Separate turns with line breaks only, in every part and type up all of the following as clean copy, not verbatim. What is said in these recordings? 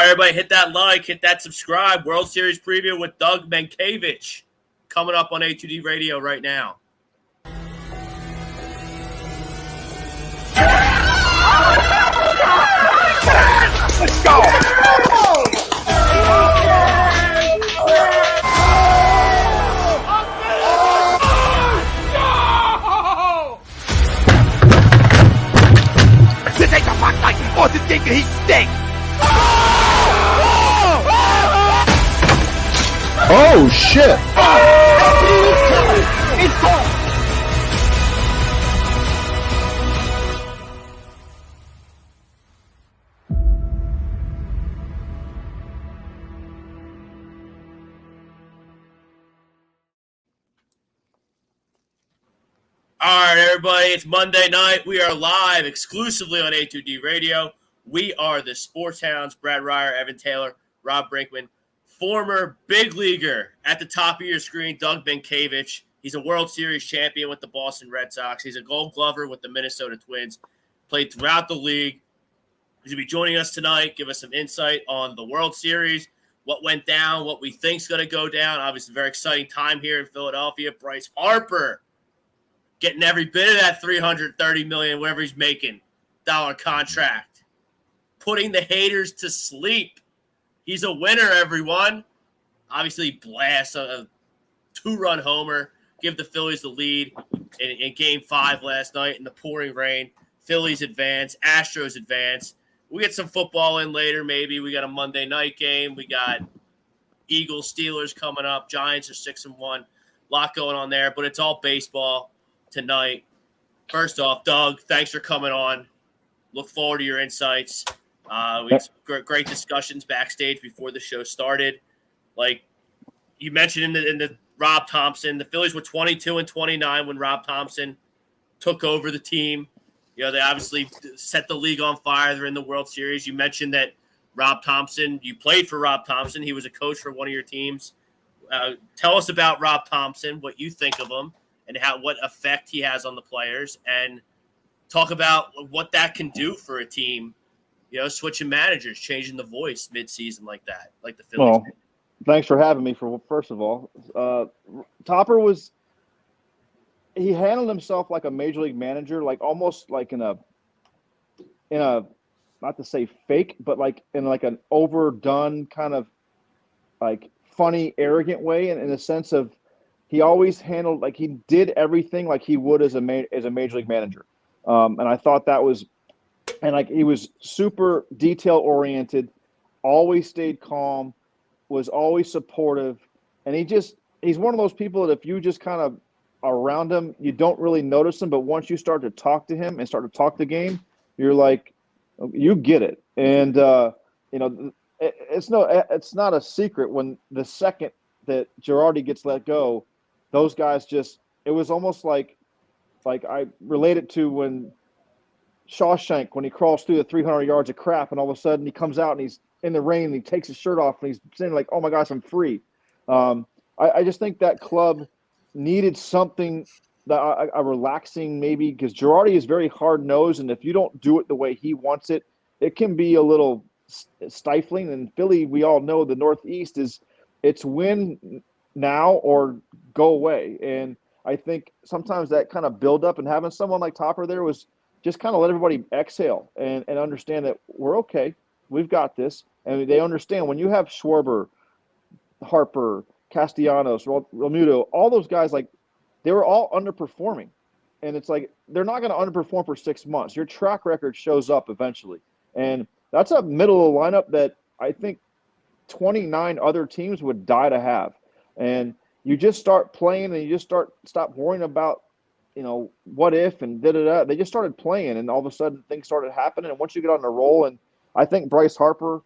right, everybody, hit that like, hit that subscribe. World Series preview with Doug Mientkiewicz coming up on A2D Radio right now.
Let's go! This ain't the fuck night! Oh, this game can heat stink!
Oh, shit!
It's gone!
All right, everybody, it's Monday night. We are live exclusively on A2D Radio. We are the Sports Hounds, Brad Ryer, Evan Taylor, Rob Brinkman, former big leaguer at the top of your screen, Doug Mientkiewicz. He's a World Series champion with the Boston Red Sox. He's a Gold Glover with the Minnesota Twins, played throughout the league. He's going to be joining us tonight, give us some insight on the World Series, what went down, what we think is going to go down. Obviously, very exciting time here in Philadelphia. Bryce Harper getting every bit of that $330 million, whatever he's making, dollar contract. Putting the haters to sleep. He's a winner, everyone. Obviously, blast a two-run homer, give the Phillies the lead in Game 5 last night in the pouring rain. Phillies advance, Astros advance. We get some football in later, maybe. We got a Monday night game. We got Eagles-Steelers coming up. Giants are 6-1. A lot going on there, but it's all baseball tonight. First off, Doug, thanks for coming on. Look forward to your insights. We had some great discussions backstage before the show started. Like you mentioned in the Rob Thomson, the Phillies were 22-29 when Rob Thomson took over the team. You know, they obviously set the league on fire. They're in the World Series. You mentioned that Rob Thomson, you played for Rob Thomson. He was a coach for one of your teams. Tell us about Rob Thomson, what you think of him, and what effect he has on the players, and talk about what that can do for a team, you know, switching managers, changing the voice mid-season like that, like the Phillies.
Well, thanks for having me, first of all. Topper he handled himself like a major league manager, like almost like in a not to say fake, but like in like an overdone kind of like funny, arrogant way, in the sense of he always handled like he did everything like he would as a major league manager. And I thought that was, and like he was super detail oriented, always stayed calm, was always supportive. And he's one of those people that if you just kind of around him, you don't really notice him. But once you start to talk to him and start to talk the game, you're like, you get it. And, you know, it's not a secret when the second that Girardi gets let go, those guys it was almost like I relate it to when Shawshank, when he crawls through the 300 yards of crap and all of a sudden he comes out and he's in the rain and he takes his shirt off and he's saying like, oh my gosh, I'm free. I just think that club needed something that a relaxing maybe, because Girardi is very hard-nosed, and if you don't do it the way he wants it, it can be a little stifling. And Philly, we all know the Northeast it's win now or go away. And I think sometimes that kind of build up and having someone like Topper there was just kind of let everybody exhale and understand that we're okay. We've got this. And they understand when you have Schwarber, Harper, Castellanos, Romuto, all those guys, like they were all underperforming. And it's like, they're not going to underperform for 6 months. Your track record shows up eventually. And that's a middle of the lineup that I think 29 other teams would die to have. And you just start playing and you just stop worrying about, you know, what if and da-da-da. They just started playing and all of a sudden things started happening. And once you get on the roll, and I think Bryce Harper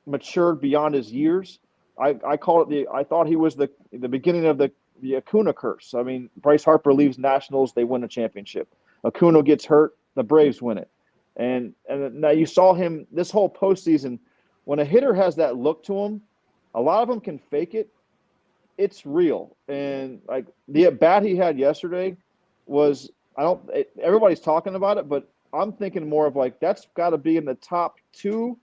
matured beyond his years. I call it I thought he was the beginning of the Acuna curse. I mean, Bryce Harper leaves Nationals, they win a championship. Acuna gets hurt, the Braves win it. And now you saw him this whole postseason. When a hitter has that look to him, a lot of them can fake it. It's real. And like the at bat he had yesterday was, everybody's talking about it, but I'm thinking more of like that's got to be in the top 2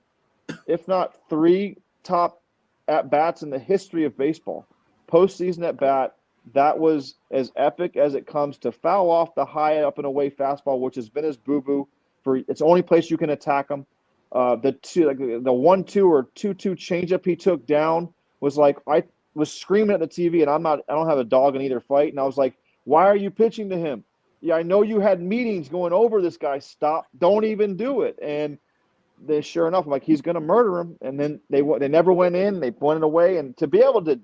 if not 3 top at-bats in the history of baseball. Postseason at-bat, that was as epic as it comes to foul off the high up and away fastball, which has been his boo-boo. It's the only place you can attack him. The 1-2 or 2-2 changeup he took down was like, I was screaming at the TV, and I don't have a dog in either fight, and I was like, why are you pitching to him? Yeah, I know you had meetings going over this guy. Stop. Don't even do it. And then sure enough, I'm like, he's going to murder him. And then they never went in. They went away. And to be able to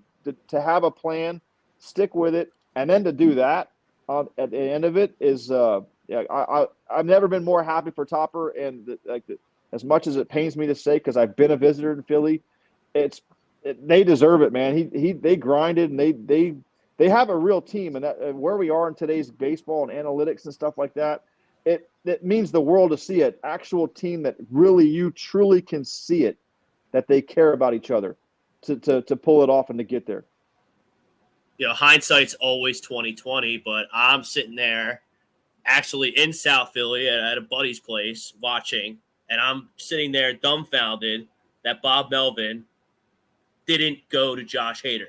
have a plan, stick with it, and then to do that at the end of it is I've never been more happy for Topper. And as much as it pains me to say, because I've been a visitor in Philly, they deserve it, man. They grinded, and they have a real team, and that where we are in today's baseball and analytics and stuff like that, it means the world to see it. Actual team that really you truly can see it, that they care about each other to pull it off and to get there.
You know, hindsight's always 20/20, but I'm sitting there actually in South Philly at a buddy's place watching, and I'm sitting there dumbfounded that Bob Melvin didn't go to Josh Hader.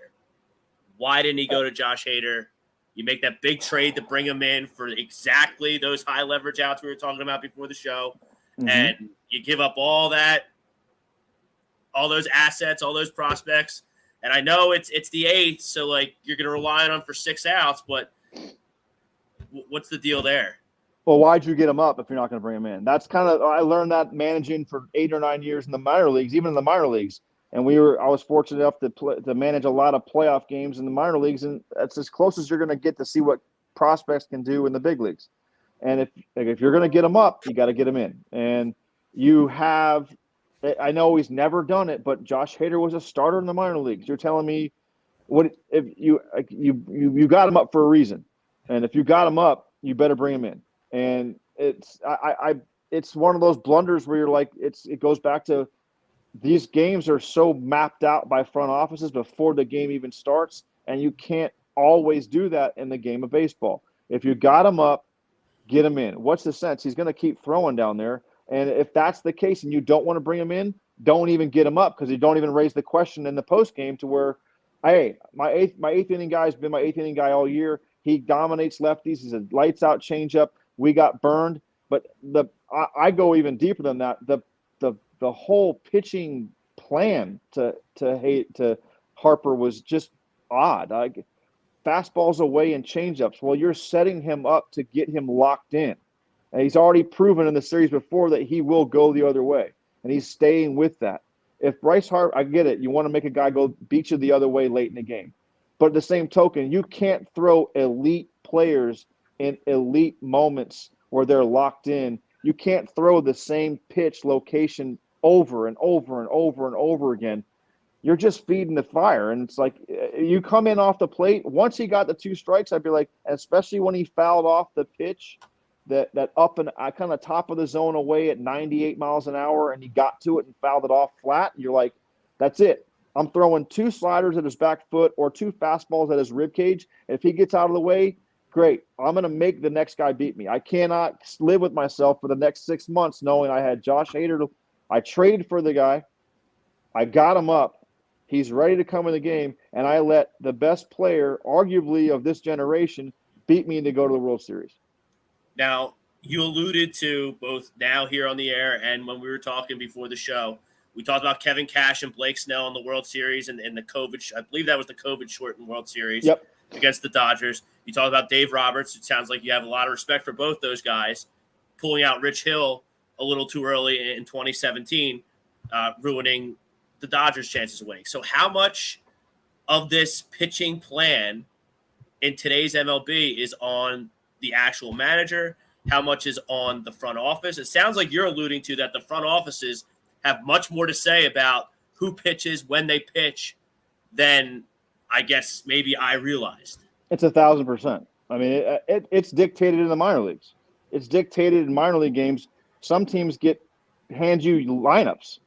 Why didn't he go to Josh Hader? You make that big trade to bring him in for exactly those high leverage outs we were talking about before the show. Mm-hmm. And you give up all those assets, all those prospects. And I know it's the 8th, so like you're going to rely on him for 6 outs, but what's the deal there?
Well, why'd you get him up if you're not going to bring him in? That's I learned that managing for 8 or 9 years in the minor leagues, even in the minor leagues. And I was fortunate enough to manage a lot of playoff games in the minor leagues, and that's as close as you're going to get to see what prospects can do in the big leagues. And if you're going to get them up, you got to get them in. And you have, I know he's never done it, but Josh Hader was a starter in the minor leagues. You're telling me, what if you got him up for a reason? And if you got him up, you better bring him in. And it's one of those blunders where you're like, it goes back to. These games are so mapped out by front offices before the game even starts, and you can't always do that in the game of baseball. If you got him up, get him in. What's the sense? He's going to keep throwing down there, and if that's the case and you don't want to bring him in, don't even get him up because you don't even raise the question in the post game to where, hey, my eighth inning guy has been my 8th inning guy all year. He dominates lefties. He's a lights out changeup. We got burned, but I go even deeper than that. The whole pitching plan to Harper was just odd. Like fastballs away and changeups. Well, you're setting him up to get him locked in. And he's already proven in the series before that he will go the other way, and he's staying with that. If Bryce Harper, I get it. You want to make a guy go beat you the other way late in the game. But at the same token, you can't throw elite players in elite moments where they're locked in. You can't throw the same pitch location over and over and over and over again. You're just feeding the fire. And it's like you come in off the plate. Once he got the 2 strikes, I'd be like, especially when he fouled off the pitch, that up and kind of top of the zone away at 98 miles an hour, and he got to it and fouled it off flat. You're like, that's it. I'm throwing 2 sliders at his back foot or 2 fastballs at his rib cage. If he gets out of the way, great. I'm going to make the next guy beat me. I cannot live with myself for the next 6 months knowing I had Josh Hader. I traded for the guy. I got him up. He's ready to come in the game, and I let the best player, arguably of this generation, beat me to go to the World Series.
Now, you alluded to both now here on the air and when we were talking before the show, we talked about Kevin Cash and Blake Snell in the World Series and the COVID. I believe that was the COVID-shortened World Series against the Dodgers. You talked about Dave Roberts. It sounds like you have a lot of respect for both those guys. Pulling out Rich Hill a little too early in 2017, ruining the Dodgers' chances of winning. So how much of this pitching plan in today's MLB is on the actual manager? How much is on the front office? It sounds like you're alluding to that the front offices have much more to say about who pitches, when they pitch, than I guess maybe I realized.
It's 1,000%. I mean, it's dictated in the minor leagues. It's dictated in minor league games. Some teams hand you lineups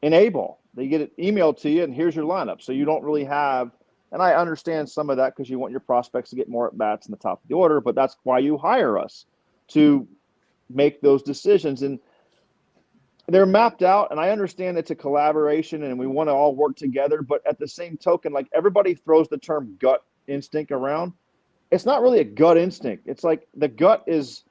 in A-ball. They get it emailed to you, and here's your lineup. So you don't really have – and I understand some of that because you want your prospects to get more at-bats in the top of the order, but that's why you hire us, to make those decisions. And they're mapped out, and I understand it's a collaboration and we want to all work together. But at the same token, like everybody throws the term gut instinct around. It's not really a gut instinct. It's like the gut is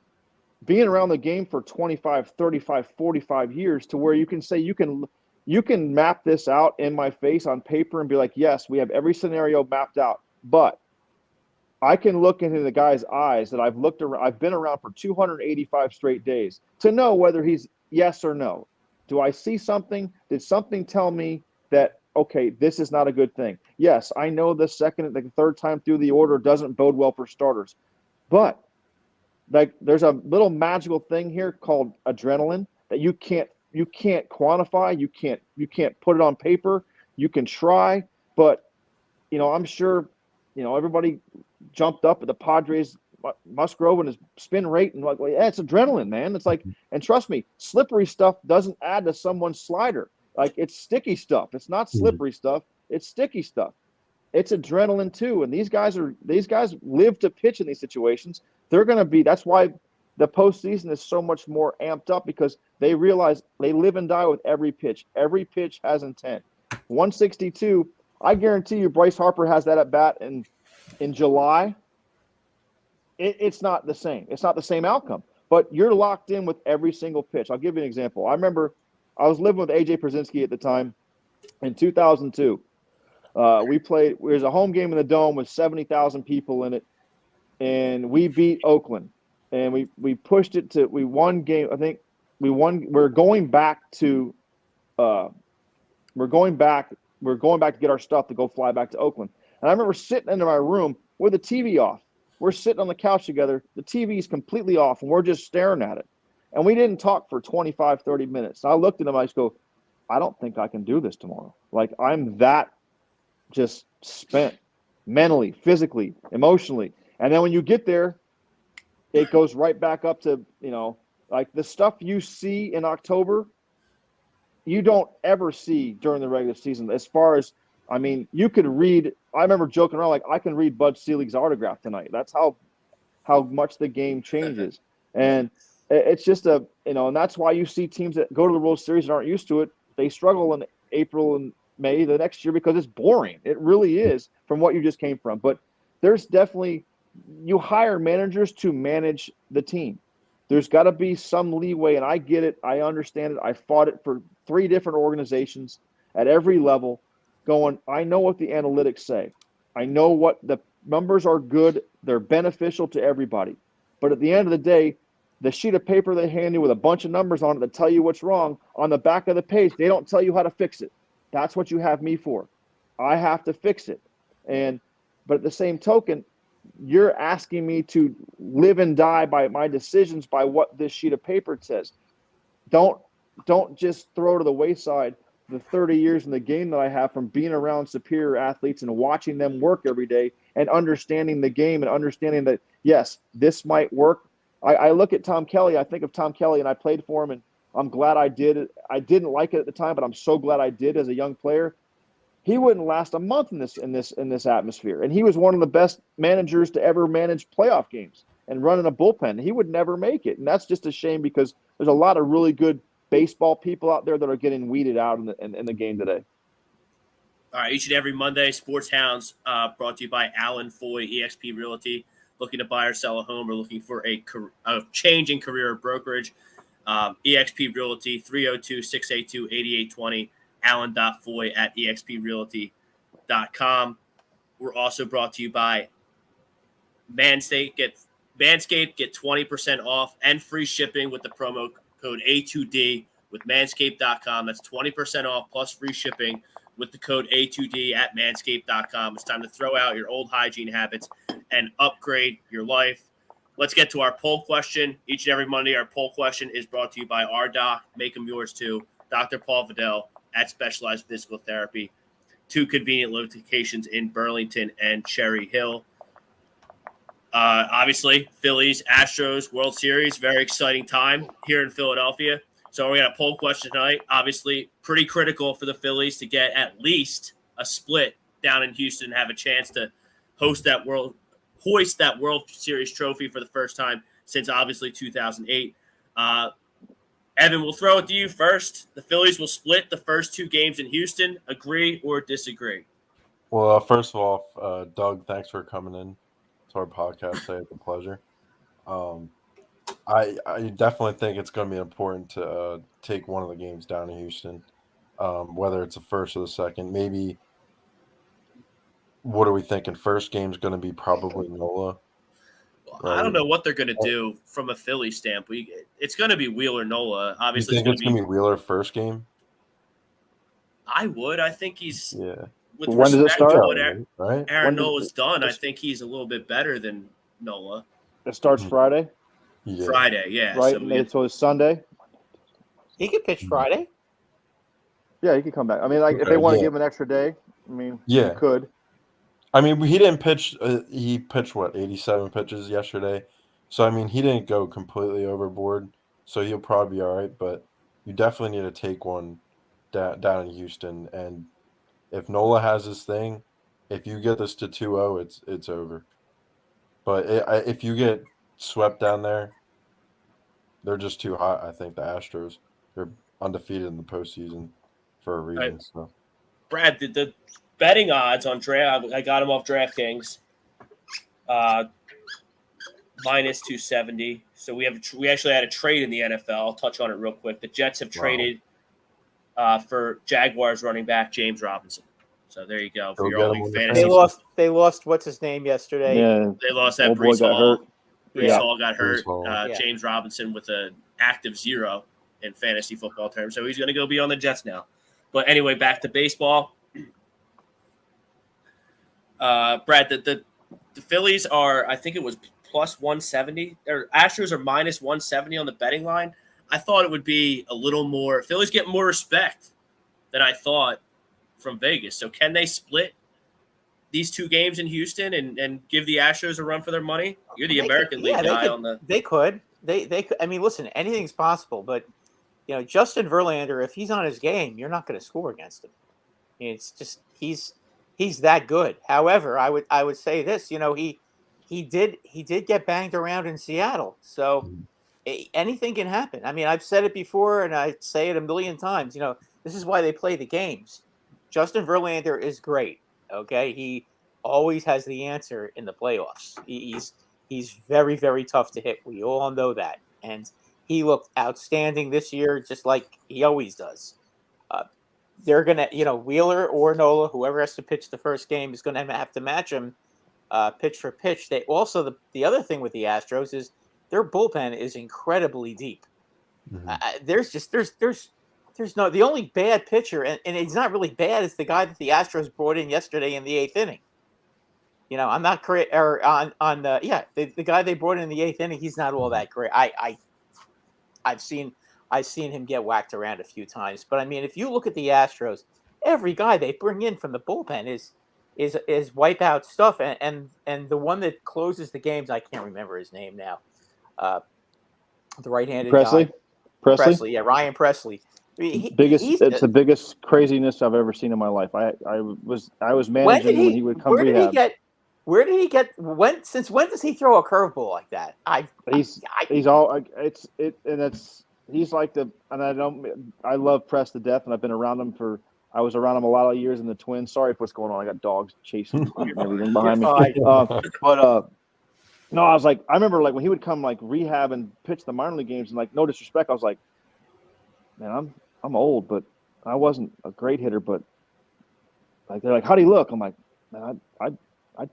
being around the game for 25, 35, 45 years to where you can say you can map this out in my face on paper and be like, yes, we have every scenario mapped out. But I can look into the guy's eyes that I've been around for 285 straight days to know whether he's yes or no. Do I see something? Did something tell me that, okay, this is not a good thing? Yes, I know the third time through the order doesn't bode well for starters. But like there's a little magical thing here called adrenaline that you can't quantify, you can't put it on paper. You can try, but I'm sure everybody jumped up at the Padres Musgrove and his spin rate and like, well, yeah, it's adrenaline, man. It's like, and trust me, slippery stuff doesn't add to someone's slider. Like it's sticky stuff. It's not slippery stuff. It's sticky stuff. It's adrenaline too. And these guys live to pitch in these situations. That's why the postseason is so much more amped up because they realize they live and die with every pitch. Every pitch has intent. 162. I guarantee you, Bryce Harper has that at bat in July. It's not the same. It's not the same outcome. But you're locked in with every single pitch. I'll give you an example. I remember I was living with A.J. Przinsky at the time in 2002. It was a home game in the Dome with 70,000 people in it, and we beat Oakland. And we pushed it to – we won game – I think we won – we're going back to to get our stuff to go fly back to Oakland. And I remember sitting in my room with the TV off. We're sitting on the couch together. The TV is completely off, and we're just staring at it. And we didn't talk for 25, 30 minutes. And I looked at him. I just go, I don't think I can do this tomorrow. Like, I'm that just spent mentally, physically, emotionally. And then when you get there, it goes right back up to, like the stuff you see in October, you don't ever see during the regular season. As far as, you could read, I remember joking around, like I can read Bud Selig's autograph tonight. That's how much the game changes. And it's just and that's why you see teams that go to the World Series and aren't used to it. They struggle in April and May the next year because it's boring. It really is from what you just came from. But there's definitely, you hire managers to manage the team. There's got to be some leeway, and I get it. I understand it. I fought it for 3 different organizations at every level going, I know what the analytics say. I know what the numbers are good. They're beneficial to everybody. But at the end of the day, the sheet of paper they hand you with a bunch of numbers on it that tell you what's wrong, on the back of the page, they don't tell you how to fix it. That's what you have me for. I have to fix it. But at the same token, you're asking me to live and die by my decisions by what this sheet of paper says. Don't just throw to the wayside the 30 years in the game that I have from being around superior athletes and watching them work every day and understanding the game and understanding that, yes, this might work. I look at Tom Kelly. I think of Tom Kelly, and I played for him, and I'm glad I did it. I didn't like it at the time, but I'm so glad I did as a young player. He wouldn't last a month in this atmosphere, and he was one of the best managers to ever manage playoff games and run in a bullpen. He would never make it, and that's just a shame because there's a lot of really good baseball people out there that are getting weeded out in the game today.
All right, each and every Monday, Sports Hounds brought to you by Alan Foy, eXp Realty. Looking to buy or sell a home or looking for a change in career or brokerage, eXp Realty, 302-682-8820, alan.foy@exprealty.com. We're also brought to you by Manscaped. Get 20% off and free shipping with the promo code A2D with manscaped.com. That's 20% off plus free shipping with the code A2D at manscaped.com. It's time to throw out your old hygiene habits and upgrade your life. Let's get to our poll question. Each and every Monday, our poll question is brought to you by our doc. Make them yours too. Dr. Paul Vidal at Specialized Physical Therapy. 2 convenient locations in Burlington and Cherry Hill. Obviously, Phillies, Astros, World Series, very exciting time here in Philadelphia. So we got a poll question tonight. Obviously, pretty critical for the Phillies to get at least a split down in Houston and have a chance to hoist that World Series trophy for the first time since obviously 2008. Evan, we'll throw it to you first. The Phillies will split the first 2 games in Houston. Agree or disagree?
Well, first of all, Doug, thanks for coming in to our podcast today. It's a pleasure. I definitely think it's going to be important to take one of the games down in Houston, whether it's the first or the second. Maybe, what are we thinking? First game's going to be probably NOLA.
I don't
Right?
know what they're going to do from a Philly standpoint. It's going to be Wheeler Nola.
You
Obviously,
think it's going to be Wheeler first game?
I would. I think he's with
When does it
respect
start?
to what
Right?
Aaron Nola's done. I think he's a little bit better than Nola.
It starts Friday,
Yeah.
Friday, yeah.
right?
So
it's Sunday.
He could pitch Friday.
Yeah, he could come back. I mean, like if they want to give him an extra day, I mean, he could.
I mean, he didn't pitch. He pitched 87 pitches yesterday. So I mean, he didn't go completely overboard. So he'll probably be all right. But you definitely need to take one down in Houston. And if Nola has his thing, if you get this to 2-0, it's over. But if you get swept down there, they're just too hot. I think the Astros, they're undefeated in the postseason for a reason.
Right.
So,
Brad, the betting odds on draft, I got them off DraftKings, minus 270. So we actually had a trade in the NFL. I'll touch on it real quick. The Jets have traded for Jaguars running back James Robinson. So there you go for your only fantasy.
They lost what's his name yesterday.
Yeah,
They lost that
old boy
Bryce
got
Hall.
hurt.
Bryce Hall got hurt.
Hall.
James Robinson with an active 0 in fantasy football terms. So he's going to go be on the Jets now. But anyway, back to baseball. Brad, the Phillies are, I think it was plus 170. Or Astros are minus 170 on the betting line. I thought it would be a little more. Phillies get more respect than I thought from Vegas. So can they split these 2 games in Houston and give the Astros a run for their money? You're the American League guy on the.
They could. They could. I mean, listen, anything's possible, but Justin Verlander, if he's on his game, you're not going to score against him. I mean, it's just he's that good. However, I would say this. He did get banged around in Seattle, so anything can happen. I mean, I've said it before, and I say it a million times. This is why they play the games. Justin Verlander is great. Okay, he always has the answer in the playoffs. He's very, very tough to hit. We all know that, and he looked outstanding this year, just like he always does. They're gonna, Wheeler or Nola, whoever has to pitch the first game, is gonna have to match him pitch for pitch. They also the other thing with the Astros is their bullpen is incredibly deep.
Mm-hmm.
There's no the only bad pitcher, and it's not really bad. Is the guy that the Astros brought in yesterday in the 8th inning. I'm not correct. Or the guy they brought in the 8th inning, he's not all that great. I've seen him get whacked around a few times, but I mean, if you look at the Astros, every guy they bring in from the bullpen is wipeout stuff, and the one that closes the games, I can't remember his name now. The right-handed guy. Presley, yeah, Ryan Presley.
It's the biggest craziness I've ever seen in my life. I was managing when he would come rehab.
Since when does he throw a curveball like that?
I love Press to death, and I've been around him I was around him a lot of years in the Twins. Sorry for what's going on. I got dogs chasing everything behind me. No, I was like, I remember like when he would come like rehab and pitch the minor league games, and like no disrespect, I was like, man, I'm old, but I wasn't a great hitter, but like they're like, how do you look? I'm like, man, I'd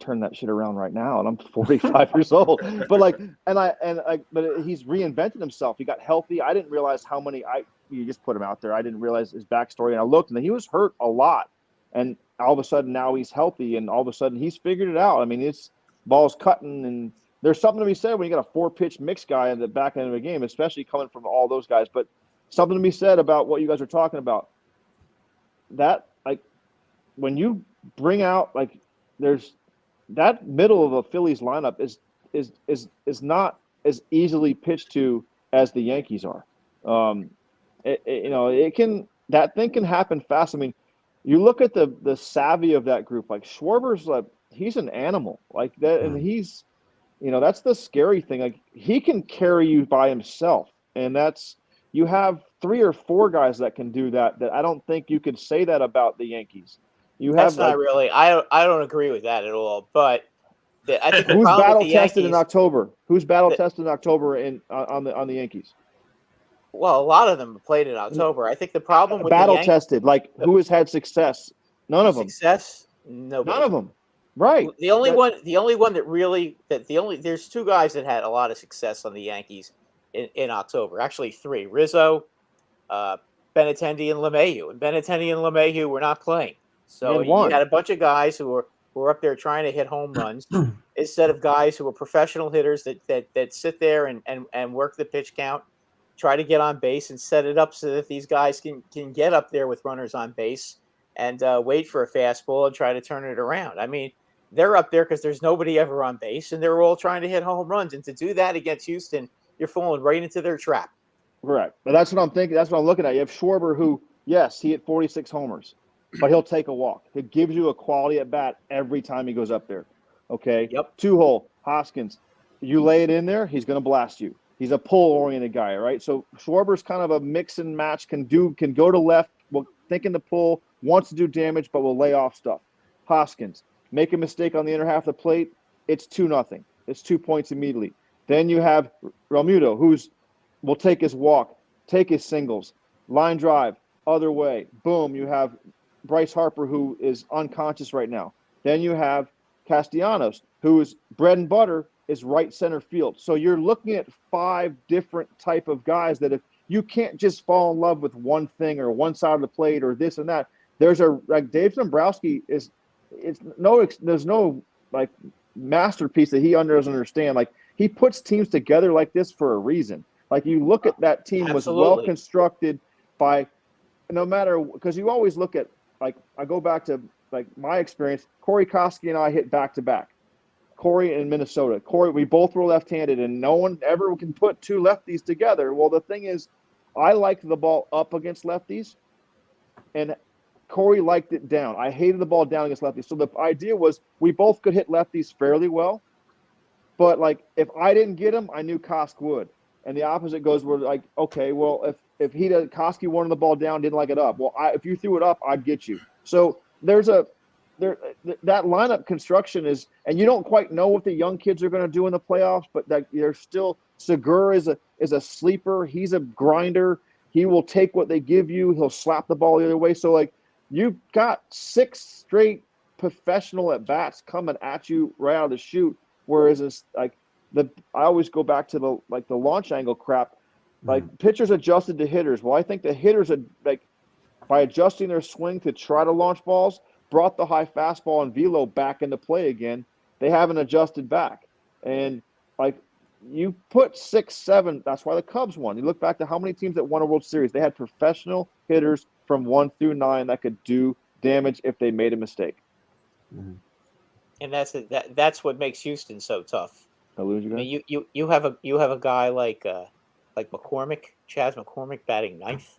turn that shit around right now, and I'm 45 years old. But like, but he's reinvented himself. He got healthy. I didn't realize how many you just put him out there. I didn't realize his backstory, and I looked, and he was hurt a lot, and all of a sudden now he's healthy, and all of a sudden he's figured it out. I mean, it's ball's cutting, and there's something to be said when you got a 4-pitch mix guy in the back end of a game, especially coming from all those guys. But something to be said about what you guys are talking about. That like when you bring out like there's that middle of a Phillies lineup is not as easily pitched to as the Yankees are. That thing can happen fast. I mean, you look at the savvy of that group. Like Schwarber's like he's an animal like that, and he's that's the scary thing. Like he can carry you by himself, and that's You have 3 or 4 guys that can do that I don't think you could say that about the Yankees. You
That's
have
not really. I don't agree with that at all. But I think the
who's
problem with
battle
the
tested in
Yankees.
October? Who's battle tested in October on the Yankees?
Well, a lot of them played in October. I think the problem with the
Battle
Yankees
tested, like who has had success? None of them.
success, nobody.
None of them. Right.
The only one that really there's 2 guys that had a lot of success on the Yankees in October. Actually, 3: Rizzo, Benintendi, and LeMahieu. And Benintendi and LeMahieu were not playing, so you had a bunch of guys who were up there trying to hit home runs instead of guys who were professional hitters that sit there and work the pitch count, try to get on base and set it up so that these guys can get up there with runners on base and wait for a fastball and try to turn it around. I mean, they're up there because there's nobody ever on base, and they're all trying to hit home runs. And to do that against Houston, you're falling right into their trap.
Correct. But that's what I'm thinking. That's what I'm looking at. You have Schwarber, who, yes, he hit 46 homers, but he'll take a walk. He gives you a quality at bat every time he goes up there. Okay.
Yep.
2-hole, Hoskins. You lay it in there, he's going to blast you. He's a pull-oriented guy, right? So Schwarber's kind of a mix and match. Can go to left, will thinking the pull, wants to do damage, but will lay off stuff. Hoskins, make a mistake on the inner half of the plate, it's 2-0. It's 2 points immediately. Then you have Realmuto, will take his walk, take his singles, line drive, other way. Boom, you have Bryce Harper, who is unconscious right now. Then you have Castellanos, who is bread and butter, is right center field. So you're looking at 5 different type of guys that if you can't just fall in love with one thing or one side of the plate or this and that. There's like Dave Dombrowski there's no like masterpiece that he doesn't understand. Like he puts teams together like this for a reason. Like you look at that team was well constructed by no matter because you always look at like I go back to like my experience. Corey Koski and I hit back to back. Corey in Minnesota. Corey, we both were left-handed, and no one ever can put 2 lefties together. Well, the thing is, I liked the ball up against lefties, and Corey liked it down. I hated the ball down against lefties. So the idea was we both could hit lefties fairly well, but like if I didn't get him, I knew Kosk would. And the opposite goes where like, okay, well, if he does, Koski wanted the ball down, didn't like it up. Well, if you threw it up, I'd get you. So that lineup construction is, and you don't quite know what the young kids are going to do in the playoffs, but that there's still Segura is a sleeper. He's a grinder. He will take what they give you. He'll slap the ball the other way. So like you've got 6 straight professional at bats coming at you right out of the chute. Whereas it's like I always go back to the launch angle crap. Like pitchers adjusted to hitters. Well, I think the hitters are like by adjusting their swing to try to launch balls, brought the high fastball and velo back into play again. They haven't adjusted back. And like you put 6, 7, that's why the Cubs won. You look back to how many teams that won a World Series. They had professional hitters from 1 through 9 that could do damage if they made a mistake.
And that's what makes Houston so tough.
I mean,
you have a guy like McCormick, Chas McCormick batting 9th,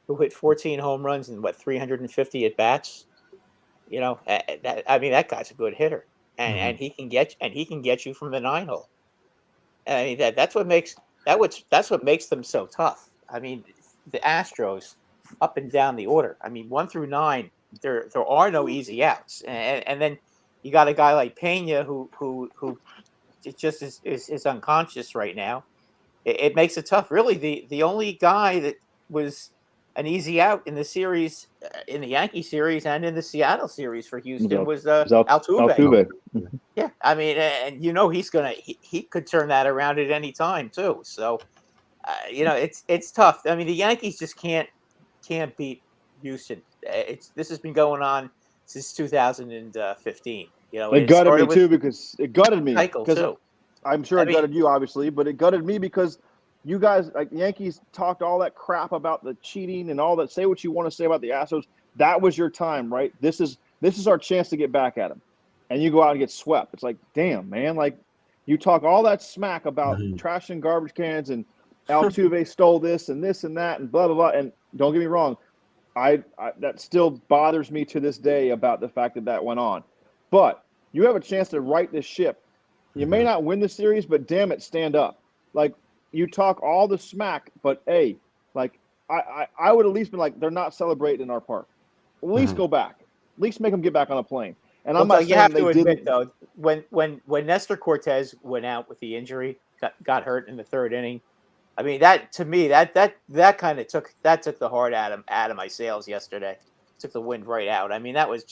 who hit 14 home runs and 350 at bats. You know, that guy's a good hitter, and he can get you from the 9-hole. I mean that's what makes them so tough. I mean, the Astros up and down the order. I mean 1 through 9, there are no easy outs, and then you got a guy like Pena who just is unconscious right now. It makes it tough. Really, the only guy that was an easy out in the series, in the Yankee series and in the Seattle series for Houston was Altuve. Yeah, I mean, and he could turn that around at any time too. So, it's tough. I mean, the Yankees just can't beat Houston. This has been going on since 2015.
It gutted me too because it gutted me
because
I'm sure it gutted you obviously, but it gutted me because you guys, like Yankees, talked all that crap about the cheating and all that. Say what you want to say about the Astros. That was your time, right? This is our chance to get back at them, and you go out and get swept. It's like, damn, man! Like you talk all that smack about trash and garbage cans and Altuve stole this and that and blah blah blah. And don't get me wrong, I that still bothers me to this day about the fact that went on. But you have a chance to right this ship. You may not win the series, but damn it, stand up. Like. You talk all the smack, but hey, Like I would at least been like, they're not celebrating in our park. At least go back. At least make them get back on a plane. And I'm not
you
saying
have
they
to admit,
didn't.
though, when Nestor Cortez went out with the injury, got hurt in the third inning. I mean, that to me, that kind of took the heart out of my sails yesterday. Took the wind right out. I mean, that was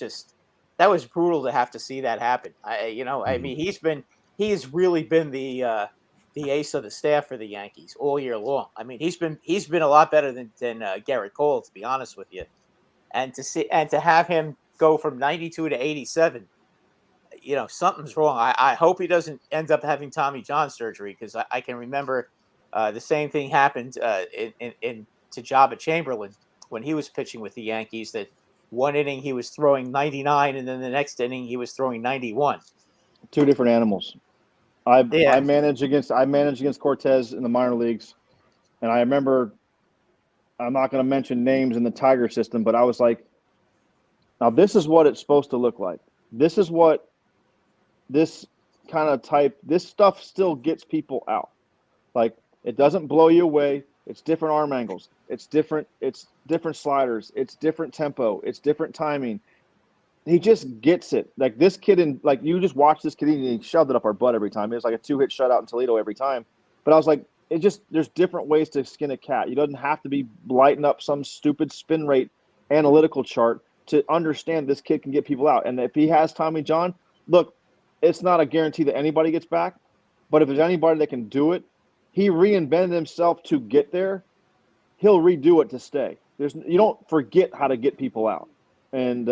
brutal to have to see that happen. I mean, he's really been the ace of the staff for the Yankees all year long. I mean, he's been a lot better than Garrett Cole, to be honest with you. And to have him go from 92 to 87, something's wrong. I hope he doesn't end up having Tommy John surgery, because I can remember the same thing happened to Jabba Chamberlain when he was pitching with the Yankees. That one inning he was throwing 99, and then the next inning he was throwing 91.
Two different animals. I managed against Cortez in the minor leagues, and I remember, I'm not going to mention names in the Tiger system, but I was like, now this is what it's supposed to look like. This is what this stuff still gets people out. Like, it doesn't blow you away. It's different arm angles. It's different sliders. It's different tempo. It's different timing. He just gets it. Like, this kid, you just watch this kid, and he shoved it up our butt every time. It was like a 2-hit shutout in Toledo every time. But I was like, there's different ways to skin a cat. You doesn't have to be lighting up some stupid spin rate analytical chart to understand this kid can get people out. And if he has Tommy John, look, it's not a guarantee that anybody gets back, but if there's anybody that can do it, he reinvented himself to get there. He'll redo it to stay. You don't forget how to get people out. And,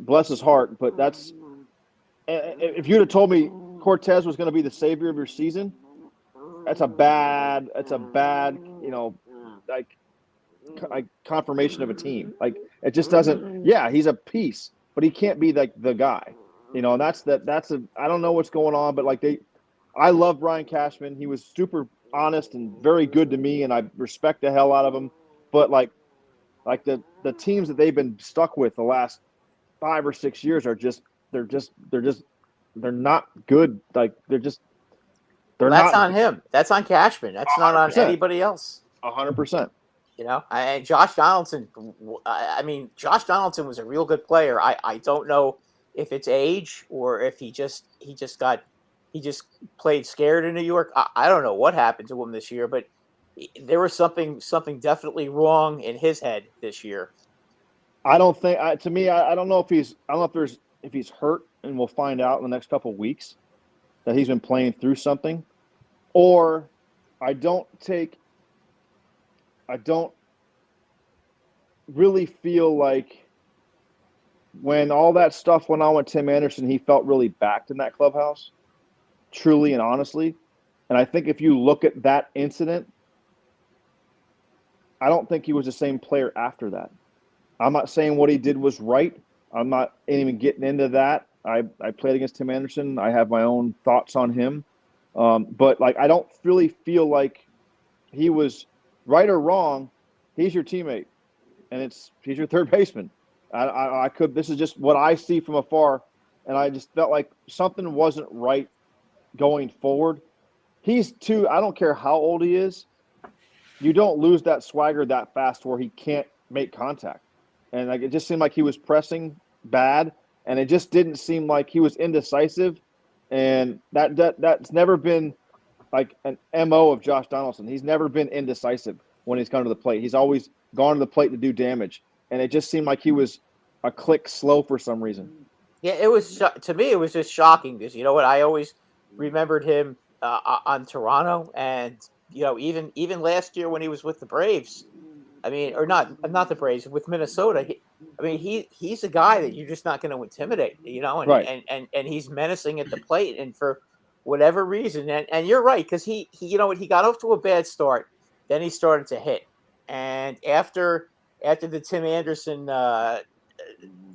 bless his heart, but that's – if you'd have told me Cortez was going to be the savior of your season, that's a bad, confirmation of a team. Like, it just doesn't – yeah, he's a piece, but he can't be like the guy. And I don't know what's going on, but I love Brian Cashman. He was super honest and very good to me, and I respect the hell out of him. But the teams that they've been stuck with the last 5 or 6 years are they're not good. Like, that's
on him. That's on Cashman. That's 100%. Not on anybody else.
100%.
And Josh Donaldson. I mean, Josh Donaldson was a real good player. I don't know if it's age or if he just played scared in New York. I don't know what happened to him this year, but there was something definitely wrong in his head this year.
I don't think. To me, I don't know if he's hurt, and we'll find out in the next couple of weeks that he's been playing through something, or I don't really feel like when all that stuff went on with Tim Anderson, he felt really backed in that clubhouse, truly and honestly. And I think if you look at that incident, I don't think he was the same player after that. I'm not saying what he did was right. I'm not even getting into that. I played against Tim Anderson. I have my own thoughts on him. But I don't really feel like he was right or wrong. He's your teammate, and he's your third baseman. This is just what I see from afar, and I just felt like something wasn't right going forward. He's too. I don't care how old he is. You don't lose that swagger that fast where he can't make contact. And it just seemed like he was pressing bad, and it just didn't seem like he was indecisive. And that's never been like an MO of Josh Donaldson. He's never been indecisive when he's come to the plate. He's always gone to the plate to do damage. And it just seemed like he was a click slow for some reason.
Yeah, it was to me. It was just shocking because you know what? I always remembered him on Toronto, and even last year when he was with the Braves. I mean, or not the Braves, with Minnesota. He's a guy that you're just not going to intimidate. And,
right.
and he's menacing at the plate, and for whatever reason, and you're right because he got off to a bad start, then he started to hit, and after the Tim Anderson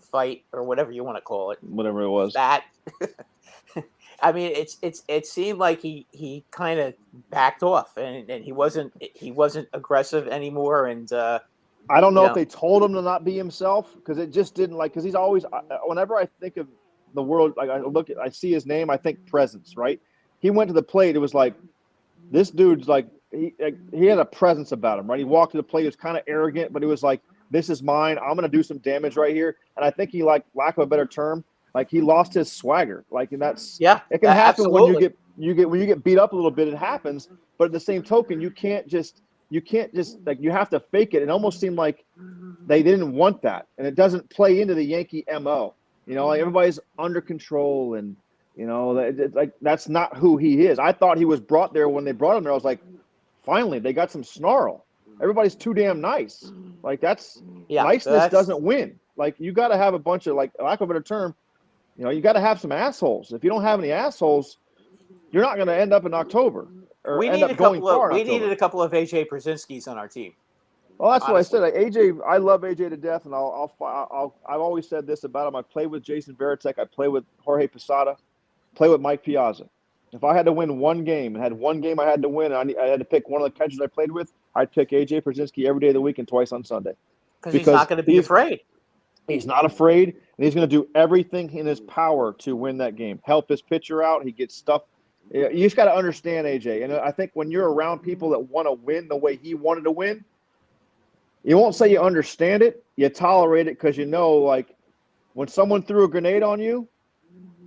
fight or whatever you want to call it,
whatever it was,
that I mean, it seemed like he kind of backed off and he wasn't aggressive anymore. And
I don't know if they told him to not be himself because it just didn't because he's always whenever I think of the world, I see his name, I think presence, right? He went to the plate. It was like this dude's like he had a presence about him, right? He walked to the plate, he was kind of arrogant, but he was like, "This is mine. I'm going to do some damage right here." And I think he, like, lack of a better term, like, he lost his swagger. Like, and that's it can happen when you get beat up a little bit. It happens, but at the same token, you can't just like, you have to fake it. It almost seemed like they didn't want that, and it doesn't play into the Yankee MO. Like, everybody's under control, and like, that's not who he is. I thought he was brought there when they brought him there. I was like, finally, they got some snarl. Everybody's too damn nice. Like, niceness doesn't win. Like, you got to have a bunch of, like, lack of a better term, you got to have some assholes. If you don't have any assholes, you're not going to end up in October or
we
end up going far in October.
We needed a couple of AJ Brzezinskis on our team.
Well, that's honestly what I said. Like, AJ, I love AJ to death, and I've always said this about him. I played with Jason Varitek. I played with Jorge Posada. Play with Mike Piazza. If I had to win one game and had one game I had to win, and I had to pick one of the catchers I played with, I'd pick AJ Brzezinski every day of the week and twice on Sunday.
Because he's not going to be afraid.
He's not afraid, and he's going to do everything in his power to win that game. Help his pitcher out. He gets stuff. You just got to understand AJ. And I think when you're around people that want to win the way he wanted to win, you won't say you understand it. You tolerate it because like, when someone threw a grenade on you,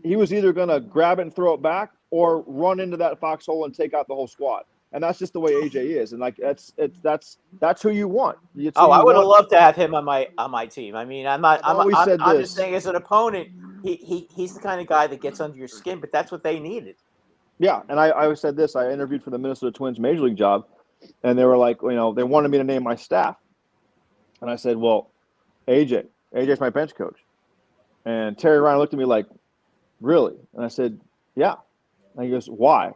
he was either going to grab it and throw it back or run into that foxhole and take out the whole squad. And that's just the way AJ is. And, like, that's who you want.
I would have loved to have him on my team. I mean, I'm just saying, as an opponent, he's the kind of guy that gets under your skin, but that's what they needed.
Yeah, and I always said this. I interviewed for the Minnesota Twins Major League job, and they were like, they wanted me to name my staff. And I said, well, AJ's my bench coach. And Terry Ryan looked at me like, really? And I said, yeah. And he goes, why?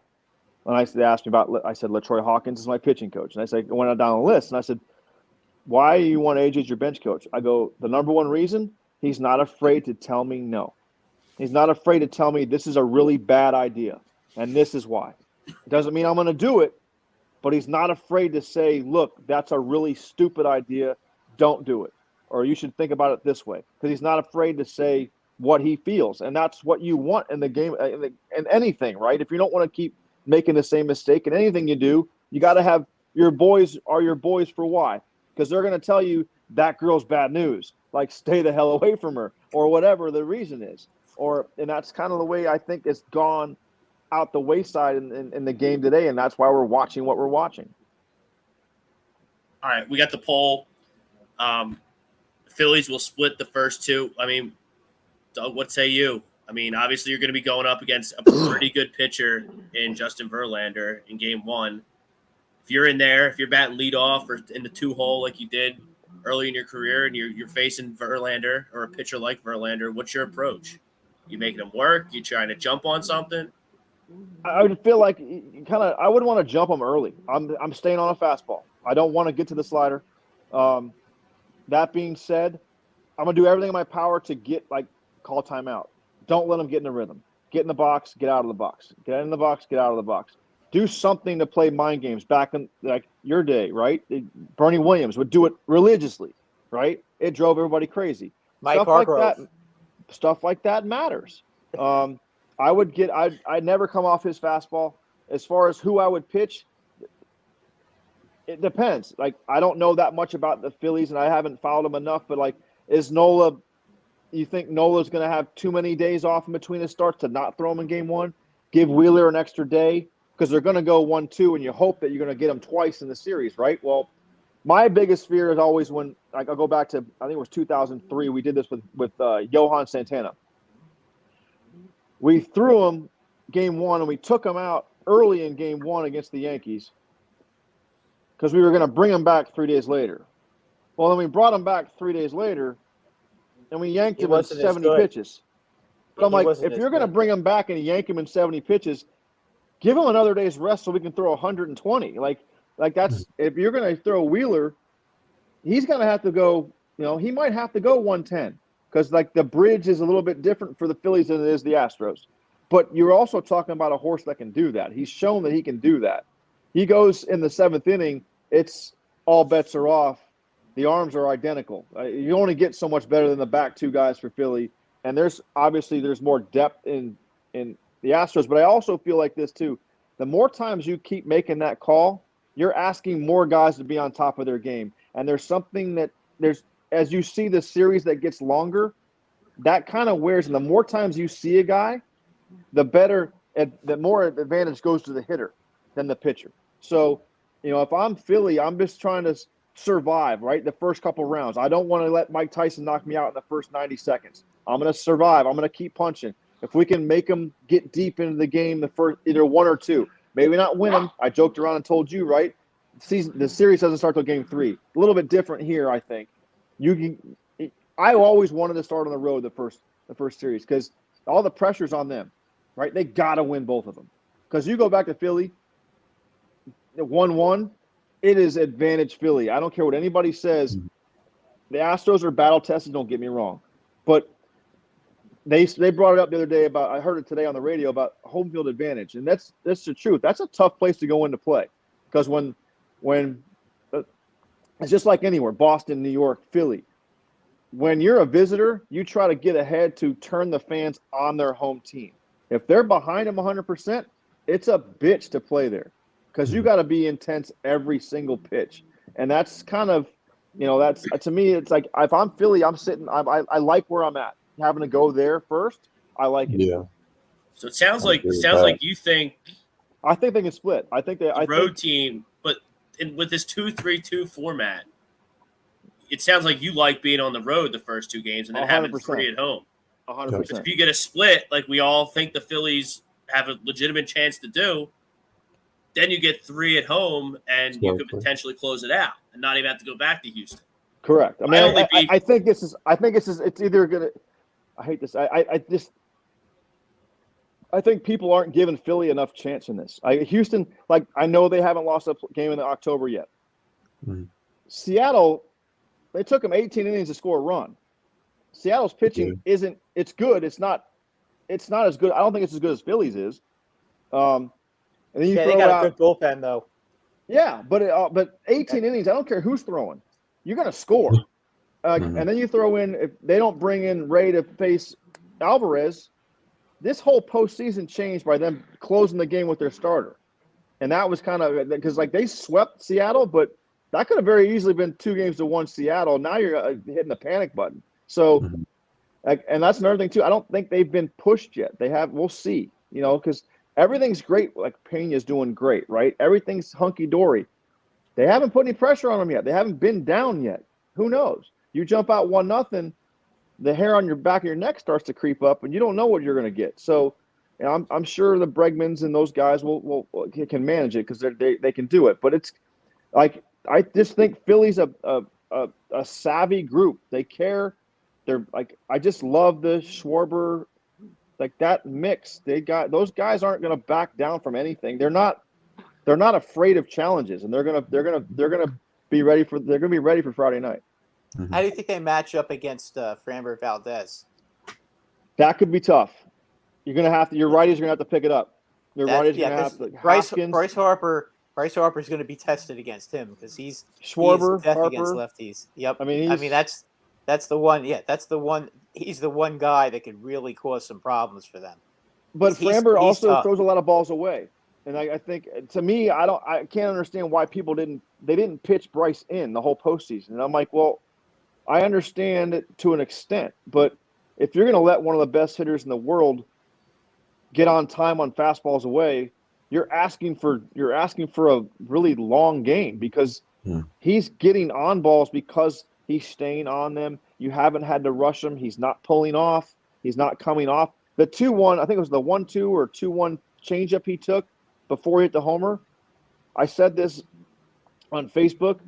And they asked me about, I said, LaTroy Hawkins is my pitching coach. And I said, I went down the list, and I said, why do you want AJ as your bench coach? I go, the number one reason, he's not afraid to tell me no. He's not afraid to tell me this is a really bad idea, and this is why. It doesn't mean I'm going to do it, but he's not afraid to say, look, that's a really stupid idea. Don't do it. Or you should think about it this way. Because he's not afraid to say what he feels. And that's what you want in the game, in anything, right? If you don't want to keep making the same mistake in anything you do, you got to have your boys for why? Because they're going to tell you that girl's bad news. Like, stay the hell away from her, or whatever the reason is. And that's kind of the way I think it's gone out the wayside in the game today. And that's why we're watching what we're watching.
All right, we got the poll. Phillies will split the first two. I mean, Doug, what say you? I mean, obviously you're going to be going up against a pretty good pitcher in Justin Verlander in game one. If you're in there, if you're batting leadoff or in the two-hole like you did early in your career and you're facing Verlander or a pitcher like Verlander, what's your approach? You making him work? You trying to jump on something?
I would feel like I wouldn't want to jump him early. I'm staying on a fastball. I don't want to get to the slider. That being said, I'm going to do everything in my power to call timeout. Don't let him get in the rhythm. Get in the box, get out of the box. Get in the box, get out of the box. Do something to play mind games back in, like, your day, right? Bernie Williams would do it religiously, right? It drove everybody crazy. Stuff like that matters. I'd never come off his fastball. As far as who I would pitch, it depends. Like, I don't know that much about the Phillies, and I haven't followed them enough. But, like, you think Nola's going to have too many days off in between his starts to not throw him in game one? Give Wheeler an extra day? Because they're going to go 1-2, and you hope that you're going to get him twice in the series, right? Well, my biggest fear is always when, like, I'll go back to, I think it was 2003. We did this with Johan Santana. We threw him game one, and we took him out early in game one against the Yankees because we were going to bring him back 3 days later. Well, then we brought him back 3 days later, and we yanked him in 70 pitches. But I'm like, if you're going to bring him back and yank him in 70 pitches, give him another day's rest so we can throw 120. Like that's, if you're going to throw Wheeler, he's going to have to go, he might have to go 110 because, like, the bridge is a little bit different for the Phillies than it is the Astros. But you're also talking about a horse that can do that. He's shown that he can do that. He goes in the seventh inning, it's all bets are off. The arms are identical. You only get so much better than the back two guys for Philly. And there's more depth in the Astros. But I also feel like this too. The more times you keep making that call, you're asking more guys to be on top of their game. And there's something that as you see the series that gets longer, that kind of wears. And the more times you see a guy, the more advantage goes to the hitter than the pitcher. So, if I'm Philly, I'm just trying to survive, right? The first couple rounds. I don't want to let Mike Tyson knock me out in the first 90 seconds. I'm going to survive. I'm going to keep punching. If we can make them get deep into the game, the first either one or two, maybe not win them. I joked around and told you, right? The series doesn't start till game 3. A little bit different here, I think. I always wanted to start on the road the first series because all the pressure's on them, right? They got to win both of them. Because you go back to Philly, 1-1, it is advantage Philly. I don't care what anybody says. The Astros are battle tested, don't get me wrong. But they brought it up the other day I heard it today on the radio about home field advantage. And that's the truth. That's a tough place to go into play. Because when it's just like anywhere, Boston, New York, Philly. When you're a visitor, you try to get ahead to turn the fans on their home team. If they're behind them 100%, it's a bitch to play there because you got to be intense every single pitch. And that's kind of, that's to me, it's like if I'm Philly, I'm sitting, I like where I'm at. Having to go there first, I like it.
Yeah.
So it sounds like you think.
I think they can split. I think
team, but with this 2-3-2 format, it sounds like you like being on the road the first 2 games and then 100%. Having 3 at home.
100%.
If you get a split, like we all think the Phillies have a legitimate chance to do, then you get 3 at home and you could potentially close it out and not even have to go back to Houston.
Correct. I mean, I think it's either going to. I hate this. I think people aren't giving Philly enough chance in this. Houston, I know they haven't lost a game in October yet. Mm-hmm. Seattle, they took them 18 innings to score a run. Seattle's pitching isn't. It's good. It's not as good. I don't think it's as good as Philly's is. And then you
they got a good bullpen though.
Yeah, but 18 innings. I don't care who's throwing. You're going to score. And then you throw in, if they don't bring in Ray to face Alvarez, this whole postseason changed by them closing the game with their starter. And that was kind of – because, they swept Seattle, but that could have very easily been 2-1 Seattle. Now you're hitting the panic button. So and that's another thing, too. I don't think they've been pushed yet. We'll see, because everything's great. Like, Peña's doing great, right? Everything's hunky-dory. They haven't put any pressure on them yet. They haven't been down yet. Who knows? You jump out 1-0, the hair on your back of your neck starts to creep up, and you don't know what you're going to get. So, I'm sure the Bregmans and those guys can manage it because they can do it. But it's like I just think Philly's a savvy group. They care. They're like I just love the Schwarber, that mix. Those guys aren't going to back down from anything. They're not afraid of challenges, and they're gonna be ready for Friday night.
How do you think they match up against Framber Valdez?
That could be tough. Your righties are gonna have to pick it up. Your righties are gonna have to.
Bryce Harper is going to be tested against him because he's
Schwarber,
death
Harper
against lefties. Yep.
I mean
that's the one. Yeah, that's the one. He's the one guy that could really cause some problems for them.
But Framber also
tough.
throws a lot of balls away. And I think, to me, I can't understand why people didn't pitch Bryce in the whole postseason. And I'm like, well, I understand it to an extent, but if you're going to let one of the best hitters in the world get on time on fastballs away, you're asking for a really long game because he's getting on balls because he's staying on them. You haven't had to rush him. He's not pulling off. He's not coming off. The 2-1, I think it was the 1-2 or 2-1 changeup he took before he hit the homer. I said this on Facebook.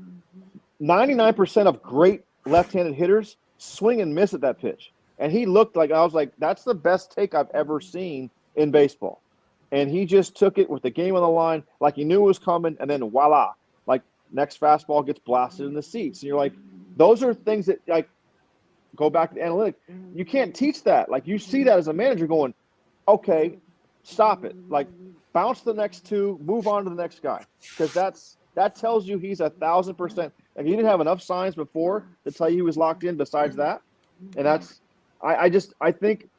99% of great left-handed hitters swing and miss at that pitch. And he looked like, I was like, that's the best take I've ever seen in baseball. And he just took it with the game on the line like he knew it was coming, and then voila, next fastball gets blasted in the seats. And you're like, those are things that, go back to the analytics. You can't teach that. You see that as a manager going, okay, stop it. Bounce the next 2, move on to the next guy. Because that tells you he's 1,000%. He didn't have enough signs before to tell you he was locked in besides that. And that's I think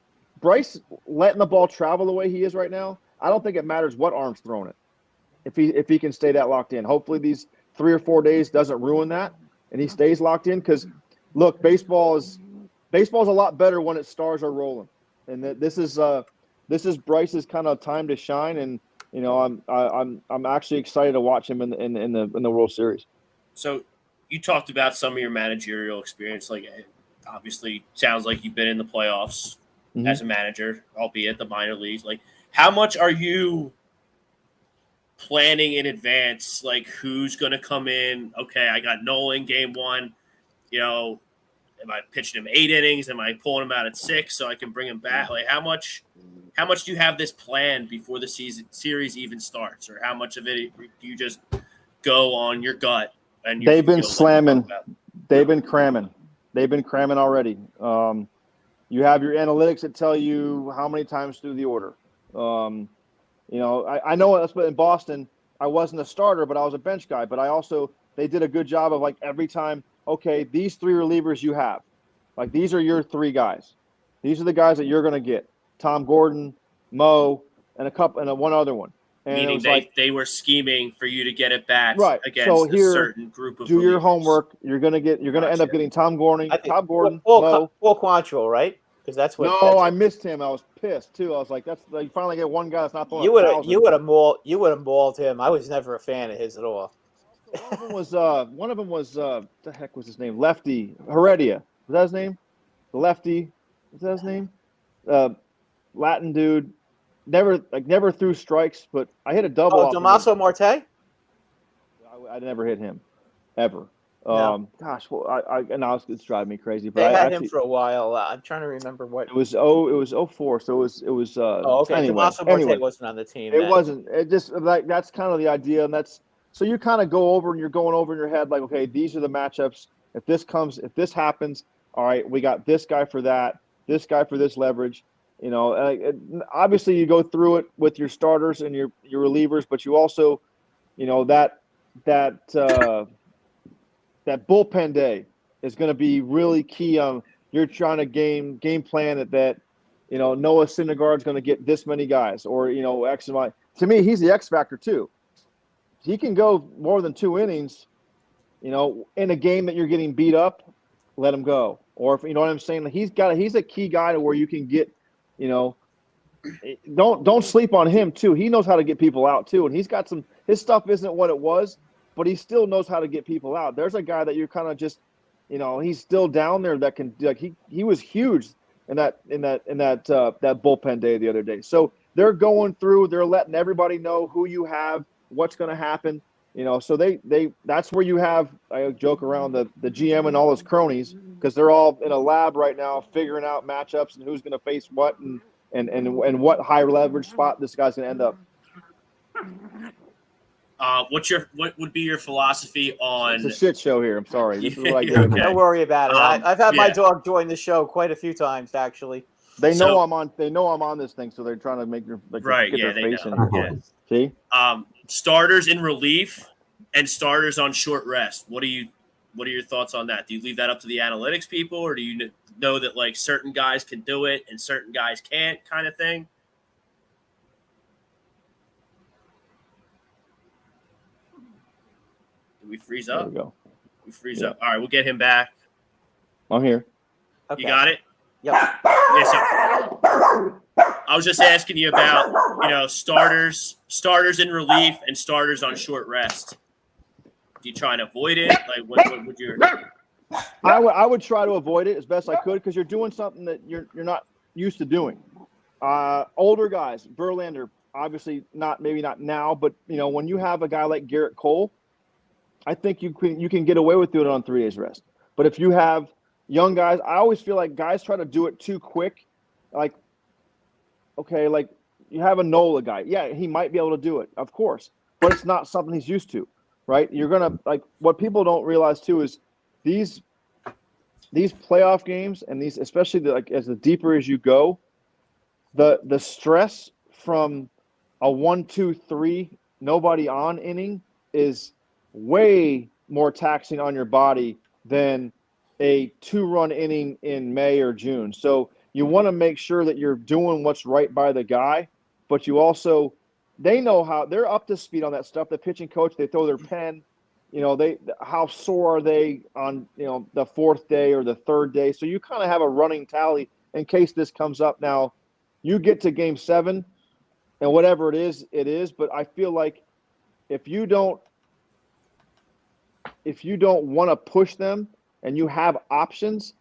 Bryce letting the ball travel the way he is right now, I don't think it matters what arm's throwing it. if he can stay that locked in. Hopefully these 3 or 4 days doesn't ruin that, and he stays locked in. Because look, baseball is a lot better when its stars are rolling, and this is Bryce's kind of time to shine. And I'm actually excited to watch him in the World Series.
So you talked about some of your managerial experience. Like, obviously, sounds like you've been in the playoffs as a manager, albeit the minor leagues. Like, how much are you planning in advance? Like, who's going to come in? Okay, I got Nolan game 1. Am I pitching him 8 innings? Am I pulling him out at 6 so I can bring him back? Like, how much do you have this planned before the series even starts, or how much of it do you just go on your gut? And
they've been slamming. They've been cramming. They've been cramming already. You have your analytics that tell you how many times through the order. I know that's in Boston. I wasn't a starter, but I was a bench guy. But they did a good job of like every time. Okay, these 3 relievers you have, like these are your 3 guys. These are the guys that you're going to get: Tom Gordon, Mo, and one other one. And
meaning they were scheming for you to get at bats against a certain group of.
Do your homework. You're going to end up getting Tom Gordon, Mo,
Paul Quantrill, right? Because that's what.
No, I missed him. I was pissed too. I was like, "That's you finally get one guy that's not throwing."
You would have mauled him. I was never a fan of his at all.
One of them was the heck was his name? Lefty Heredia. Was that his name? The lefty. Was that his name? Latin dude. Never threw strikes, but I hit a double.
Oh, Tommaso Marte?
I never hit him, ever.
No.
Gosh, well, it's driving me crazy. But
they had him for a while. I'm trying to remember what.
It was 04, so it was.
Okay.
Anyway,
Tommaso Marte wasn't on the team.
It wasn't. It just like that's kind of the idea, and that's. So you kind of go over and you're going over in your head like, okay, these are the matchups. If this happens, all right, we got this guy for that, this guy for this leverage. Obviously you go through it with your starters and your relievers, but you also, that bullpen day is going to be really key on you're trying to game plan that Noah Syndergaard's going to get this many guys or X and Y. To me, he's the X factor too. He can go more than 2 innings, in a game that you're getting beat up, let him go. Or if you know what I'm saying, he's a key guy to where you can get, don't sleep on him too. He knows how to get people out too, and he's got his stuff isn't what it was, but he still knows how to get people out. There's a guy that you're kind of just, he's still down there that can he was huge in that bullpen day the other day. So they're going through, they're letting everybody know who you have. What's going to happen, so that's where you have, I joke around the GM and all his cronies because they're all in a lab right now figuring out matchups and who's going to face what and what high leverage spot this guy's going to end up.
What would be your philosophy on?
It's a shit show here. I'm sorry. This is what I get.
Okay.
Don't worry about it. I've had my dog join the show quite a few times actually.
They know I'm on. They know I'm on this thing, so they're trying to make their get their face in.
Yeah.
See,
starters in relief and starters on short rest. What are your thoughts on that? Do you leave that up to the analytics people, or do you know that like certain guys can do it and certain guys can't, kind of thing? Did we freeze up?
There we go.
We freeze up. All right, we'll get him back.
I'm here.
Okay. You got it?
Yep.
Yeah, so I was just asking you about, starters in relief and starters on short rest. Do you try and avoid it? Like, what would your?
I would try to avoid it as best I could because you're doing something that you're not used to doing. Older guys, Verlander, obviously maybe not now, but when you have a guy like Garrett Cole, I think you can get away with doing it on 3 days rest. But if you have young guys, I always feel like guys try to do it too quick. Like, okay, like you have a Nola guy. Yeah, he might be able to do it, of course, but it's not something he's used to, right? You're going to, like, what people don't realize too is these playoff games and these, especially as the deeper as you go, the stress from a 1-2-3 nobody on inning is way more taxing on your body than a 2-run inning in May or June. So you want to make sure that you're doing what's right by the guy, but you also, they know how they're up to speed on that stuff. The pitching coach, they throw their pen. How sore are they on the fourth day or the third day? So you kind of have a running tally in case this comes up. Now, you get to Game 7, and whatever it is, it is. But I feel like if you don't want to push them and you have options,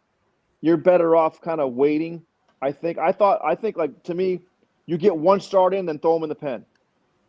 you're better off kind of waiting. I think like, to me, you get one start in, then throw them in the pen.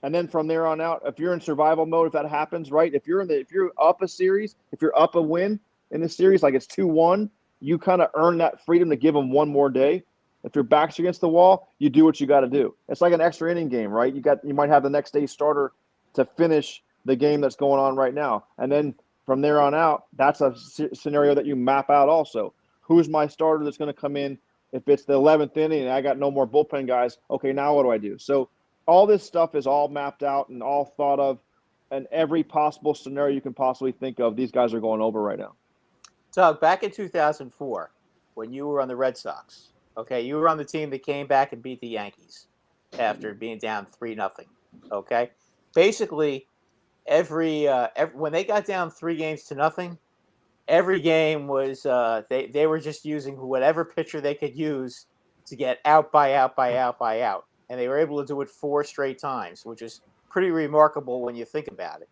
And then from there on out, if you're in survival mode, if that happens, right? If you're up a series, if you're up a win in the series, like it's 2-1, you kind of earn that freedom to give them one more day. If your back's against the wall, you do what you got to do. It's like an extra inning game, right? You might have the next day starter to finish the game that's going on right now. And then from there on out, that's a scenario that you map out also. Who's my starter that's going to come in? If it's the 11th inning and I got no more bullpen guys, okay, now what do I do? So all this stuff is all mapped out and all thought of, and every possible scenario you can possibly think of, these guys are going over right now.
Doug, back in 2004, when you were on the Red Sox, okay, you were on the team that came back and beat the Yankees after being down 3-0. Okay, basically every when they got down 3-0, every game was they were just using whatever pitcher they could use to get out by out. And they were able to do it 4 straight times, which is pretty remarkable when you think about it.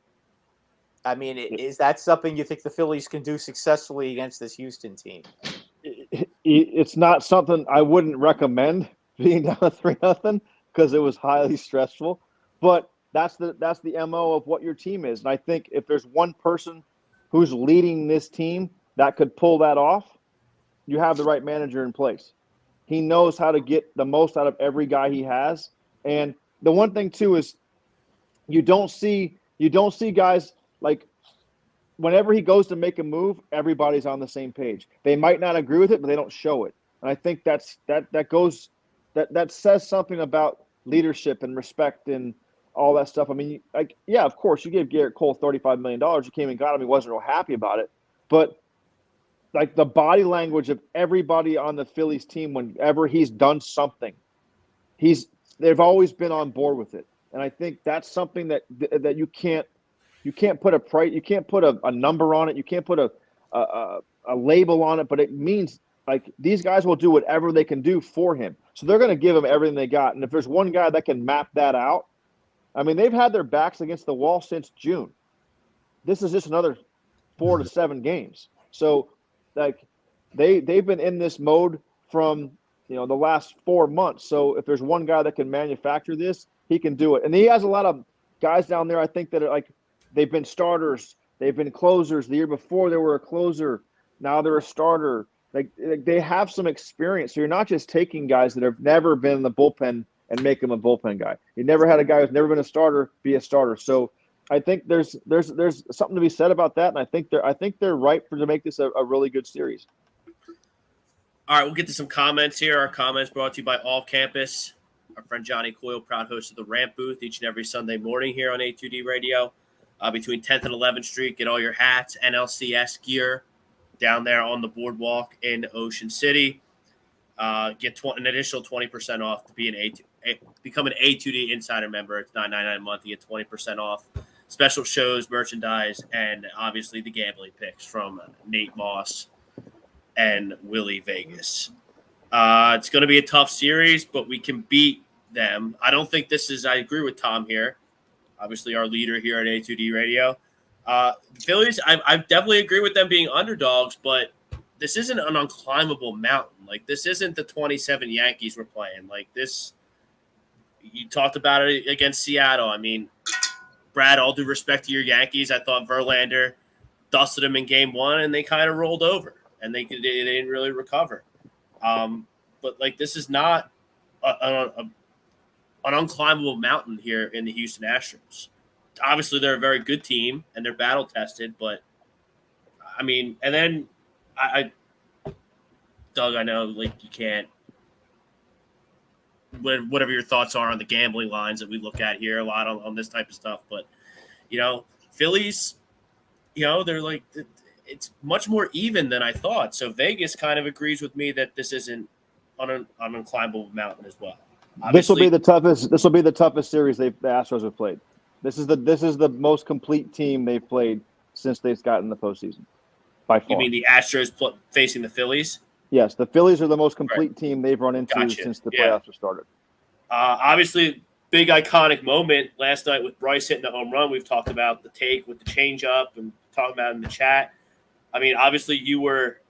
I mean, is that something you think the Phillies can do successfully against this Houston team?
It's not something I wouldn't recommend, being down 3-0, because it was highly stressful. But that's the MO of what your team is. And I think if there's one person who's leading this team that could pull that off, you have the right manager in place. He knows how to get the most out of every guy he has. And the one thing too is you don't see guys like, whenever he goes to make a move, everybody's on the same page. They might not agree with it, but they don't show it. And I think that says something about leadership and respect and all that stuff. I mean, of course, you gave Garrett Cole $35 million. You came and got him. He wasn't real happy about it. But like, the body language of everybody on the Phillies team, whenever he's done something, they've always been on board with it. And I think that's something that you can't put a price, you can't put a number on it, you can't put a label on it, but it means, like, these guys will do whatever they can do for him. So they're going to give him everything they got. And if there's one guy that can map that out, I mean, they've had their backs against the wall since June. This is just another 4 to 7 games. So, like, they've been in this mode from the last 4 months. So if there's one guy that can manufacture this, he can do it. And he has a lot of guys down there, I think, that are like, they've been starters, they've been closers. The year before they were a closer, now they're a starter. Like, they have some experience. So you're not just taking guys that have never been in the bullpen and make them a bullpen guy. You never had a guy who's never been a starter be a starter. So I think there's something to be said about that, and I think they're right to make this a really good series.
All right, we'll get to some comments here. Our comments brought to you by All Campus. Our friend Johnny Coyle, proud host of the Ramp Booth each and every Sunday morning here on A2D Radio. Between 10th and 11th Street, get all your hats, NLCS gear down there on the boardwalk in Ocean City. Get an additional 20% off to become an A2D Insider member. It's $9.99 a month. You get 20% off. Special shows, merchandise, and obviously the gambling picks from Nate Moss and Willie Vegas. It's going to be a tough series, but we can beat them. I don't think I agree with Tom here, obviously our leader here at A2D Radio. Phillies, I definitely agree with them being underdogs, but this isn't an unclimbable mountain. Like, this isn't the 27 Yankees we're playing. Like, this, you talked about it against Seattle. I mean, Brad, all due respect to your Yankees, I thought Verlander dusted them in game 1, and they kind of rolled over, and they didn't really recover. But, like, this is not an unclimbable mountain here in the Houston Astros. Obviously, they're a very good team, and they're battle-tested, but, I mean, and then Doug, I know, like, you can't – whatever your thoughts are on the gambling lines that we look at here a lot on this type of stuff, but, Phillies, they're like – it's much more even than I thought. So Vegas kind of agrees with me that this isn't on an unclimbable mountain as well.
This will
Obviously,
be the toughest. This will be the toughest series the Astros have played. This is the most complete team they've played since they've gotten the postseason, by
you
far.
mean the Astros facing the Phillies?
Yes, the Phillies are the most complete
Right.
team they've run into
Gotcha.
since the
Yeah.
playoffs have started.
Obviously, big iconic moment last night with Bryce hitting the home run. We've talked about the take with the changeup and talking about it in the chat. I mean, obviously, you were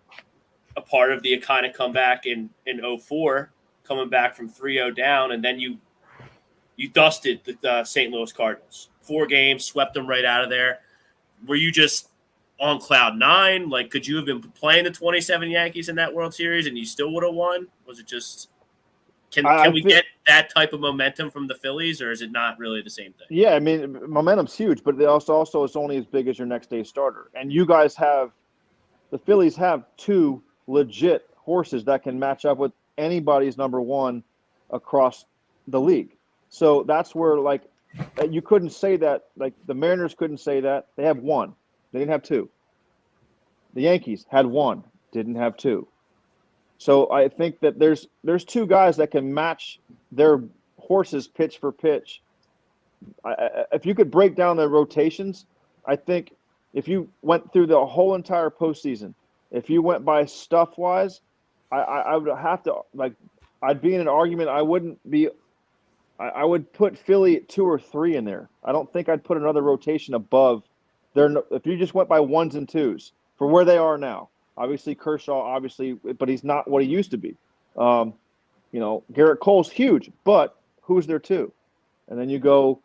a part of the iconic comeback in 04, coming back from 3-0 down, and then you dusted the St. Louis Cardinals. 4 games, swept them right out of there. Were you just on cloud 9? Like, could you have been playing the 27 Yankees in that World Series and you still would have won? Was it just can we get that type of momentum from the Phillies, or is it not really the same thing?
Yeah, I mean, momentum's huge, but they also it's only as big as your next day starter. And you guys the Phillies have 2 legit horses that can match up with anybody's number 1 across the league. So that's where, like, you couldn't say that. Like, the Mariners couldn't say that. They have 1. They didn't have 2. The Yankees had 1, didn't have 2. So I think that there's 2 guys that can match their horses pitch for pitch. If you could break down their rotations, I think if you went through the whole entire postseason, if you went by stuff-wise, I would have to, like, I'd be in an argument. I would put Philly at 2 or 3 in there. I don't think I'd put another rotation above there. If you just went by 1s and 2s for where they are now. Obviously, Kershaw, but he's not what he used to be. Garrett Cole's huge, but who's there 2? And then you go,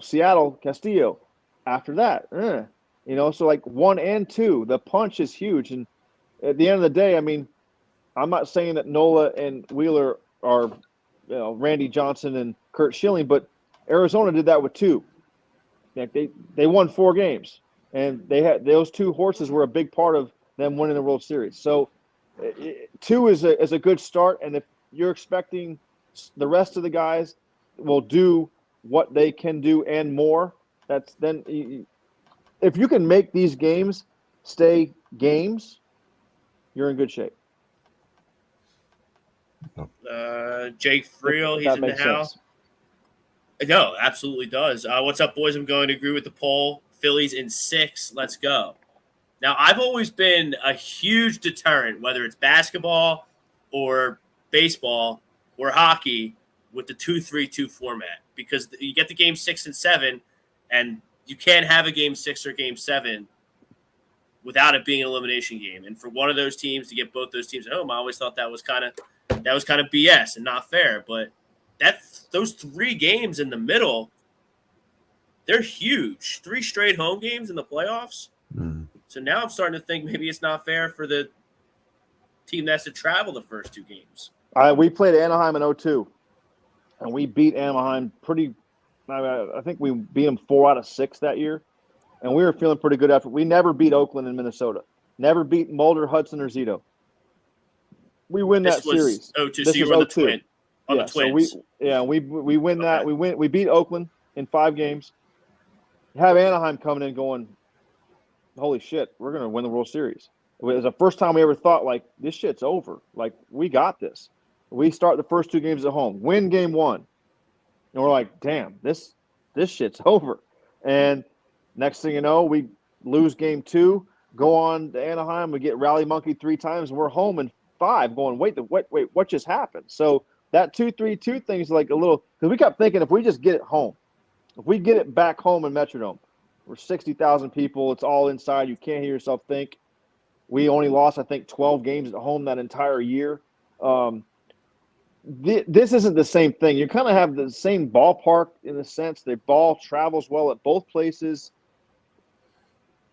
Seattle, Castillo. After that, so like 1 and 2, the punch is huge. And at the end of the day, I mean, I'm not saying that Nola and Wheeler are, Randy Johnson and Kurt Schilling, but Arizona did that with 2. Like they won 4 games, and they had those 2 horses were a big part of them winning the World Series. So 2 is a good start, and if you're expecting the rest of the guys will do what they can do and more, if you can make these games stay games, you're in good shape.
Jake Friel, he's in the house. No, absolutely does. What's up, boys? I'm going to agree with the poll. Phillies in 6. Let's go. Now, I've always been a huge deterrent, whether it's basketball or baseball or hockey, with the 2-3-2 format, because you get the game 6 and 7, and you can't have a game 6 or game 7 without it being an elimination game. And for one of those teams to get both those teams at home, I always thought that was kind of BS and not fair. But those 3 games in the middle, they're huge. 3 straight home games in the playoffs.
Mm.
So now I'm starting to think maybe it's not fair for the team that has to travel the first 2 games.
We played Anaheim in 2002, and we beat Anaheim I think we beat them 4 out of 6 that year, and we were feeling pretty good after. We never beat Oakland and Minnesota. Never beat Mulder, Hudson, or Zito. We win that series.
Oh, so you were on the Twins.
The Twins. So we win that. We beat Oakland in 5 games. Have Anaheim coming in going, holy shit, we're going to win the World Series. It was the first time we ever thought, like, this shit's over. Like, we got this. We start the first 2 games at home, win game 1. And we're like, damn, this shit's over. And next thing you know, we lose game 2, go on to Anaheim, we get rally monkey 3 times, and we're home in 5 going, wait, what just happened? So that 2-3-2 thing is like a little – because we kept thinking if we just get it home, if we get it back home in Metrodome, we're 60,000 people, it's all inside, you can't hear yourself think. We only lost, I think, 12 games at home that entire year. This isn't the same thing. You kind of have the same ballpark in the sense the ball travels well at both places.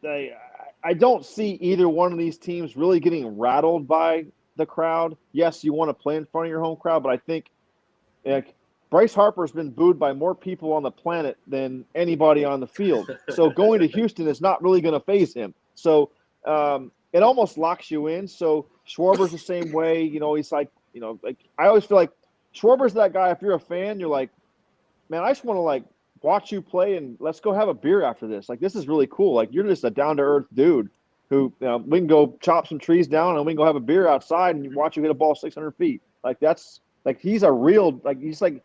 I don't see either one of these teams really getting rattled by the crowd. Yes, you want to play in front of your home crowd, but I think Bryce Harper's been booed by more people on the planet than anybody on the field. So going to Houston is not really going to faze him. So it almost locks you in. So Schwarber's the same way. He's like, I always feel like Schwarber's that guy. If you're a fan, you're like, man, I just want to watch you play and let's go have a beer after this. Like, this is really cool. Like, you're just a down to earth dude who we can go chop some trees down and we can go have a beer outside and watch you hit a ball 600 feet. Like, that's Like he's a real he's like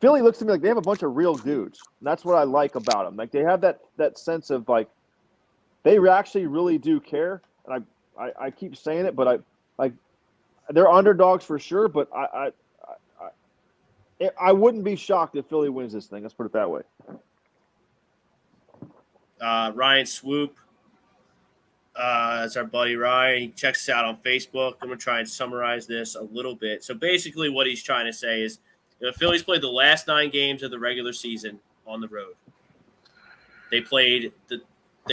Philly looks to me like they have a bunch of real dudes. And that's what I like about them. Like they have that sense of like they actually really do care. And I keep saying it, but they're underdogs for sure. But I wouldn't be shocked if Philly wins this thing. Let's put it that way.
Ryan Swoop. That's our buddy Ryan. He checks us out on Facebook. I'm going to try and summarize this a little bit. So basically what he's trying to say is the Phillies played the last 9 games of the regular season on the road. They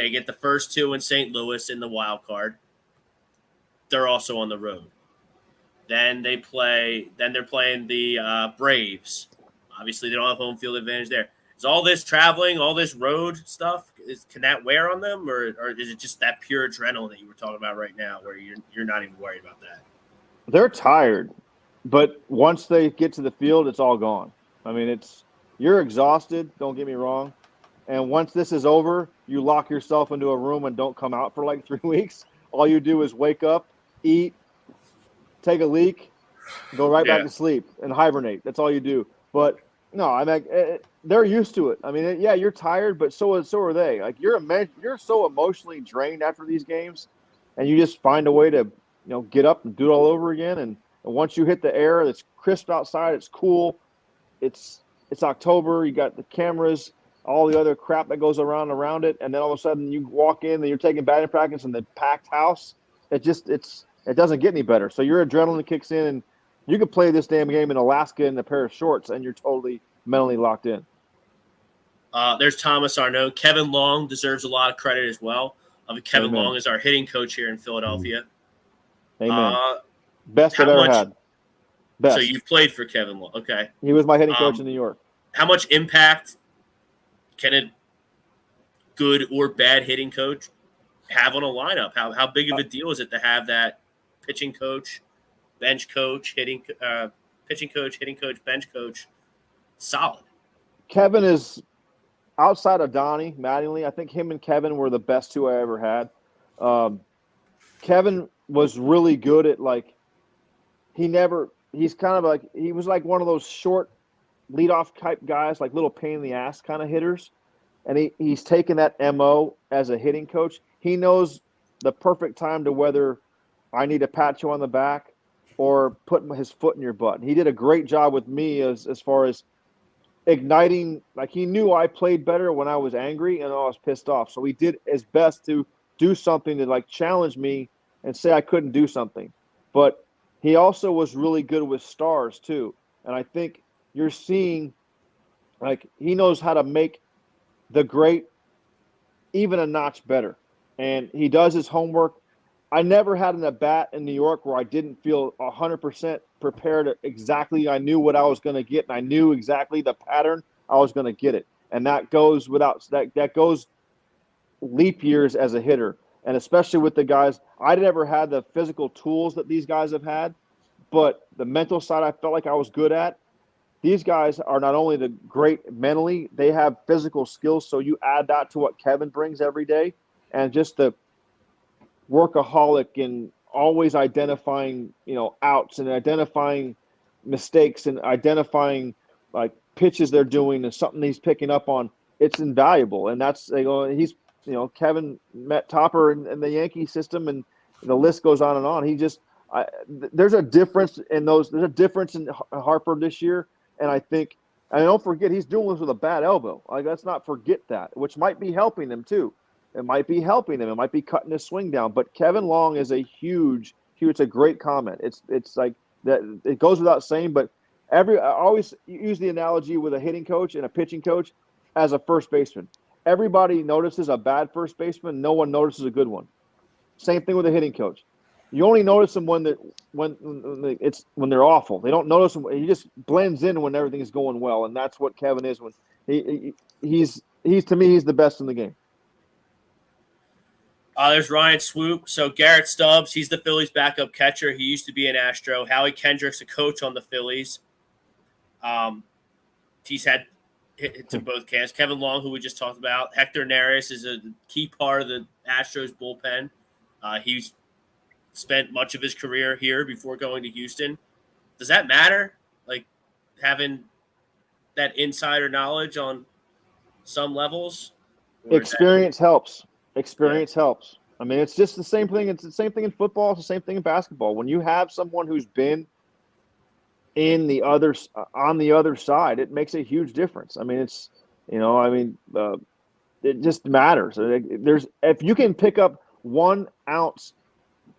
get the first 2 in St. Louis in the wild card. They're also on the road. Then they're playing the Braves. Obviously, they don't have home field advantage there. Is all this traveling, all this road stuff, can that wear on them, or is it just that pure adrenaline that you were talking about right now, where you're not even worried about that?
They're tired, but once they get to the field, it's all gone. I mean, you're exhausted. Don't get me wrong, and once this is over, you lock yourself into a room and don't come out for like 3 weeks. All you do is wake up, eat, take a leak, go right back to sleep, and hibernate. That's all you do. But no, I mean, they're used to it. I mean, yeah, you're tired, but so are they. Like you're so emotionally drained after these games, and you just find a way to get up and do it all over again. And once you hit the air, it's crisp outside, it's cool, it's October. You got the cameras, all the other crap that goes around it, and then all of a sudden you walk in and you're taking batting practice in the packed house. It doesn't get any better. So your adrenaline kicks in, and you could play this damn game in Alaska in a pair of shorts, and you're totally mentally locked in.
There's Thomas Arnaud. Kevin Long deserves a lot of credit as well. Kevin
Amen.
Long is our hitting coach here in Philadelphia.
Amen. Best I've ever had. Best.
So you've played for Kevin Long. Okay.
He was my hitting coach in New York.
How much impact can a good or bad hitting coach have on a lineup? How big of a deal is it to have that pitching coach, bench coach, pitching coach, hitting coach, bench coach, solid?
Kevin is outside of Donnie Mattingly. I think him and Kevin were the best 2 I ever had. Kevin was really good at he was like one of those short leadoff type guys, like little pain in the ass kind of hitters. And he's taken that MO as a hitting coach. He knows the perfect time to whether I need to pat you on the back or put his foot in your butt. He did a great job with me as far as igniting. Like he knew I played better when I was angry and I was pissed off. So he did his best to do something to challenge me and say I couldn't do something. But he also was really good with stars too. And I think you're seeing he knows how to make the great even a notch better. And he does his homework. I never had an at-bat in New York where I didn't feel 100% prepared. Exactly, I knew what I was going to get, and I knew exactly the pattern I was going to get it. And that goes that goes leap years as a hitter, and especially with the guys. I never had the physical tools that these guys have had, but the mental side I felt like I was good at. These guys are not only the great mentally, they have physical skills. So you add that to what Kevin brings every day, and just the workaholic and always identifying, outs and identifying mistakes and identifying pitches they're doing and something he's picking up on. It's invaluable. And that's, he's, Kevin met Topper in the Yankee system, and the list goes on and on. There's a difference in those. There's a difference in Harper this year. And I think, and don't forget, he's doing this with a bad elbow. Let's not forget that, which might be helping him too. It might be helping him. It might be cutting his swing down. But Kevin Long is a huge. It's a great comment. It's like that. It goes without saying. But I always use the analogy with a hitting coach and a pitching coach as a first baseman. Everybody notices a bad first baseman. No one notices a good one. Same thing with a hitting coach. You only notice them when they're awful. They don't notice them. He just blends in when everything is going well, and that's what Kevin is. When he's to me, he's the best in the game.
There's Ryan Swoop. So Garrett Stubbs, he's the Phillies' backup catcher. He used to be an Astro. Howie Kendrick's a coach on the Phillies. He's had hits in both camps. Kevin Long, who we just talked about. Hector Neris is a key part of the Astros bullpen. He's spent much of his career here before going to Houston. Does that matter having that insider knowledge on some levels? Or is
Experience helps. Experience helps. I mean, it's just the same thing. It's the same thing in football. It's the same thing in basketball. When you have someone who's been on the other side, it makes a huge difference. I mean, it's it just matters. If you can pick up 1 ounce,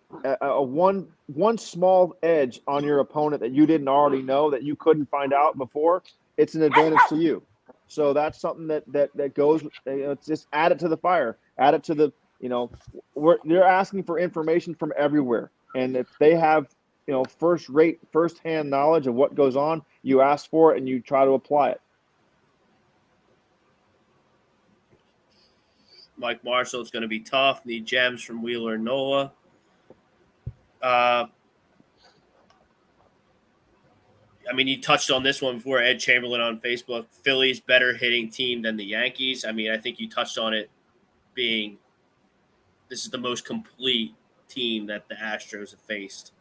one small edge on your opponent that you didn't already know, that you couldn't find out before, it's an advantage to you. So that's something that goes. It's just add it to the fire. Add it to the. They're asking for information from everywhere, and if they have first-hand knowledge of what goes on, you ask for it and you try to apply it.
Mike Marshall, it's going to be tough. Need gems from Wheeler and Nola. I mean, you touched on this one before, Ed Chamberlain on Facebook. Phillies better hitting team than the Yankees. I mean, I think you touched on it being this is the most complete team that the Astros have faced.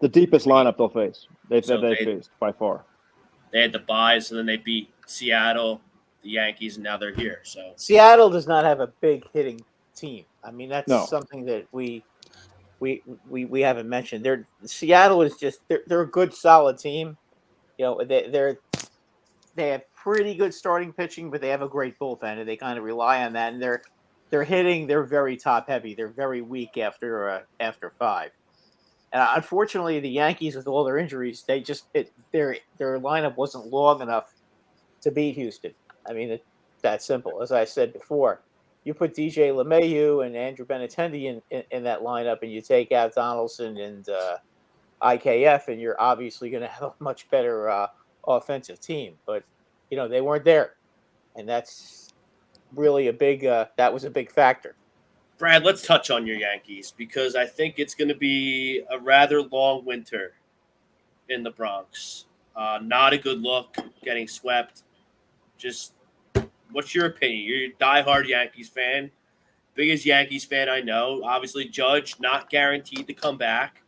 The deepest lineup they'll face. They've faced by far.
They had the byes, and then they beat Seattle, the Yankees, and now they're here. So
Seattle does not have a big hitting team. I mean, that's something that we haven't mentioned. Seattle is just they're a good, solid team. They have pretty good starting pitching, but they have a great bullpen, and they kind of rely on that. And they're hitting. They're very top heavy. They're very weak after 5. And unfortunately, the Yankees, with all their injuries, their lineup wasn't long enough to beat Houston. I mean, it's that simple. As I said before, you put DJ LeMahieu and Andrew Benintendi in that lineup, and you take out Donaldson and IKF, and you're obviously going to have a much better offensive team. But they weren't there, and that's really that was a big factor.
Brad, let's touch on your Yankees, because I think it's going to be a rather long winter in the Bronx. Not a good look, getting swept. Just, what's your opinion? You're a diehard Yankees fan, biggest Yankees fan I know. Obviously, Judge not guaranteed to come back.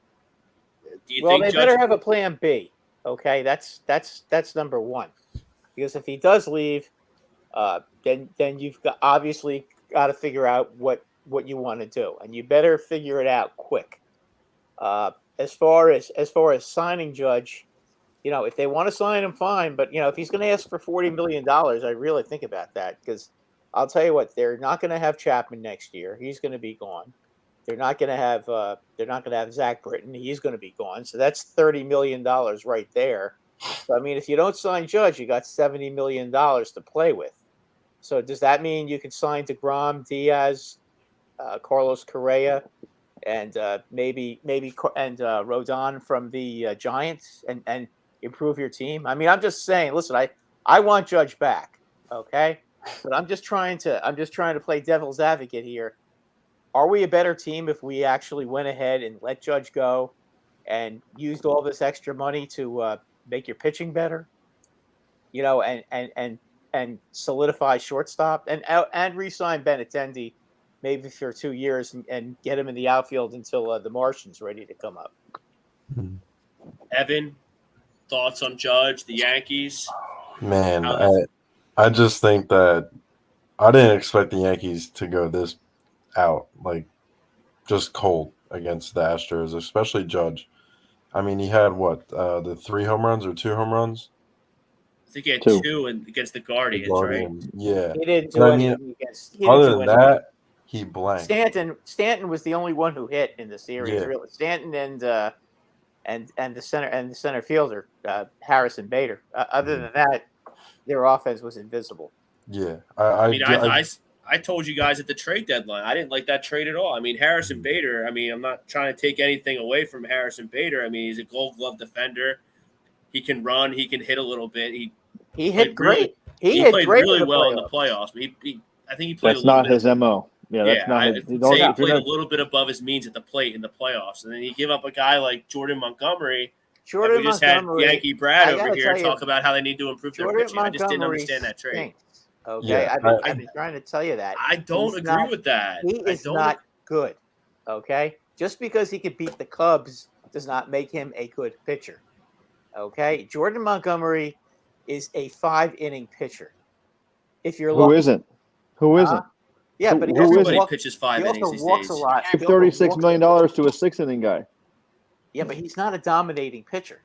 Do you think
they
Judge
better have a plan B? Okay, that's number one, because if he does leave, then you've obviously got to figure out what you want to do, and you better figure it out quick. As far as signing Judge, if they want to sign him, fine. But if he's going to ask for $40 million, I really think about that, because I'll tell you what, they're not going to have Chapman next year. He's going to be gone. They're not going to have Zach Britton. He's going to be gone. So that's $30 million right there. So I mean, if you don't sign Judge, you got $70 million to play with. So does that mean you can sign DeGrom, Diaz, Carlos Correa, and maybe Rodon from the Giants, and improve your team? I mean, I'm just saying. Listen, I want Judge back, okay? But I'm just trying to play devil's advocate here. Are we a better team if we actually went ahead and let Judge go and used all this extra money to make your pitching better? And solidify shortstop and re-sign Benintendi maybe for 2 years and get him in the outfield until the Martian's ready to come up.
Evan, thoughts on Judge, the Yankees?
Man, I just think that I didn't expect the Yankees to go this out, like just cold against the Astros, especially Judge. I mean, he had the 3 home runs or 2 home runs?
I think he had 2 against the Guardians, right?
Yeah.
He didn't do anything against.
Other than that, he blanked.
Stanton was the only one who hit in the series. Really, Stanton and the center fielder Harrison Bader. Other than that, their offense was invisible.
Yeah,
I told you guys at the trade deadline, I didn't like that trade at all. I mean, Harrison Bader, I mean, I'm not trying to take anything away from Harrison Bader. I mean, he's a Gold Glove defender. He can run. He can hit a little bit.
He hit great.
He played really well in the playoffs. I think he played.
That's not his MO. Yeah, that's not his.
He played a little bit above his means at the plate in the playoffs, and then you give up a guy like Jordan Montgomery. We just had Yankee Brad over here talk about how they need to improve their pitching. I just didn't understand that trade.
Stinks. Okay, I've been trying to tell you that.
I don't agree with that.
He is not good. Okay, just because he could beat the Cubs does not make him a good pitcher. Okay, Jordan Montgomery is a 5-inning pitcher. If you're
Who
lucky.
isn't? Who isn't?
Yeah, but he
Who
also
isn't?
Everybody
walks,
pitches 5
he
innings
also
these
walks a
days.
lot.
Give
He also
$36
walks-
million to a 6-inning guy.
Yeah, but he's not a dominating pitcher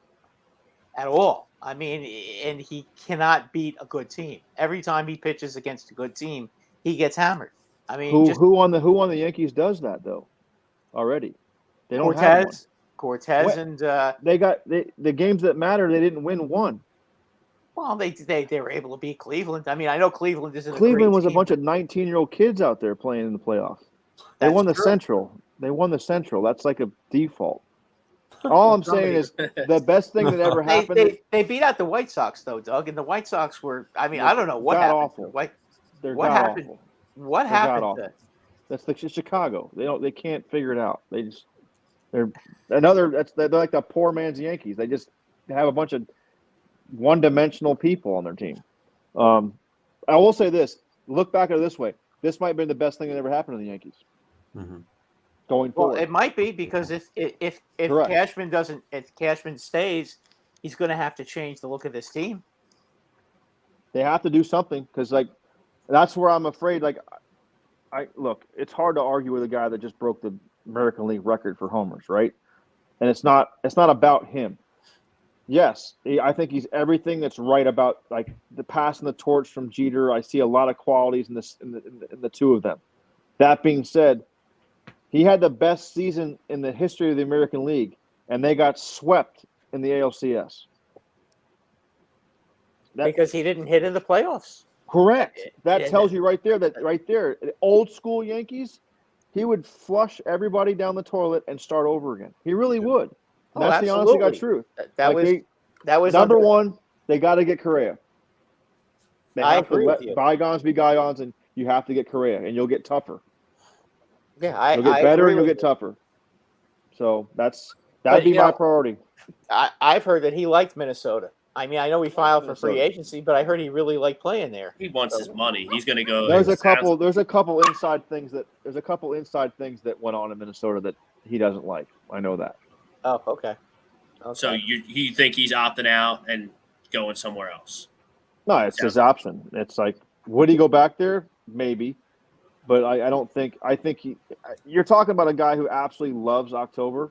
at all. I mean, and he cannot beat a good team. Every time he pitches against a good team, he gets hammered. I mean,
Who on the Yankees does that though? Already, they don't have one.
Cortez,
What?
and
They got the games that matter. They didn't win one.
well, they were able to beat Cleveland. I mean, I know Cleveland isn't.
Cleveland was a
team,
bunch of 19-year-old kids out there playing in the playoffs. They
That's
won the
true.
Central. They won the Central. That's like a default. All I'm saying is the best thing that ever happened.
They beat out the White Sox though, Doug, and the White Sox were. I mean, I don't know what
God
happened.
awful.
What
God
happened?
awful.
What
They're god
happened?
awful. That's like Chicago. They can't figure it out. They're like the poor man's Yankees. They just have a bunch of one-dimensional people on their team. I will say this: look back at it this way. This might have been the best thing that ever happened to the Yankees.
Mm-hmm.
Going
Well,
forward,
it might be because if
Correct.
Cashman stays, he's going to have to change the look of this team.
they have to do something because that's where I'm afraid. Look, it's hard to argue with a guy that just broke the American League record for homers, right? And it's not about him. Yes, I think he's everything that's right about the passing the torch from Jeter. I see a lot of qualities in the two of them. That being said, he had the best season in the history of the American League, and they got swept in the ALCS.
Because he didn't hit in the playoffs.
Correct. That
Yeah.
tells you right there, old school Yankees, he would flush everybody down the toilet and start over again. He really would. And that's the honest to God truth.
That was
number
under,
one. They got to get Correa. They
I
have to
agree
let
with you.
bygones be bygones, and you have to get Correa, and you'll get tougher.
Yeah,
You'll get
I
better,
agree
and you'll
with
get
you.
tougher. So that'd
But,
be my priority.
I've heard that he liked Minnesota. I mean, I know he filed for free
Minnesota.
agency, but I heard he really liked playing there.
He wants his money. He's going to go.
There's a couple inside things that went on in Minnesota that he doesn't like. I know that.
Oh, okay.
So you think he's opting out and going somewhere else?
No, it's his option. It's would he go back there? Maybe. But I don't think – I think you're talking about a guy who absolutely loves October.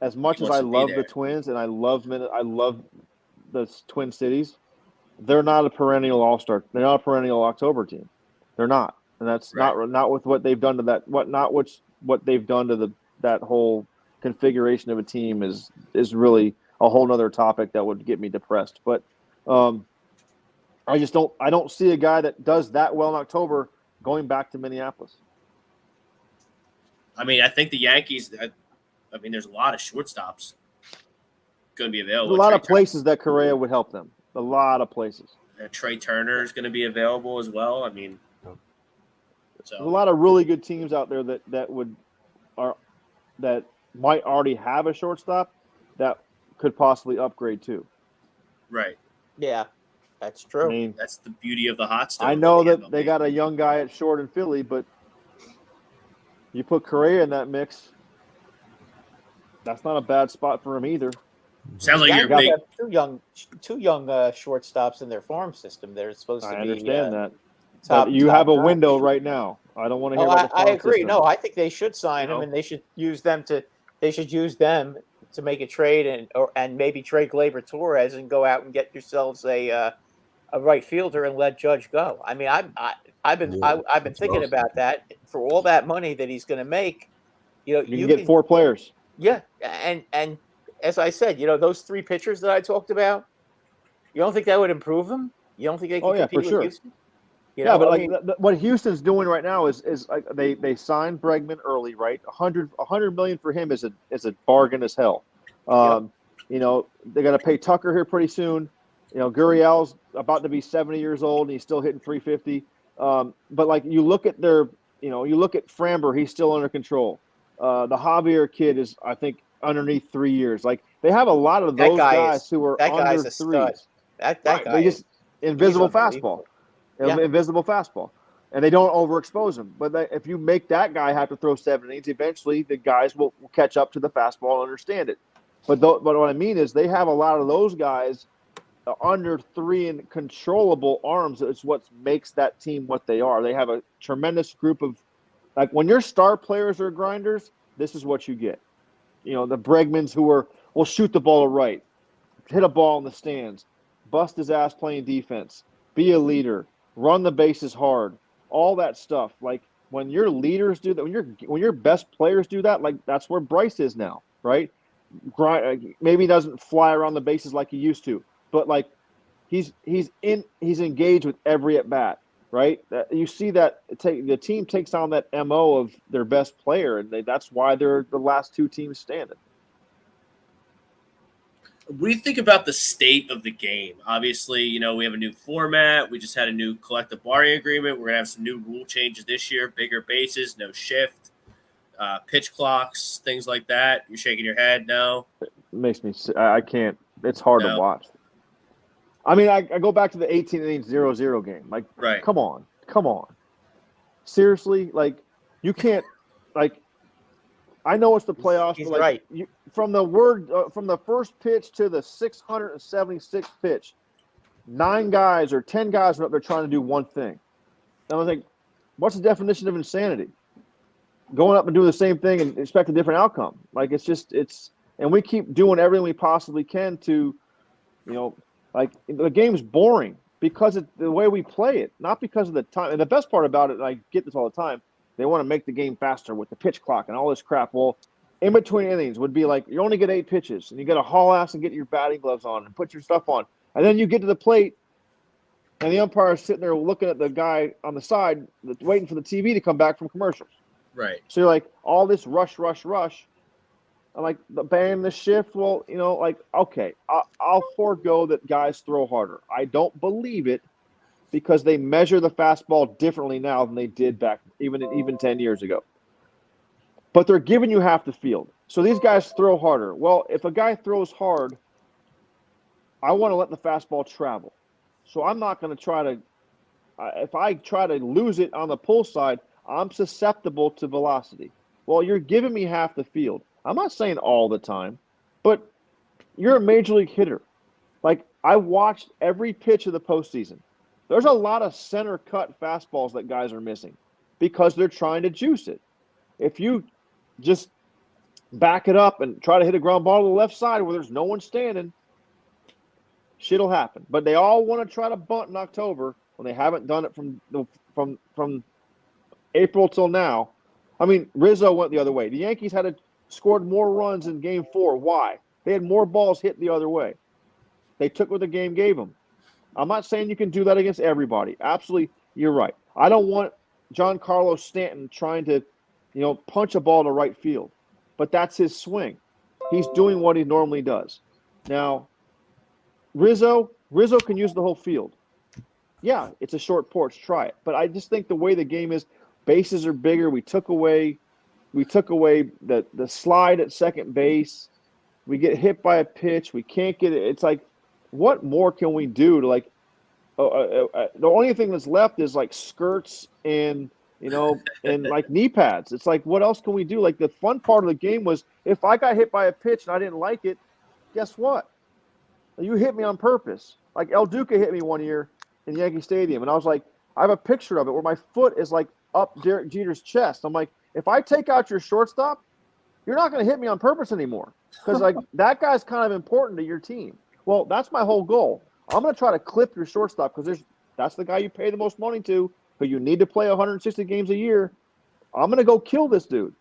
As much as I love the Twins and I love the Twin Cities, they're not a perennial all-star. They're not a perennial October team. They're not. And that's not with what they've done to that – what they've done to that whole configuration of a team is really a whole other topic that would get me depressed. But I don't see a guy that does that well in October – going back to Minneapolis.
I mean, I think the Yankees. I mean, there's a lot of shortstops going to be available.
There's a lot of places that Correa would help them. A lot of places.
Trey Turner is going to be available as well. I mean,
there's a lot of really good teams out there that might already have a shortstop that could possibly upgrade too.
Right.
Yeah. That's true.
I mean,
that's the beauty of the hot stove.
I know that they got a young guy at short in Philly, but you put Correa in that mix, that's not a bad spot for him either.
Sounds like you're big.
Two young shortstops in their farm system. They're supposed to be.
I understand that.
Top,
but you have a window right now. I don't want to hear about the farm
I agree.
system.
No, I think they should sign him, and they should use them to make a trade and maybe trade Gleyber Torres and go out and get yourselves a right fielder and let Judge go. I mean, I've been thinking about that. For all that money that he's going to make, you
can get 4 players.
Yeah, and as I said, those 3 pitchers that I talked about, you don't think that would improve them? You don't think they can compete with Houston?
But what Houston's doing right now is they signed Bregman early, right? $100 million for him is a bargain as hell. They got to pay Tucker here pretty soon. Gurriel's about to be 70 years old and he's still hitting 350. But you look at you look at Framber, he's still under control. The Javier kid is, I think, underneath 3 years. They have a lot of those guys who are under 3.
That guy
they just invisible fastball. Invisible fastball. And they don't overexpose him. But if you make that guy have to throw 7 innings, eventually the guys will catch up to the fastball and understand it. But what I mean is they have a lot of those guys under 3 and controllable arms. It's what makes that team what they are. They have a tremendous group of, like, when your star players are grinders, this is what you get. You know, the Bregmans who will shoot the ball to right, hit a ball in the stands, bust his ass playing defense, be a leader, run the bases hard, all that stuff. Like, when your leaders do that, when your best players do that, like, that's where Bryce is now, right? Maybe he doesn't fly around the bases like he used to, but like he's engaged with every at bat, right? You see that the team takes on that MO of their best player, and that's why they're the last 2 teams standing.
What do you think about the state of the game? Obviously, you know, we have a new format. We just had a new collective bargaining agreement. We're going to have some new rule changes this year, bigger bases, no shift, pitch clocks, things like that. You're shaking your head, no?
It makes me – I can't – it's hard to watch. I mean, I go back to the 18 innings 0-0 game. Like,
right.
Come on. Seriously, like, you can't – like, I know it's the playoffs.
He's
but, like,
right.
From the first pitch to the 676th pitch, 9 guys or 10 guys are up there trying to do one thing. And I was like, what's the definition of insanity? Going up and doing the same thing and expect a different outcome. Like, and we keep doing everything we possibly can to, you know, like, the game's boring because of the way we play it, not because of the time. And the best part about it, and I get this all the time, they want to make the game faster with the pitch clock and all this crap. Well, in between innings would be like, you only get 8 pitches, and you got to haul ass and get your batting gloves on and put your stuff on. And then you get to the plate, and the umpire is sitting there looking at the guy on the side, waiting for the TV to come back from commercials.
Right.
So you're like, all this rush. I'm like, bam, the shift. Well, you know, like, okay, I'll forego that guys throw harder. I don't believe it because they measure the fastball differently now than they did back even 10 years ago. But they're giving you half the field. So these guys throw harder. Well, if a guy throws hard, I want to let the fastball travel. So I'm not going to try to if I try to lose it on the pull side, I'm susceptible to velocity. Well, you're giving me half the field. I'm not saying all the time, but you're a major league hitter. Like, I watched every pitch of the postseason. There's a lot of center cut fastballs that guys are missing because they're trying to juice it. If you just back it up and try to hit a ground ball to the left side where there's no one standing, shit'll happen. But they all want to try to bunt in October when they haven't done it from April till now. I mean, Rizzo went the other way. The Yankees scored more runs in Game 4. Why? They had more balls hit the other way. They took what the game gave them. I'm not saying you can do that against everybody. Absolutely, you're right. I don't want Giancarlo Stanton trying to, punch a ball to right field. But that's his swing. He's doing what he normally does. Now, Rizzo can use the whole field. Yeah, it's a short porch. Try it. But I just think the way the game is, bases are bigger. We took away the slide at second base. We get hit by a pitch. We can't get it. It's like, what more can we do to the only thing that's left is like skirts and and like knee pads. It's like, what else can we do? Like, the fun part of the game was, if I got hit by a pitch and I didn't like it, guess what? You hit me on purpose. Like, El Duca hit me one year in Yankee Stadium, and I was like, I have a picture of it where my foot is like up Derek Jeter's chest. I'm like, if I take out your shortstop, you're not going to hit me on purpose anymore, because like that guy's kind of important to your team. Well, that's my whole goal. I'm going to try to clip your shortstop because that's the guy you pay the most money to, but you need to play 160 games a year. I'm going to go kill this dude.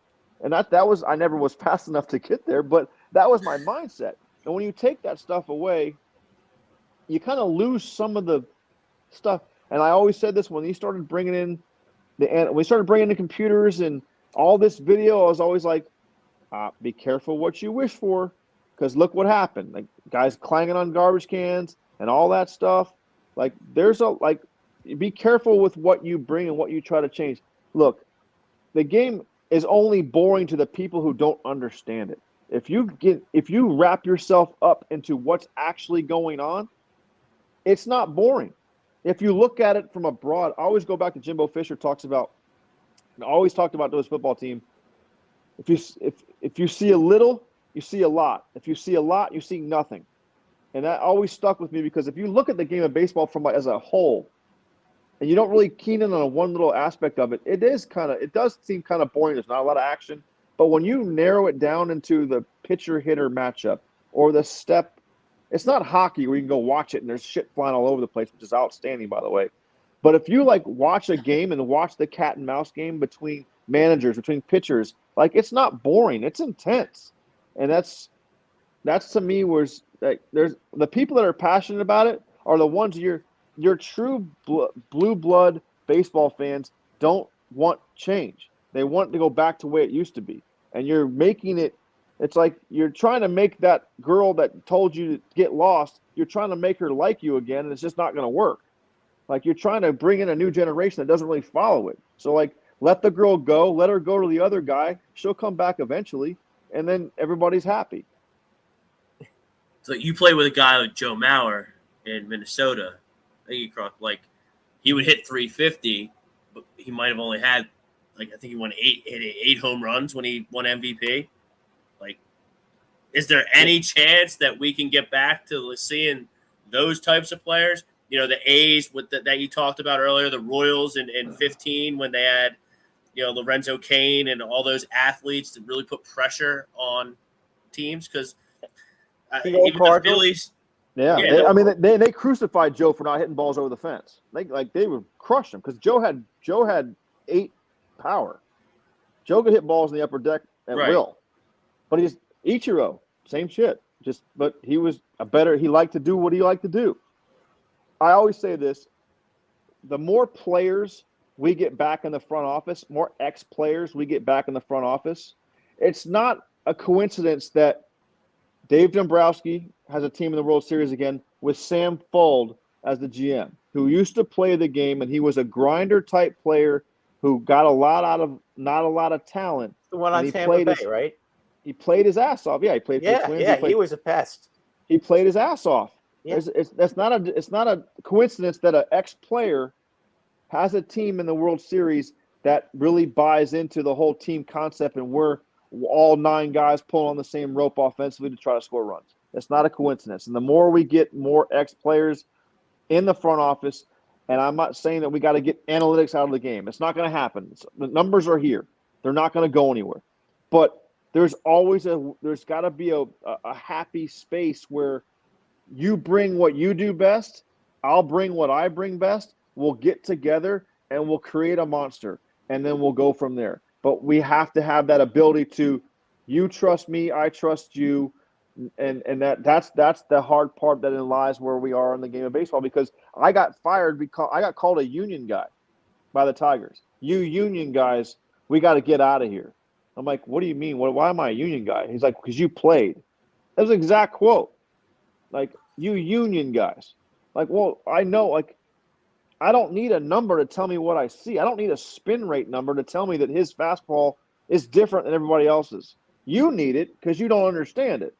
And that was, I never was fast enough to get there, but that was my mindset. And when you take that stuff away, you kind of lose some of the stuff. And I always said this, when he started bringing in the computers and all this video, I was always like, be careful what you wish for, because look what happened. Like, guys clanging on garbage cans and all that stuff. Like, be careful with what you bring and what you try to change. Look, the game is only boring to the people who don't understand it. If you wrap yourself up into what's actually going on, it's not boring. If you look at it from a broad, I always go back to Jimbo Fisher always talked about to his football team. If you see a little, you see a lot. If you see a lot, you see nothing. And that always stuck with me because if you look at the game of baseball from as a whole, and you don't really keen in on one little aspect of it, it does seem kind of boring. There's not a lot of action. But when you narrow it down into the pitcher-hitter matchup or the step, it's not hockey where you can go watch it and there's shit flying all over the place, which is outstanding, by the way. But if you watch a game and watch the cat and mouse game between managers, between pitchers, it's not boring. It's intense. And that's to me there's the people that are passionate about it are the ones your true blue blood baseball fans don't want change. They want to go back to the way it used to be. And you're making it, it's like you're trying to make that girl that told you to get lost, you're trying to make her like you again, and it's just not going to work. You're trying to bring in a new generation that doesn't really follow it. So let the girl go, let her go to the other guy. She'll come back eventually, and then everybody's happy.
So you play with a guy like Joe Mauer in Minnesota. I think he would hit 350, but he might have only had I think he won eight home runs when he won MVP. Is there any chance that we can get back to seeing those types of players? The A's that you talked about earlier, the Royals in 15 when they had Lorenzo Cain and all those athletes that really put pressure on teams because even the Phillies.
Yeah, they crucified Joe for not hitting balls over the fence. They would crush him because Joe had 8 power. Joe could hit balls in the upper deck at will, but he's Ichiro, same shit. But he was he liked to do what he liked to do. I always say this: the more players we get back in the front office, more ex-players we get back in the front office. It's not a coincidence that Dave Dombrowski has a team in the World Series again with Sam Fuld as the GM, who used to play the game, and he was a grinder-type player who got a lot out of not a lot of talent.
The one on Tampa Bay, right?
He played his ass off. Yeah, he played for the Twins.
Yeah, he was a pest.
He played his ass off.
Yeah.
It's not a coincidence that an ex-player has a team in the World Series that really buys into the whole team concept, and we're all 9 guys pulling on the same rope offensively to try to score runs. It's not a coincidence. And the more we get more ex-players in the front office, and I'm not saying that we got to get analytics out of the game. It's not going to happen. The numbers are here. They're not going to go anywhere. But there's got to be a happy space where you bring what you do best, I'll bring what I bring best, we'll get together and we'll create a monster, and then we'll go from there. But we have to have that ability to, you trust me, I trust you, and that's the hard part that lies where we are in the game of baseball, because I got fired because I got called a union guy by the Tigers. You union guys, we got to get out of here. I'm like, what do you mean? Why am I a union guy? He's like, because you played. That was an exact quote. You union guys. Well, I know, I don't need a number to tell me what I see. I don't need a spin rate number to tell me that his fastball is different than everybody else's. You need it because you don't understand it.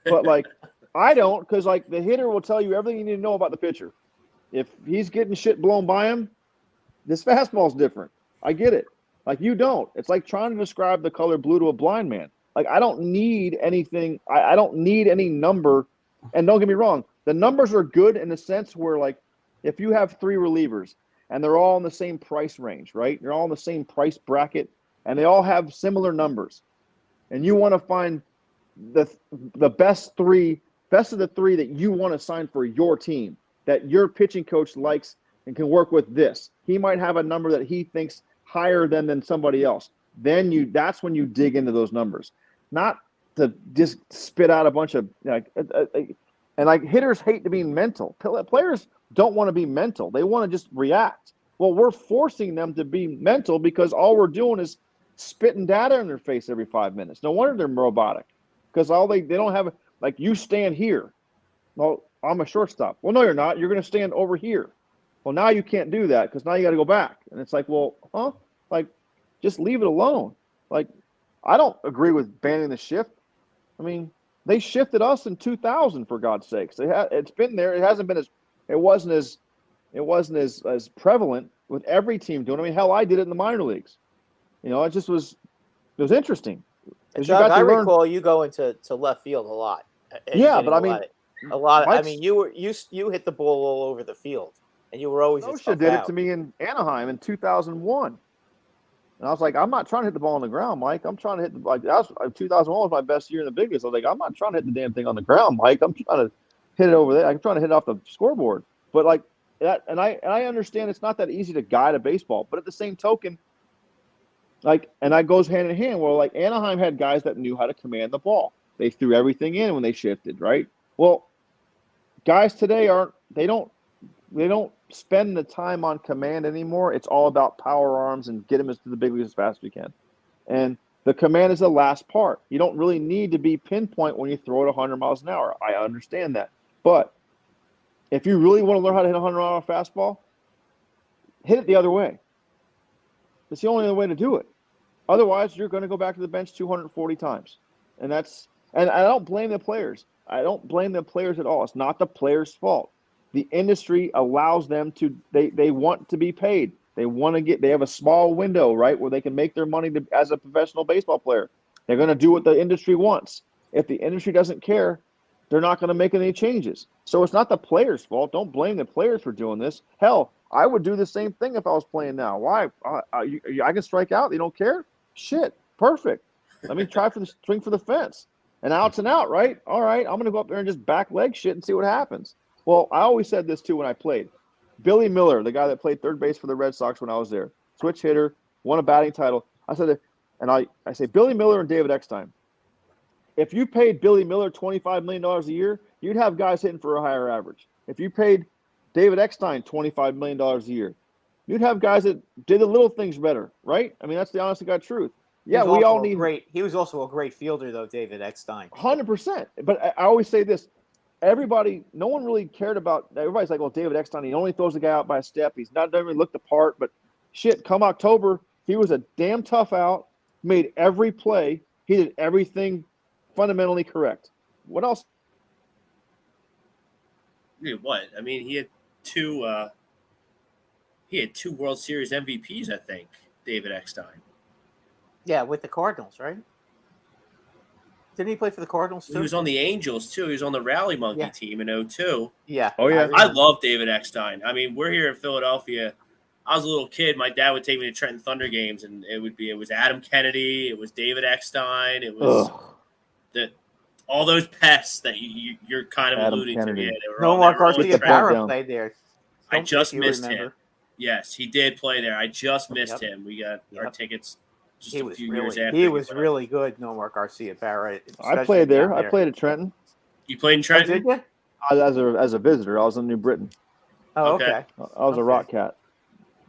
But, I don't, because, the hitter will tell you everything you need to know about the pitcher. If he's getting shit blown by him, this fastball's different. I get it. You don't. It's like trying to describe the color blue to a blind man. I don't need anything. I don't need any number. And don't get me wrong, the numbers are good in the sense where, if you have 3 relievers and they're all in the same price range, right? They're all in the same price bracket and they all have similar numbers. And you want to find the best of the 3 that you want to sign for your team, that your pitching coach likes and can work with this. He might have a number that he thinks higher than somebody else. Then that's when you dig into those numbers. Not to just spit out a bunch of hitters hate to be mental. Players don't want to be mental. They want to just react. Well, we're forcing them to be mental because all we're doing is spitting data in their face every 5 minutes. No wonder they're robotic, because they don't have you stand here. Well, I'm a shortstop. Well, no, you're not. You're going to stand over here. Well, now you can't do that because now you got to go back. And it's just leave it alone. I don't agree with banning the shift. I mean, they shifted us in 2000, for God's sakes. It's been there. It wasn't as prevalent with every team doing it. I mean, hell, I did it in the minor leagues. It was interesting. Because
Doug,
you got
I
to learn.
recall you going to left field a lot. And
Yeah,
hitting
but I mean,
a lot. I
Mike's-
mean, you hit the ball all over the field, and you were always a
Scioscia
tough
did
out.
it to me in Anaheim in 2001. And I was like, I'm not trying to hit the ball on the ground, Mike. I'm trying to hit that was 2001 was my best year in the big leagues. I was like, I'm not trying to hit the damn thing on the ground, Mike. I'm trying to hit it over there. I'm trying to hit it off the scoreboard. But like that, and I understand it's not that easy to guide a baseball. But at the same token, like, and that goes hand in hand. Well, like Anaheim had guys that knew how to command the ball. They threw everything in when they shifted, right? Well, guys today they don't spend the time on command anymore. It's all about power arms and get them to the big leagues as fast as we can. And the command is the last part. You don't really need to be pinpoint when you throw it 100 miles an hour. I understand that. But if you really want to learn how to hit a 100-mile fastball, hit it the other way. It's the only other way to do it. Otherwise, you're going to go back to the bench 240 times. And I don't blame the players. I don't blame the players at all. It's not the players' fault. The industry allows them to they want to be paid. They have a small window, right, where they can make their money as a professional baseball player. They're going to do what the industry wants. If the industry doesn't care, they're not going to make any changes. So it's not the players' fault. Don't blame the players for doing this. Hell, I would do the same thing if I was playing now. Why? I can strike out. You don't care? Shit, perfect. Let me try swing for the fence. And out's an out, right? All right, I'm going to go up there and just back leg shit and see what happens. Well, I always said this too when I played. Billy Miller, the guy that played third base for the Red Sox when I was there, switch hitter, won a batting title. I said, and I say Billy Miller and David Eckstein. If you paid Billy Miller $25 million a year, you'd have guys hitting for a higher average. If you paid David Eckstein $25 million a year, you'd have guys that did the little things better, right? I mean, that's the honest to God truth. Yeah, we all need.
He was also a great fielder, though, David Eckstein.
100%. But I always say this. No one really cared about. Everybody's like, well, David Eckstein, he only throws the guy out by a step. Doesn't really look the part. But shit, come October, he was a damn tough out, made every play. He did everything fundamentally correct. What else?
What? I mean, he had two World Series MVPs, I think, David Eckstein.
Yeah, with the Cardinals, right? Didn't he play for the Cardinals too?
He was on the Angels too. He was on the Rally Monkey team in 2002.
Yeah.
Oh yeah.
I love David Eckstein. I mean, we're here in Philadelphia. I was a little kid. My dad would take me to Trenton Thunder games, and it was Adam Kennedy, it was David Eckstein, it was all those pests that you're kind of
Adam
alluding
Kennedy.
to. Yeah,
Nomar Garcia Barra
down.
played there.
I just missed
remember.
him. Yes, he did play there. I just missed him. We got our tickets just a few years after.
He was really good, Nomar Garcia Barra.
I played there. I played at Trenton.
You played in Trenton?
Oh, did you?
As a visitor. I was in New Britain.
Oh, okay.
I was a Rock Cat.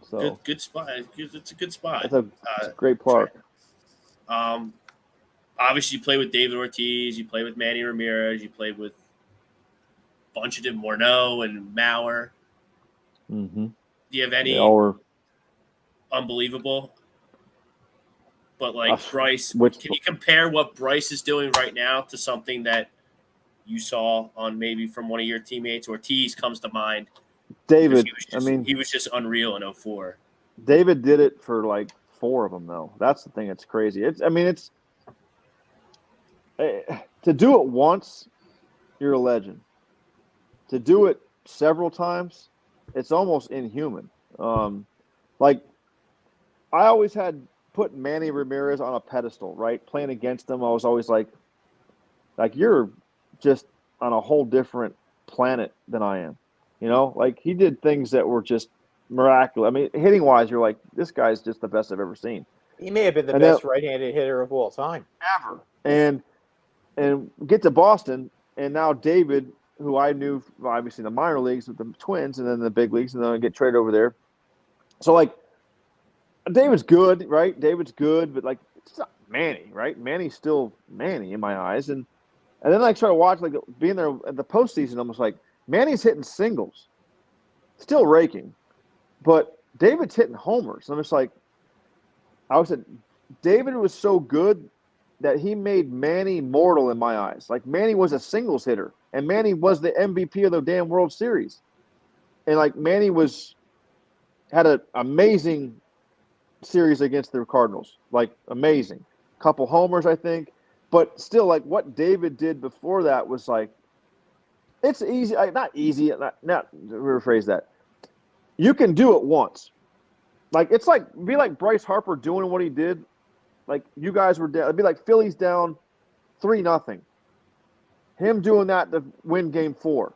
So
good spot. It's a good spot.
It's a great park.
Obviously, you played with David Ortiz. You played with Manny Ramirez. You played with a bunch of different Morneau and Mauer.
Mm-hmm.
Do you have any unbelievable? But like Bryce, can you compare what Bryce is doing right now to something that you saw on maybe from one of your teammates? Ortiz comes to mind.
David,
he was just unreal in 2004.
David did it for like 4 of them, though. That's the thing that's crazy. It's to do it once, you're a legend. To do it several times, it's almost inhuman. Like I always had put Manny Ramirez on a pedestal, right? Playing against him, I was always like you're just on a whole different planet than I am. You know, like he did things that were just miraculous. I mean, hitting wise, you're like, this guy's just the best I've ever seen.
He may have been the best right-handed hitter of all time
ever. And get to Boston, and now David, who I knew obviously in the minor leagues with the Twins, and then the big leagues, and then I get traded over there. So like, David's good, right? David's good, but like, it's not Manny, right? Manny's still Manny in my eyes, and then I started watching, like being there at the postseason, almost like Manny's hitting singles, still raking, but David's hitting homers. I'm just like, I was saying, David was so good that he made Manny mortal in my eyes. Like Manny was a singles hitter, and Manny was the MVP of the damn World Series, and like Manny had an amazing series against the Cardinals, like amazing. Couple homers, I think. But still, like what David did before that was like, it's easy. Not easy. Not rephrase that. You can do it once. Like it's like be like Bryce Harper doing what he did. Like you guys were down. It'd be like Phillies down 3-0. Him doing that to win Game 4,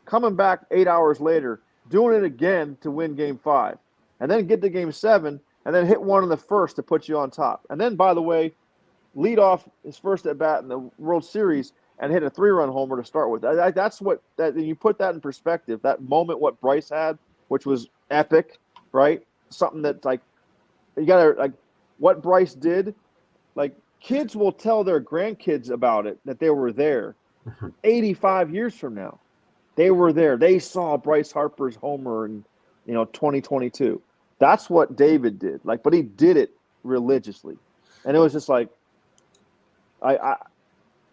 coming back 8 hours later, doing it again to win Game 5, and then get to Game 7, and then hit one in the first to put you on top. And then, by the way, lead off his first at bat in the World Series and hit a 3-run homer to start with. That's what that you put that in perspective. That moment, what Bryce had, which was epic, right? Something that like you gotta like what Bryce did. Like kids will tell their grandkids about it that they were there. 85 years from now, they were there. They saw Bryce Harper's homer in 2022. That's what David did. Like, but he did it religiously, and it was just like.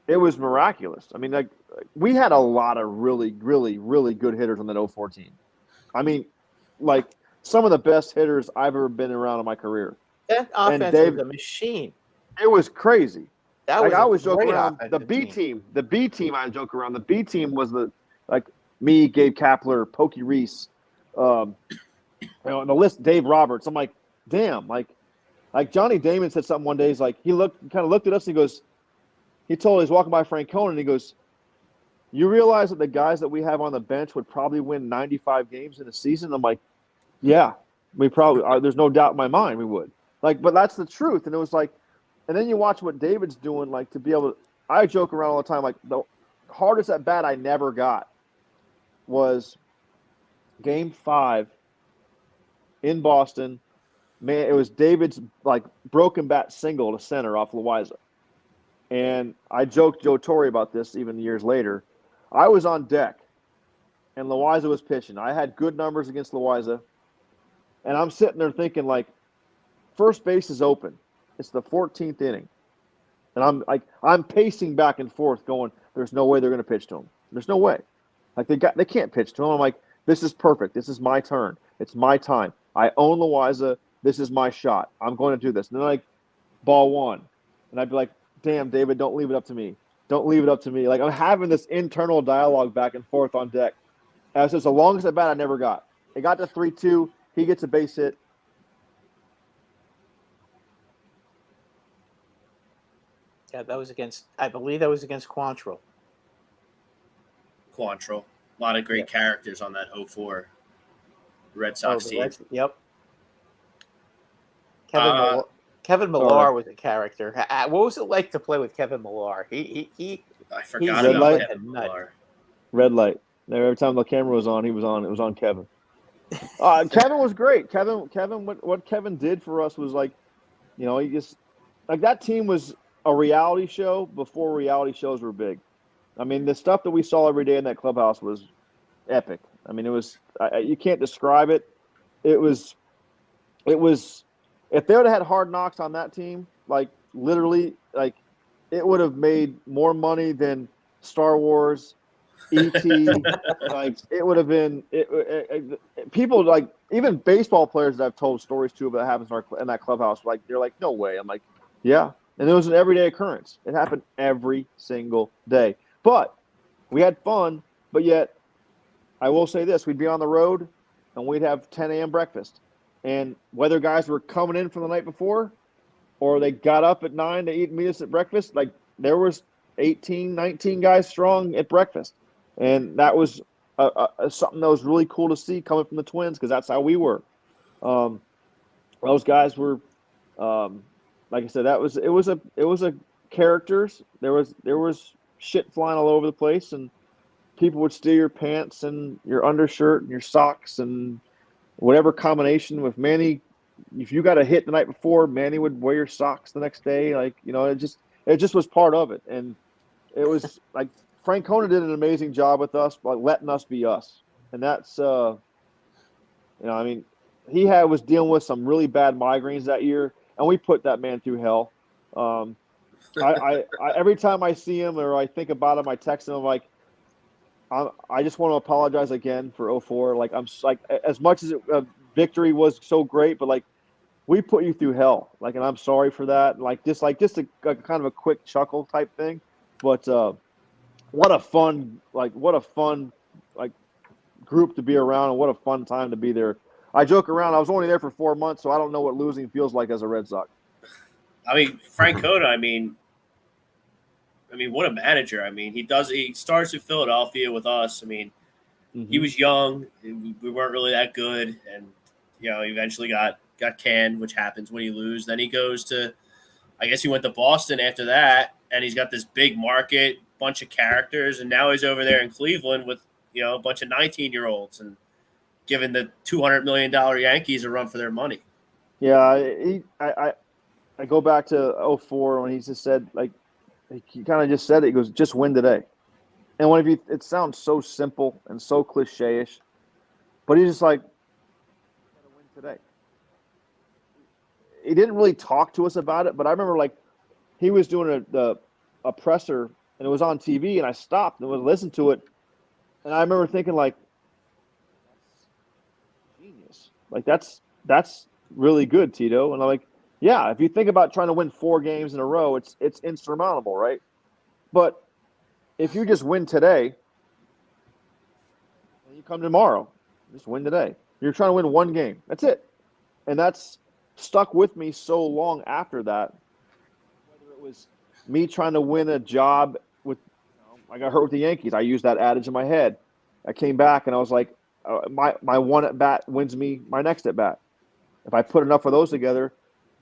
It was miraculous. I mean, like we had a lot of really, really, really good hitters on that 04 team. I mean, like some of the best hitters I've ever been around in my career.
That offense was a machine.
It was crazy.
That
like
was
I always joke
great
around the B team. The B team I joke around. The B team was me, Gabe Kapler, Pokey Reese, and the list, Dave Roberts. I'm like, damn, like Johnny Damon said something one day. He's like, he kind of looked at us and he goes. He's walking by Francona and he goes, you realize that the guys that we have on the bench would probably win 95 games in a season? I'm like, yeah, we probably are. There's no doubt in my mind we would. Like, but that's the truth. And it was like, and then you watch what David's doing, like to be able to, I joke around all the time, like the hardest at bat I never got was Game 5 in Boston. Man, it was David's like broken bat single to center off Loaiza. And I joked Joe Torre about this even years later. I was on deck, and Loaiza was pitching. I had good numbers against Loaiza, and I'm sitting there thinking, like, first base is open. It's the 14th inning. And I'm pacing back and forth going, there's no way they're going to pitch to him. There's no way. Like, they can't pitch to him. I'm like, this is perfect. This is my turn. It's my time. I own Loaiza. This is my shot. I'm going to do this. And then, like, ball one. And I'd be like, damn, David, don't leave it up to me. Don't leave it up to me. Like, I'm having this internal dialogue back and forth on deck. And it's just the longest at bat I never got. It got to 3-2. He gets a base hit.
Yeah, I believe that was against Quantrill.
Quantrill. A lot of great characters on that 04 Red Sox team.
Yep. Kevin Millar was a character. What was it like to play with Kevin Millar?
I forgot about Kevin
Millar.
Red light. Every time the camera was on, he was on. It was on Kevin. Kevin was great. Kevin. What Kevin did for us was like, he just like that team was a reality show before reality shows were big. I mean, the stuff that we saw every day in that clubhouse was epic. I mean, it was you can't describe it. It was. If they would have had Hard Knocks on that team, like literally, like it would have made more money than Star Wars, E.T. Like it would have been people like even baseball players that I've told stories to about happens in that clubhouse. Like they're like, no way. I'm like, yeah, and it was an everyday occurrence. It happened every single day. But we had fun. But yet, I will say this: we'd be on the road, and we'd have 10 a.m. breakfast. And whether guys were coming in from the night before or they got up at 9 to meet us at breakfast, like there was 18, 19 guys strong at breakfast. And that was something that was really cool to see coming from the Twins because that's how we were. Those guys were, like I said, it was a characters. There was shit flying all over the place and people would steal your pants and your undershirt and your socks and whatever combination with Manny. If you got a hit the night before, Manny would wear your socks the next day. Like, it just was part of it. And it was like Francona did an amazing job with us, by letting us be us. And that's, I mean, he was dealing with some really bad migraines that year, and we put that man through hell. I every time I see him or I think about him, I text him. I'm like, I just want to apologize again for 04. Like I'm like as much as victory was so great, but like we put you through hell. Like, and I'm sorry for that. Just a kind of a quick chuckle type thing. But what a fun group to be around, and what a fun time to be there. I joke around. I was only there for 4 months, so I don't know what losing feels like as a Red Sox.
I mean, Frank Cota, I mean, what a manager. I mean, he starts in Philadelphia with us. I mean, he was young. We weren't really that good. And, he eventually got canned, which happens when you lose. Then he goes to, I guess he went to Boston after that, and he's got this big market, bunch of characters. And now he's over there in Cleveland with, a bunch of 19-year-olds and giving the $200 million Yankees a run for their money.
Yeah, I go back to 2004 when he just said, like, he kind of just said it. He goes, just win today. And it sounds so simple and so cliche-ish, but he's just like, gotta win today. He didn't really talk to us about it, but I remember, like, he was doing a presser, and it was on TV, and I stopped and would listen to it, and I remember thinking, like, that's genius. Like, that's really good, Tito. And I'm like, yeah, if you think about trying to win 4 games in a row, it's insurmountable, right? But if you just win today, and you come tomorrow, just win today. You're trying to win 1 game. That's it. And that's stuck with me so long after that. Whether it was me trying to win a job with, I got hurt with the Yankees. I used that adage in my head. I came back and I was like, my one at bat wins me my next at bat. If I put enough of those together,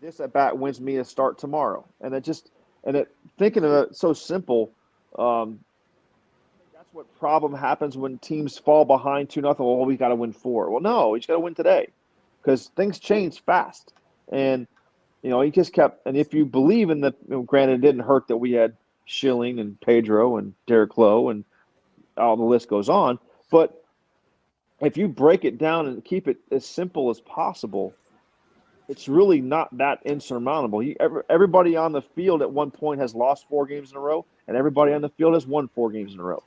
this at bat wins me a start tomorrow. And thinking of it so simple. That's what problem happens when teams fall behind 2-0. Well, we got to win 4. Well, no, you just got to win today, because things change fast. And he just kept. And if you believe in the, granted, it didn't hurt that we had Schilling and Pedro and Derek Lowe and all the list goes on. But if you break it down and keep it as simple as possible, it's really not that insurmountable. Everybody on the field at one point has lost 4 games in a row, and everybody on the field has won 4 games in a row.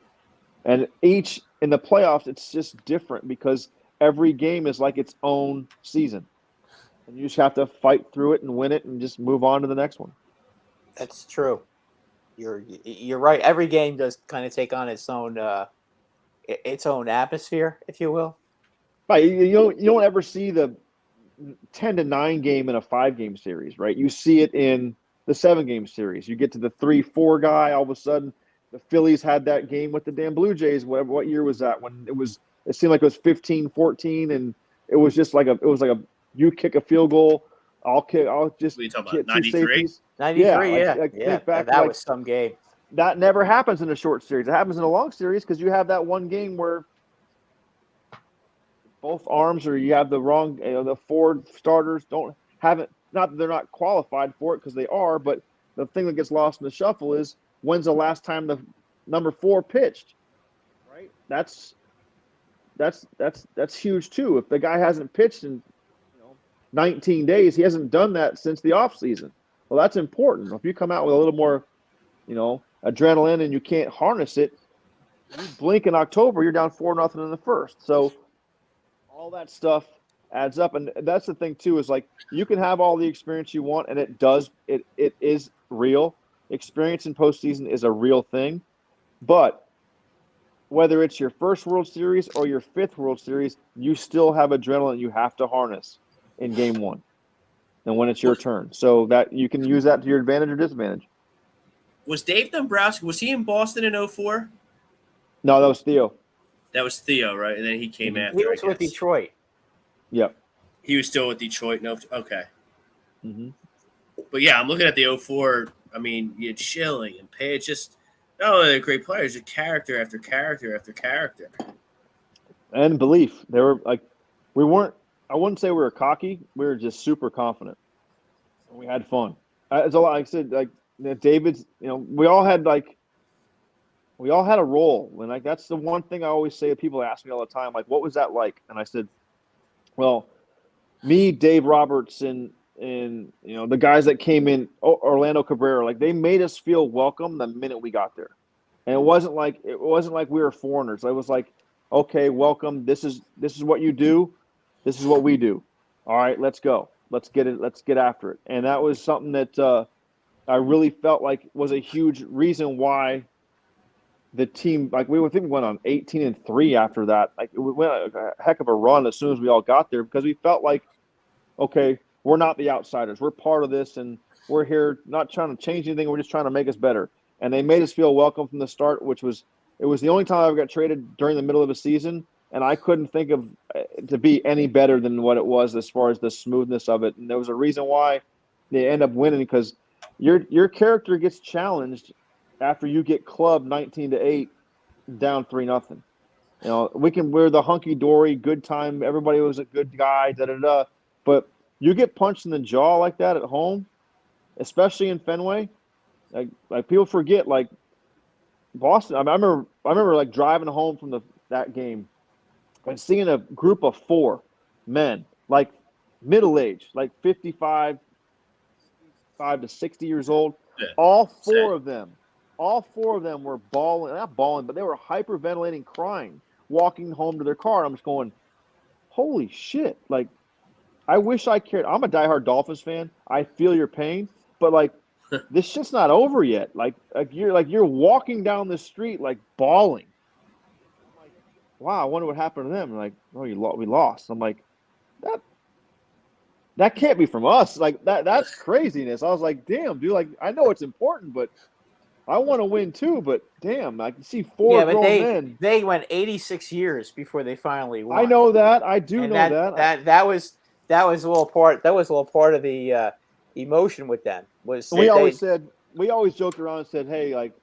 And each in the playoffs, it's just different because every game is like its own season. And you just have to fight through it and win it and just move on to the next one.
That's true. You're right. Every game does kind of take on its own atmosphere, if you will.
Right. You don't ever see the 10-9 game in a 5-game series, right? You see it in the 7-game series. You get to the 3-4 guy, all of a sudden the Phillies had that game with the damn Blue Jays. What year was that? When it seemed like it was 15-14, and it was just like you kick a field goal, I'll just
what are you talking
hit
about,
2
93?
safeties.
93, yeah.
Think back,
that was some game.
That never happens in a short series. It happens in a long series because you have that one game where both arms, or you have the wrong, the 4 starters don't have it. Not that they're not qualified for it, because they are, but the thing that gets lost in the shuffle is, when's the last time the number 4 pitched? Right? That's huge too. If the guy hasn't pitched in 19 days, he hasn't done that since the offseason. Well, that's important. If you come out with a little more, adrenaline, and you can't harness it, you blink in October, you're down 4-0 in the first. So all that stuff adds up. And that's the thing too, is like, you can have all the experience you want, and it is real. Experience in postseason is a real thing. But whether it's your first World Series or your 5th World Series, you still have adrenaline you have to harness in game 1 and when it's your turn. So that you can use that to your advantage or disadvantage.
Was Dave Dombrowski, was he in Boston in 2004?
No, that was Theo.
That was Theo, right? And then he came after.
He was with Detroit.
Yep.
He was still with Detroit. No, okay.
Mm-hmm.
But yeah, I'm looking at the 2004. I mean, you had Schilling and Page. Just they're great players. Just character after character after character.
And belief. They were like, we weren't. I wouldn't say we were cocky. We were just super confident. And we had fun. It's a lot. Like I said, like David's. We all had a role, and like that's the one thing I always say. People ask me all the time, like, what was that like? And I said, well, me, Dave Roberts, and the guys that came in, Orlando Cabrera, like they made us feel welcome the minute we got there. And it wasn't like we were foreigners. It was like, okay, welcome. This is what you do. This is what we do. All right, let's go. Let's get it. Let's get after it. And that was something that I really felt like was a huge reason why the team, like we went on 18-3 after that. Like we went a heck of a run as soon as we all got there because we felt like, okay, we're not the outsiders. We're part of this, and we're here not trying to change anything. We're just trying to make us better. And they made us feel welcome from the start, it was the only time I ever got traded during the middle of a season, and I couldn't think of to be any better than what it was as far as the smoothness of it. And there was a reason why they end up winning because your character gets challenged after you get clubbed 19-8 down 3-0. You know, we're the hunky dory, good time. Everybody was a good guy, but you get punched in the jaw like that at home, especially in Fenway. Like people forget, like Boston. I remember like driving home from that game and seeing a group of 4 men, like middle age, like 55 to 60 years old.
Yeah.
All four of them were not bawling, but they were hyperventilating, crying, walking home to their car. And I'm just going, holy shit! Like, I wish I cared. I'm a diehard Dolphins fan. I feel your pain, but like, this shit's not over yet. Like you're walking down the street like bawling. I'm like, wow, I wonder what happened to them. Like, oh, we lost. I'm like, that can't be from us. Like that's craziness. I was like, damn, dude. Like, I know it's important, but I want to win too. But damn, I can see 4 grown men.
They went 86 years before they finally won.
I know that. I do know that.
That was a little part. That was a little part of the emotion with them.
We always joked around and said, hey, like,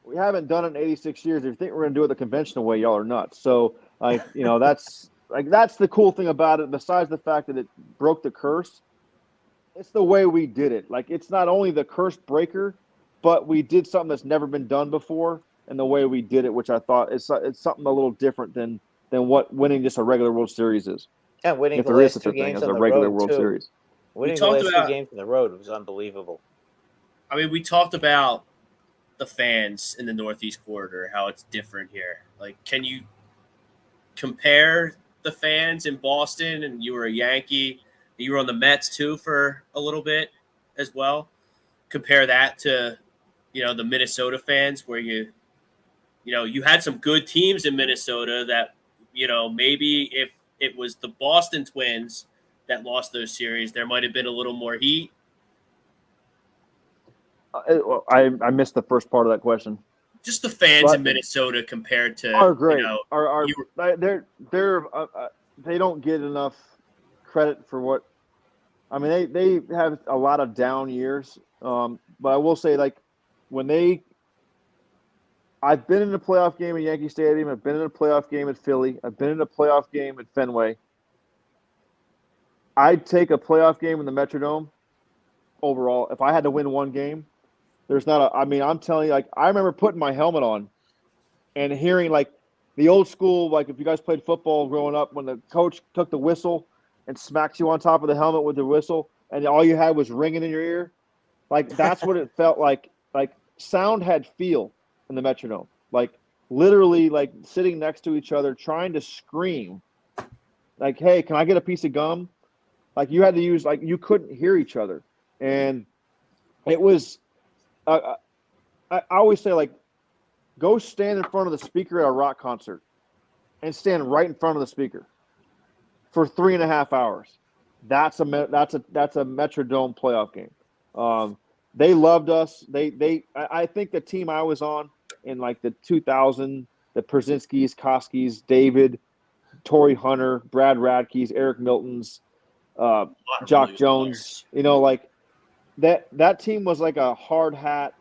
we haven't done it in 86 years. If you think we're going to do it the conventional way, y'all are nuts. So, like, you know, that's the cool thing about it. Besides the fact that it broke the curse, it's the way we did it. Like, it's not only the curse breaker, but we did something that's never been done before, and the way we did it, which I thought it's something a little different than what winning just a regular World Series is.
Yeah, winning
if
the
there is
last
such a
2
thing
games
as
on
a
the
regular
road
World
too.
Series.
Winning the last 2 games on the road was unbelievable.
I mean, we talked about the fans in the Northeast corridor, how it's different here. Like, can you compare the fans in Boston? And you were a Yankee, you were on the Mets too for a little bit as well. Compare that to, you know, the Minnesota fans, where you had some good teams in Minnesota that, you know, maybe if it was the Boston Twins that lost those series, there might have been a little more heat.
I missed the first part of that question.
Just the fans in Minnesota compared to
are great.
You know,
they don't get enough credit for what. I mean, they have a lot of down years, but I will say, like, I've been in a playoff game at Yankee Stadium. I've been in a playoff game at Philly. I've been in a playoff game at Fenway. I'd take a playoff game in the Metrodome overall. If I had to win one game, I'm telling you, like, I remember putting my helmet on and hearing, like, the old school, like, if you guys played football growing up, when the coach took the whistle and smacks you on top of the helmet with the whistle and all you had was ringing in your ear. Like, that's what it felt like. Like, sound had feel in the Metrodome. Like, literally, like, sitting next to each other trying to scream. Like, hey, can I get a piece of gum? Like, you had to use, like, you couldn't hear each other. And it was I always say, like, go stand in front of the speaker at a rock concert and stand right in front of the speaker for 3.5 hours. That's a Metrodome playoff game. They loved us. I think the team I was on in, like, the 2000, the Przynskis, Koskis, David, Tory Hunter, Brad Radke's, Eric Milton's, Jock Jones, you know, like, that team was like a hard hat,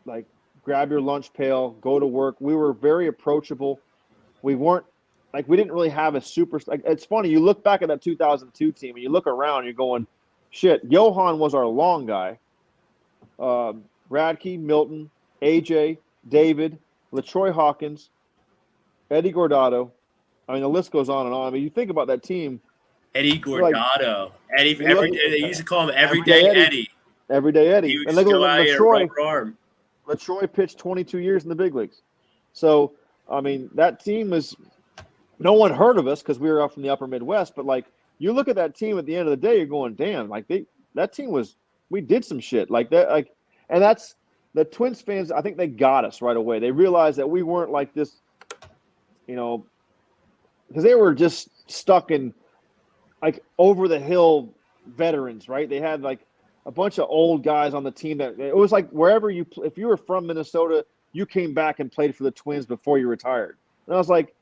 like, grab your lunch pail, go to work. We were very approachable. We weren't, like, we didn't really have a super, like, it's funny, you look back at that 2002 team and you look around and you're going, shit, Johan was our long guy. Radke, Milton, AJ, David, LaTroy Hawkins, Eddie Gordado. I mean, the list goes on and on. I mean, you think about that team.
Eddie Gordado. Eddie, they used to call him Everyday Eddie.
Everyday Eddie.
He would
and look at
LaTroy.
LaTroy pitched 22 years in the big leagues. So, I mean, that team was – no one heard of us because we were up from the upper Midwest, but, like, you look at that team at the end of the day, you're going, damn, like that team we did some shit like that, and that's the Twins fans. I think they got us right away. They realized that we weren't like this, because they were just stuck in like over the hill veterans, right? They had like a bunch of old guys on the team that it was like wherever if you were from Minnesota, you came back and played for the Twins before you retired. And I was like,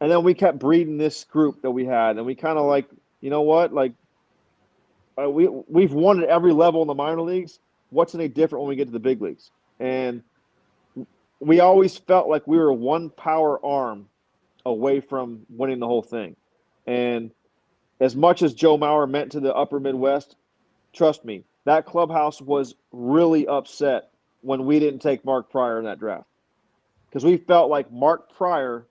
and then we kept breeding this group that we had, and we kind of like, you know what, like we've won at every level in the minor leagues. What's any different when we get to the big leagues? And we always felt like we were one power arm away from winning the whole thing. And as much as Joe Mauer meant to the upper Midwest, trust me, that clubhouse was really upset when we didn't take Mark Pryor in that draft. Because we felt like Mark Pryor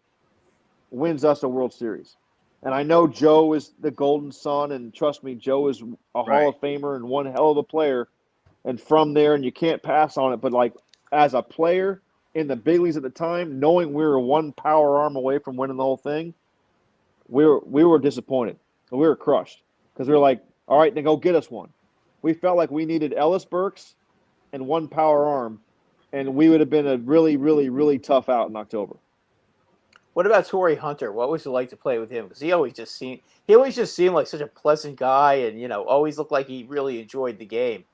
wins us a World Series. And I know Joe is the golden son, and trust me, Joe is a Hall of Famer and one hell of a player. And from there, and you can't pass on it. But like as a player in the big leagues at the time, knowing we were one power arm away from winning the whole thing, we were disappointed. We were crushed because we were like, all right, then go get us one. We felt like we needed Ellis Burks and one power arm, and we would have been a really, really, really tough out in October.
What about Tory Hunter? What was it like to play with him? Because he always just seemed like such a pleasant guy, and always looked like he really enjoyed the game.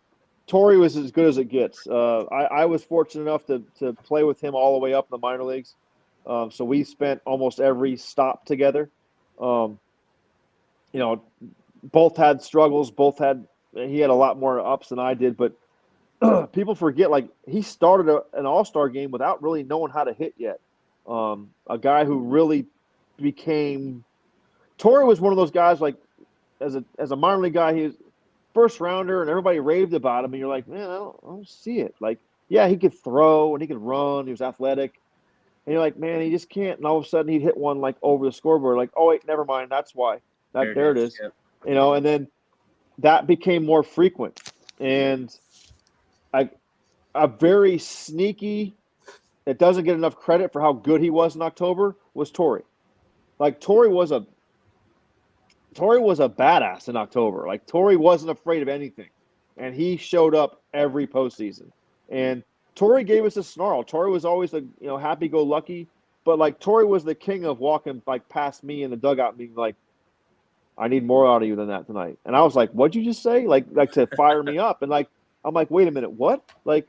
Tory was as good as it gets. I was fortunate enough to play with him all the way up in the minor leagues. So we spent almost every stop together. Both had struggles. He had a lot more ups than I did, but people forget, like, he started an all-star game without really knowing how to hit yet. A guy who really became – Tory was one of those guys, like, as a minor league guy, he was first rounder, and everybody raved about him, and you're like, man, I don't see it. Like, yeah, he could throw, and he could run. He was athletic. And you're like, man, he just can't. And all of a sudden, he'd hit one, like, over the scoreboard. Like, oh, wait, never mind. That's why. There it is. Yep. And then that became more frequent. And a very sneaky, that doesn't get enough credit for how good he was in October, was Tory. Like, Tory was a badass in October. Like, Tory wasn't afraid of anything. And he showed up every postseason. And Tory gave us a snarl. Tory was always happy-go-lucky. But, like, Tory was the king of walking, like, past me in the dugout being like, I need more out of you than that tonight. And I was like, what'd you just say? Like to fire me up. And, like, I'm like, wait a minute, what? Like,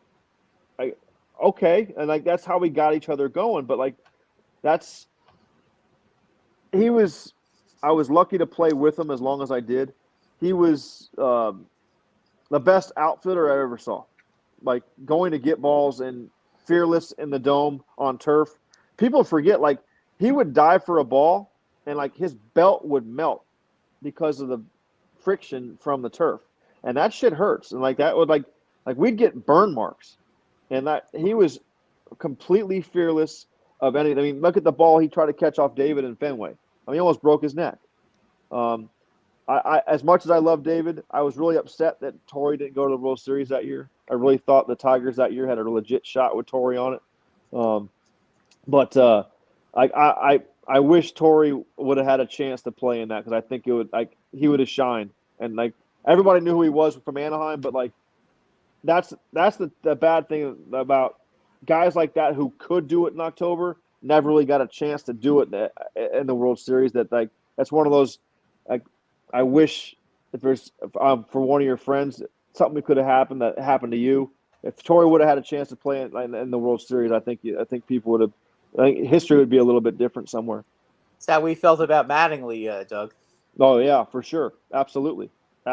okay. And, like, that's how we got each other going. But, like, I was lucky to play with him as long as I did. He was the best outfielder I ever saw. Like, going to get balls and fearless in the dome on turf. People forget, like, he would dive for a ball and, like, his belt would melt because of the friction from the turf. And that shit hurts. And, like, that would, like we'd get burn marks. And that he was completely fearless of anything. I mean, look at the ball he tried to catch off David in Fenway. I mean, he almost broke his neck. I as much as I love David, I was really upset that Tory didn't go to the World Series that year. I really thought the Tigers that year had a legit shot with Tory on it. But I wish Tory would have had a chance to play in that, because I think he would have shined. And, like, everybody knew who he was from Anaheim, but, like, that's the bad thing about guys like that who could do it in October, never really got a chance to do it in the World Series. That's one of those, like, I wish for one of your friends, something could have happened that happened to you. If Tory would have had a chance to play in the World Series, I think people would have. I think history would be a little bit different somewhere.
That's how we felt about Mattingly, Doug.
Oh yeah, for sure, absolutely.
He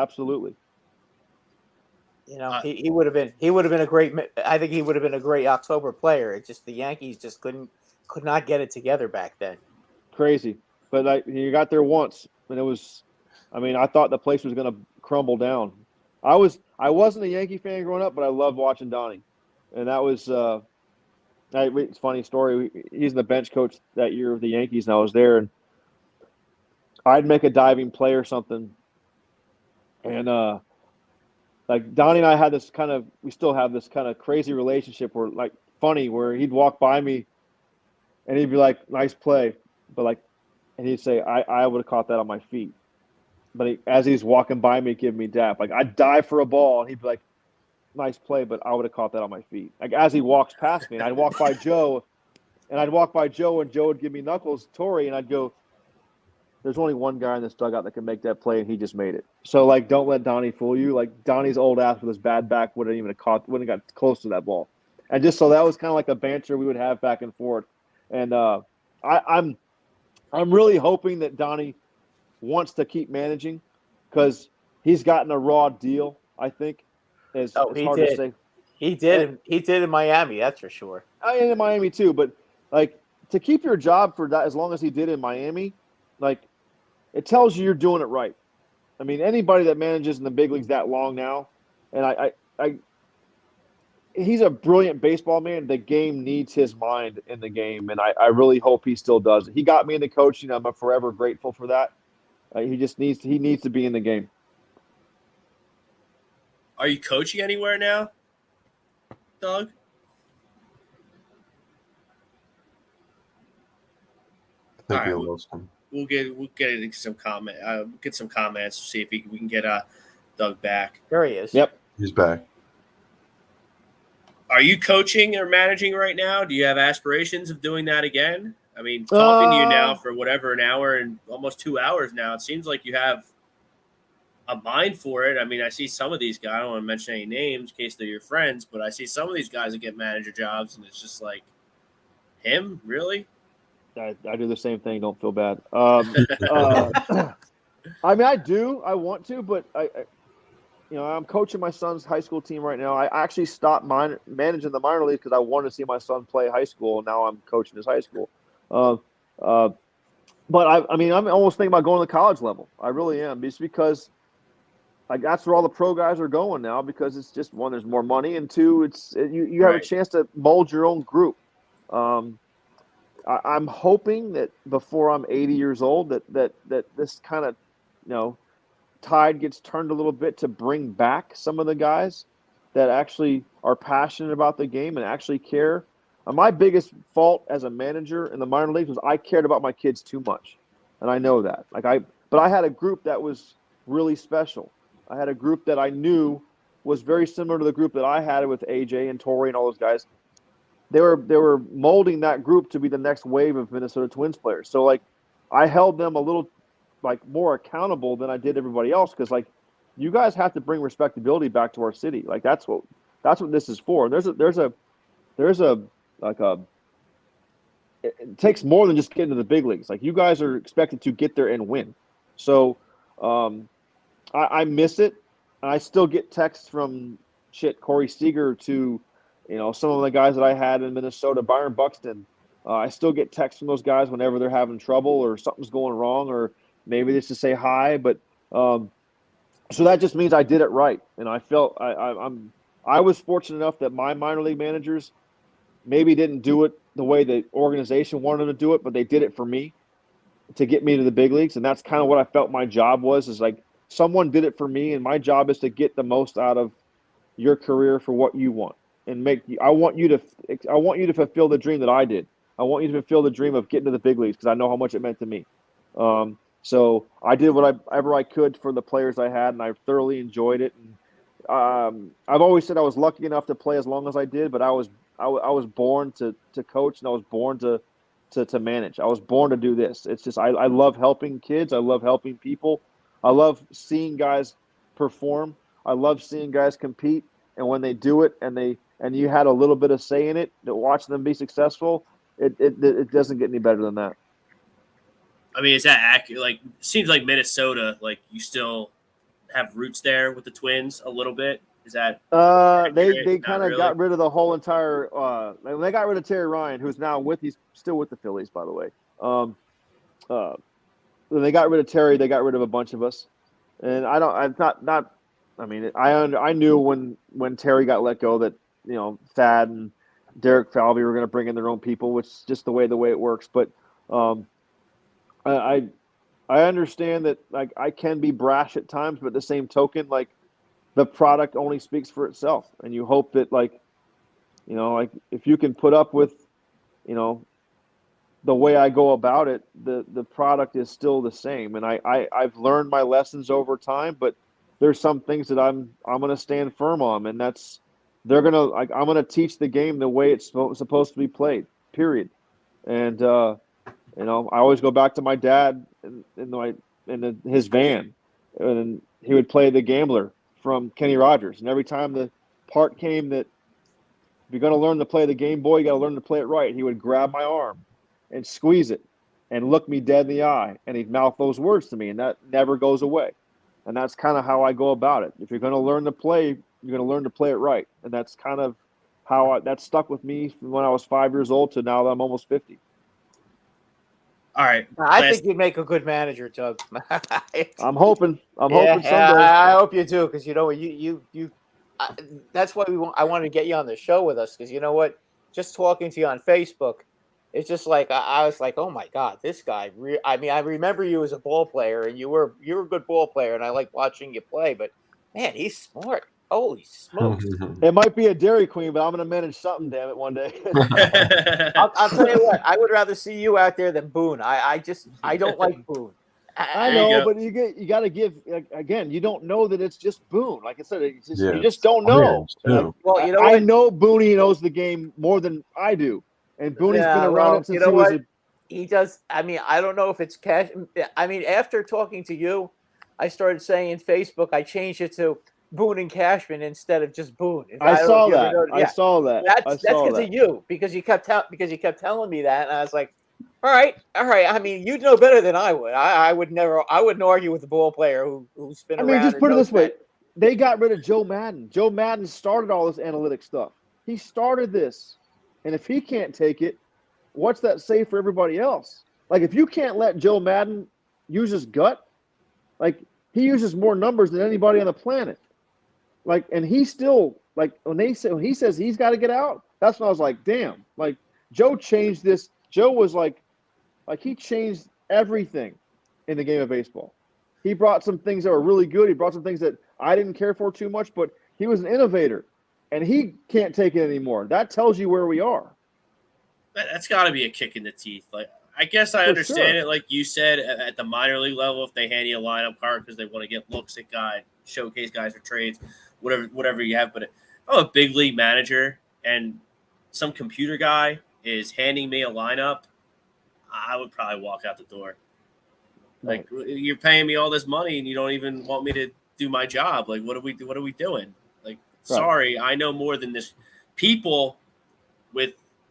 would have been a great. I think he would have been a great October player. It's just the Yankees just could not get it together back then.
Crazy, but you got there once, and it was. I mean, I thought the place was going to crumble down. I wasn't a Yankee fan growing up, but I loved watching Donnie, and that was. It's a funny story. He's the bench coach that year of the Yankees, and I was there, and I'd make a diving play or something, and like Donnie and I had this we still have this kind of crazy relationship where he'd walk by me, and he'd be like, "Nice play," but and he'd say, "I would have caught that on my feet," but as he's walking by me, giving me dap. Like I'd dive for a ball, and he'd be like, "Nice play," but I would have caught that on my feet. Like as he walks past me, and I'd walk by Joe, and Joe would give me knuckles, Tory, and I'd go, "There's only one guy in this dugout that can make that play, and he just made it." So like, don't let Donnie fool you. Like Donnie's old ass with his bad back wouldn't have got close to that ball. And just so that was kind of like a banter we would have back and forth. And I'm really hoping that Donnie wants to keep managing because he's gotten a raw deal. I think it's hard to say.
He did in Miami, that's for sure.
In Miami too, but like to keep your job for that as long as he did in Miami, like it tells you you're doing it right. I mean, anybody that manages in the big leagues that long now, and he's a brilliant baseball man. The game needs his mind in the game, and I really hope he still does it. He got me into coaching. I'm forever grateful for that. He needs to be in the game.
Are you coaching anywhere now, Doug?
I think
All
we
right,
lost him.
We'll get into some comments. See if we can get Doug back.
There he is.
Yep,
He's back.
Are you coaching or managing right now? Do you have aspirations of doing that again? I mean, talking to you now for whatever, an hour and almost 2 hours now, it seems like you have a mind for it. I mean, I see some of these guys, I don't want to mention any names in case they're your friends, but I see some of these guys that get manager jobs, and it's just like, him? Really?
I do the same thing. Don't feel bad. I mean, I do. I want to, but I'm coaching my son's high school team right now. I actually stopped managing the minor league because I wanted to see my son play high school, and now I'm coaching his high school. But I'm almost thinking about going to the college level. I really am, just because that's where all the pro guys are going now. Because it's just, one, there's more money, and two, you have a chance to mold your own group. I'm hoping that before I'm 80 years old, that this kind of, tide gets turned a little bit to bring back some of the guys that actually are passionate about the game and actually care. My biggest fault as a manager in the minor leagues was I cared about my kids too much, and I know that. But I had a group that was really special. I had a group that I knew was very similar to the group that I had with AJ and Tory and all those guys. They were molding that group to be the next wave of Minnesota Twins players. So I held them a little more accountable than I did everybody else, because you guys have to bring respectability back to our city. That's what this is for. It takes more than just getting to the big leagues. You guys are expected to get there and win. So I miss it. I still get texts from Corey Seager to some of the guys that I had in Minnesota, Byron Buxton. I still get texts from those guys whenever they're having trouble or something's going wrong, or maybe just to say hi. But so that just means I did it right, and I felt I was fortunate enough that my minor league managers maybe didn't do it the way the organization wanted them to do it, but they did it for me to get me to the big leagues, and that's kind of what I felt my job was. Is someone did it for me, and my job is to get the most out of your career for what you want, and I want you to fulfill the dream that I did. I want you to fulfill the dream of getting to the big leagues, because I know how much it meant to me. So I did whatever I could for the players I had, and I thoroughly enjoyed it. And I've always said I was lucky enough to play as long as I did, but I was born to coach, and I was born to manage. I was born to do this. It's just I love helping kids. I love helping people. I love seeing guys perform. I love seeing guys compete, and when they do it, and you had a little bit of say in it, to watch them be successful, it doesn't get any better than that.
I mean, is that accurate? Seems like Minnesota, you still have roots there with the Twins a little bit. Is that
they kind of got rid of the whole entire they got rid of Terry Ryan, who's now he's still with the Phillies, by the way. They got rid of Terry, they got rid of a bunch of us. And I knew when Terry got let go that Thad and Derek Falvey were going to bring in their own people, which is just the way it works. But I understand that I can be brash at times, but at the same token, the product only speaks for itself, and you hope that if you can put up with the way I go about it, the product is still the same. And I've learned my lessons over time, but there's some things that I'm going to stand firm on, and that's I'm going to teach the game the way it's supposed to be played. Period. And I always go back to my dad in his van, and he would play The Gambler from Kenny Rogers. And every time the part came that if you're going to learn to play the Game Boy, you got to learn to play it right, he would grab my arm and squeeze it and look me dead in the eye, and he'd mouth those words to me, and that never goes away. And that's kind of how I go about it. If you're going to learn to play, you're going to learn to play it right. And that's kind of how that stuck with me from when I was 5 years old to now that I'm almost 50.
All right.
I think you'd make a good manager, Doug.
I'm hoping someday.
I hope you do, because that's why I wanted to get you on the show with us, because you know what? Just talking to you on Facebook, it's just like I was like, oh my God, this guy. I remember you as a ball player, and you were a good ball player, and I like watching you play. But man, he's smart. Holy smokes!
It might be a Dairy Queen, but I'm going to manage something. Damn it, one day.
I'll tell you what. I would rather see you out there than Boone. I don't like Boone.
I know, but you got to give again. You don't know that it's just Boone. Like I said, you just don't know.
Yeah.
Well, you know,
I know Booney knows the game more than I do, and Booney's been around it since he was.
He does. I mean, I don't know if it's cash. I mean, after talking to you, I started saying in Facebook, I changed it to Boone and Cashman instead of just Boone.
I saw that. I saw that.
That's because of you, because you kept telling me that, and I was like, all right. I mean, you'd know better than I would. I wouldn't argue with a ball player who's been around.
I mean, just put it this way: they got rid of Joe Madden. Joe Madden started all this analytic stuff. He started this, and if he can't take it, what's that say for everybody else? Like, if you can't let Joe Madden use his gut, like he uses more numbers than anybody on the planet. Like, and he still, like, when he says he's got to get out, that's when I was like, damn. Like, Joe changed this. Joe was like he changed everything in the game of baseball. He brought some things that were really good. He brought some things that I didn't care for too much, but he was an innovator, and he can't take it anymore. That tells you where we are.
That's got to be a kick in the teeth. Like, I guess I understand it, like you said, at the minor league level, if they hand you a lineup card because they want to get looks at guys, showcase guys for trades, whatever you have. But if I'm a big league manager and some computer guy is handing me a lineup, I would probably walk out the door. Like, you're paying me all this money and you don't even want me to do my job. Like, what are we doing? Like, sorry, I know more than this. People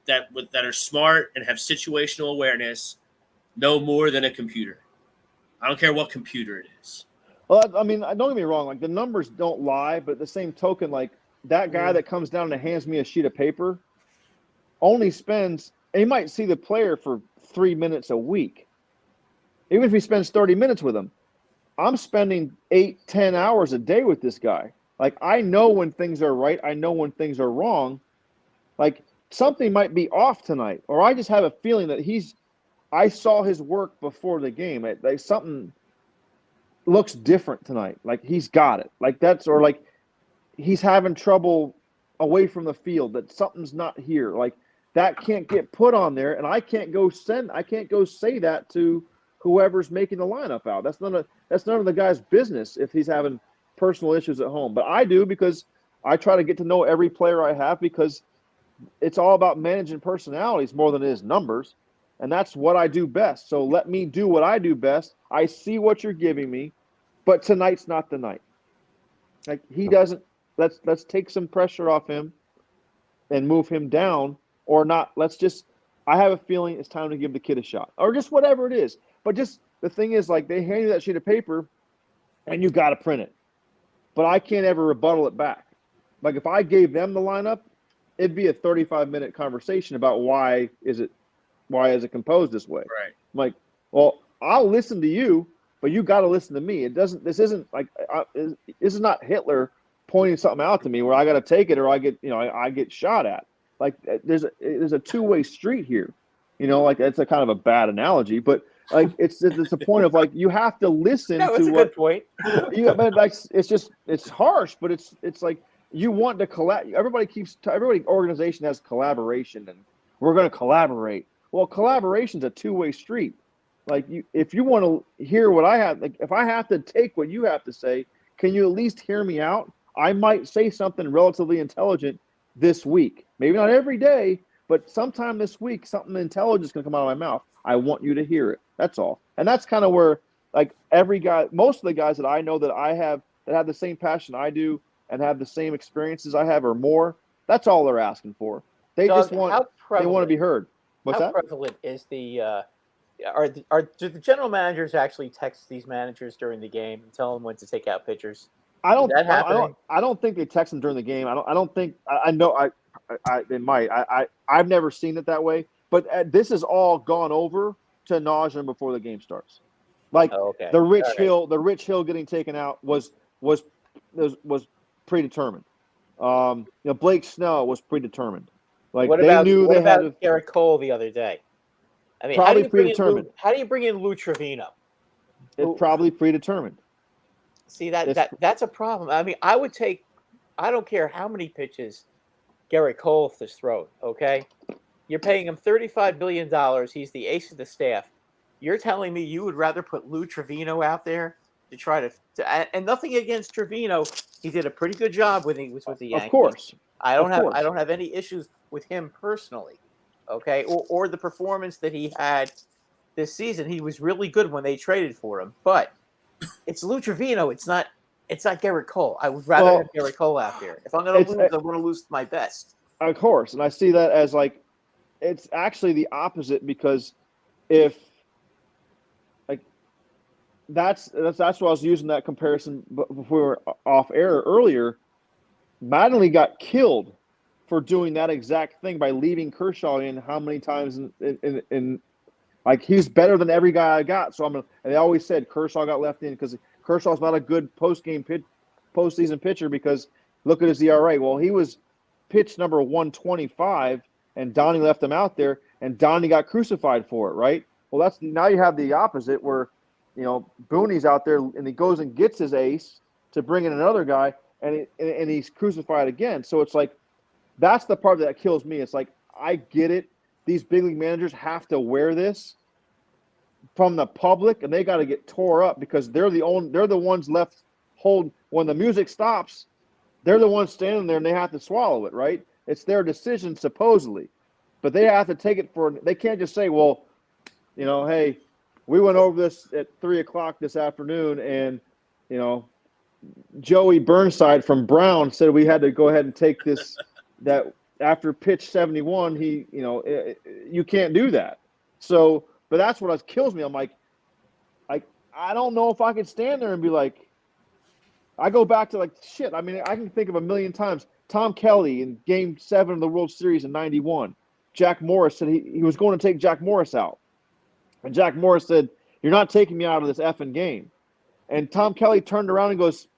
that are smart and have situational awareness know more than a computer. I don't care what computer it is.
Well, I mean, don't get me wrong. Like, the numbers don't lie, but at the same token, like, that guy that comes down and hands me a sheet of paper only spends – he might see the player for 3 minutes a week. Even if he spends 30 minutes with him, I'm spending 8-10 hours a day with this guy. Like, I know when things are right. I know when things are wrong. Like, something might be off tonight, or I just have a feeling that I saw his work before the game. Like, something looks different tonight. Like, he's got it. Like, or like he's having trouble away from the field, that something's not here. Like, that can't get put on there, and I can't go say that to whoever's making the lineup out. That's none of the guy's business if he's having personal issues at home. But I do, because I try to get to know every player I have, because it's all about managing personalities more than it is numbers. And that's what I do best. So let me do what I do best. I see what you're giving me, but tonight's not the night. Like, he doesn't – let's take some pressure off him and move him down, or not. I have a feeling it's time to give the kid a shot, or just whatever it is. But just the thing is, like, they hand you that sheet of paper and you got to print it. But I can't ever rebuttal it back. Like, if I gave them the lineup, it'd be a 35-minute conversation about why is it composed this way.
Right.
I'm like, well, I'll listen to you, but you got to listen to me. This isn't like this is not Hitler pointing something out to me where I got to take it or I get shot at. Like, there's a two-way street here. Like, that's a kind of a bad analogy, but like it's a point of, like, you have to listen to
a good point.
It's harsh, but it's like you want to collab. Every organization has collaboration, and we're going to collaborate. Well, collaboration's a two-way street. Like if you want to hear what I have, like if I have to take what you have to say, can you at least hear me out? I might say something relatively intelligent this week. Maybe not every day, but sometime this week, something intelligent is going to come out of my mouth. I want you to hear it. That's all. And that's kind of where, like, every guy, most of the guys that I know that I have that have the same passion I do and have the same experiences I have or more, that's all they're asking for. They
Doug,
just want to be heard. What's
how
that?
prevalent is the do the general managers actually text these managers during the game and tell them when to take out pitchers?
I don't think they text them during the game. I don't think I know they might. I've never seen it that way. But this is all gone over to nauseam before the game starts. Like the Rich Hill getting taken out was predetermined. Blake Snell was predetermined. Like
what about Garrett Cole the other day? I mean,
probably predetermined.
How do you bring in Lou Trevino?
It's probably predetermined.
See that's a problem. I mean, I don't care how many pitches Garrett Cole has thrown. Okay, you're paying him $35 billion. He's the ace of the staff. You're telling me you would rather put Lou Trevino out there to try to and nothing against Trevino. He did a pretty good job when he was with the Yankees.
Of course.
I don't have any issues with him personally. Okay, or the performance that he had this season. He was really good when they traded for him. But it's Lou Trevino. It's not Garrett Cole. I would rather have Garrett Cole out there. If I'm going to lose, I want to lose my best.
Of course, and I see that as like it's actually the opposite because if like that's why I was using that comparison before we were off air earlier. Mattingly got killed for doing that exact thing by leaving Kershaw in how many times in like he's better than every guy I got. So and they always said Kershaw got left in because Kershaw's not a good postseason pitcher because look at his ERA. Well, he was pitch number 125 and Donnie left him out there and Donnie got crucified for it, right? Well, now you have the opposite where, Booney's out there and he goes and gets his ace to bring in another guy and he's crucified again. So it's like, that's the part that kills me. It's like, I get it. These big league managers have to wear this from the public, and they got to get tore up because they're the ones left hold when the music stops. They're the ones standing there, and they have to swallow it, right? It's their decision supposedly, but they have to take it they can't just say, well, hey, we went over this at 3:00 this afternoon, and Joey Burnside from Brown said we had to go ahead and take this. That after pitch 71, you can't do that. So, but that's what kills me. I'm like, I don't know if I could stand there and be like, I go back to shit. I mean, I can think of a million times. Tom Kelly in Game 7 of the World Series in '91. Jack Morris said he was going to take Jack Morris out, and Jack Morris said, "You're not taking me out of this effing game." And Tom Kelly turned around and goes,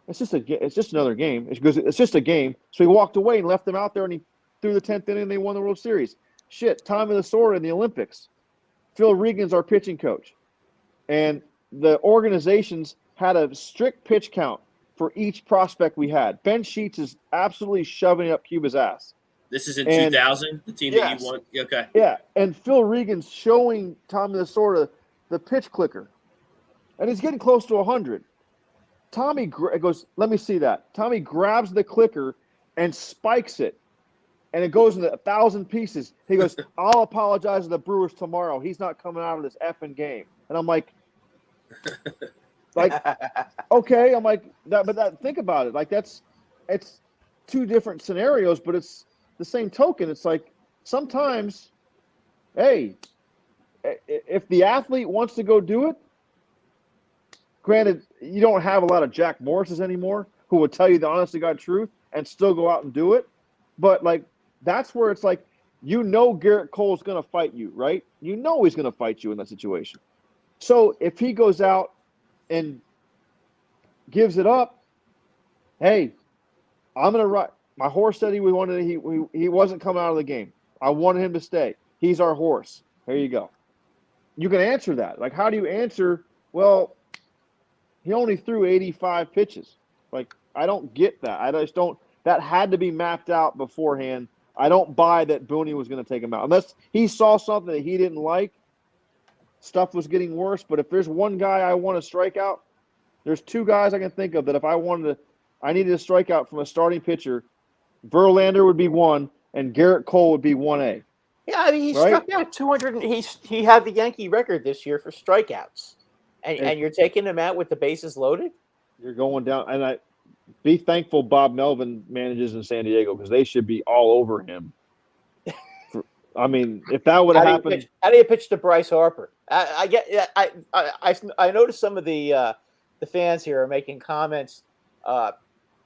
It's just another game. It's just a game. So he walked away and left them out there, and he threw the 10th inning, and they won the World Series. Shit, Tommy Lasorda in the Olympics. Phil Regan's our pitching coach. And the organizations had a strict pitch count for each prospect we had. Ben Sheets is absolutely shoving it up Cuba's ass.
This is in 2000, the team that you won? Okay.
Yeah, and Phil Regan's showing Tommy Lasorda the pitch clicker. And he's getting close to 100. Tommy goes, let me see that. Tommy grabs the clicker and spikes it, and it goes into 1,000 pieces. He goes, I'll apologize to the Brewers tomorrow. He's not coming out of this effing game. And I'm like, okay. I'm like, think about it. It's two different scenarios, but it's the same token. It's like sometimes, hey, if the athlete wants to go do it, granted, you don't have a lot of Jack Morrises anymore who will tell you the honest to God truth and still go out and do it. But, that's where it's like, Garrett Cole's going to fight you, right? He's going to fight you in that situation. So if he goes out and gives it up, hey, I'm going to ride. My horse said he wasn't coming out of the game. I wanted him to stay. He's our horse. There you go. You can answer that. How do you answer, well, he only threw 85 pitches. I don't get that. I just don't. That had to be mapped out beforehand. I don't buy that Booney was going to take him out unless he saw something that he didn't like. Stuff was getting worse. But if there's one guy I want to strike out, there's two guys I can think of that if I needed a strikeout from a starting pitcher, Verlander would be one, and Garrett Cole would be 1A.
Yeah, I mean, he
Right?
struck out 200. He had the Yankee record this year for strikeouts, and you're taking him out with the bases loaded.
You're going down, and I be thankful Bob Melvin manages in San Diego because they should be all over him. I mean, if that would have happened,
how do you pitch to Bryce Harper? I noticed some of the fans here are making comments.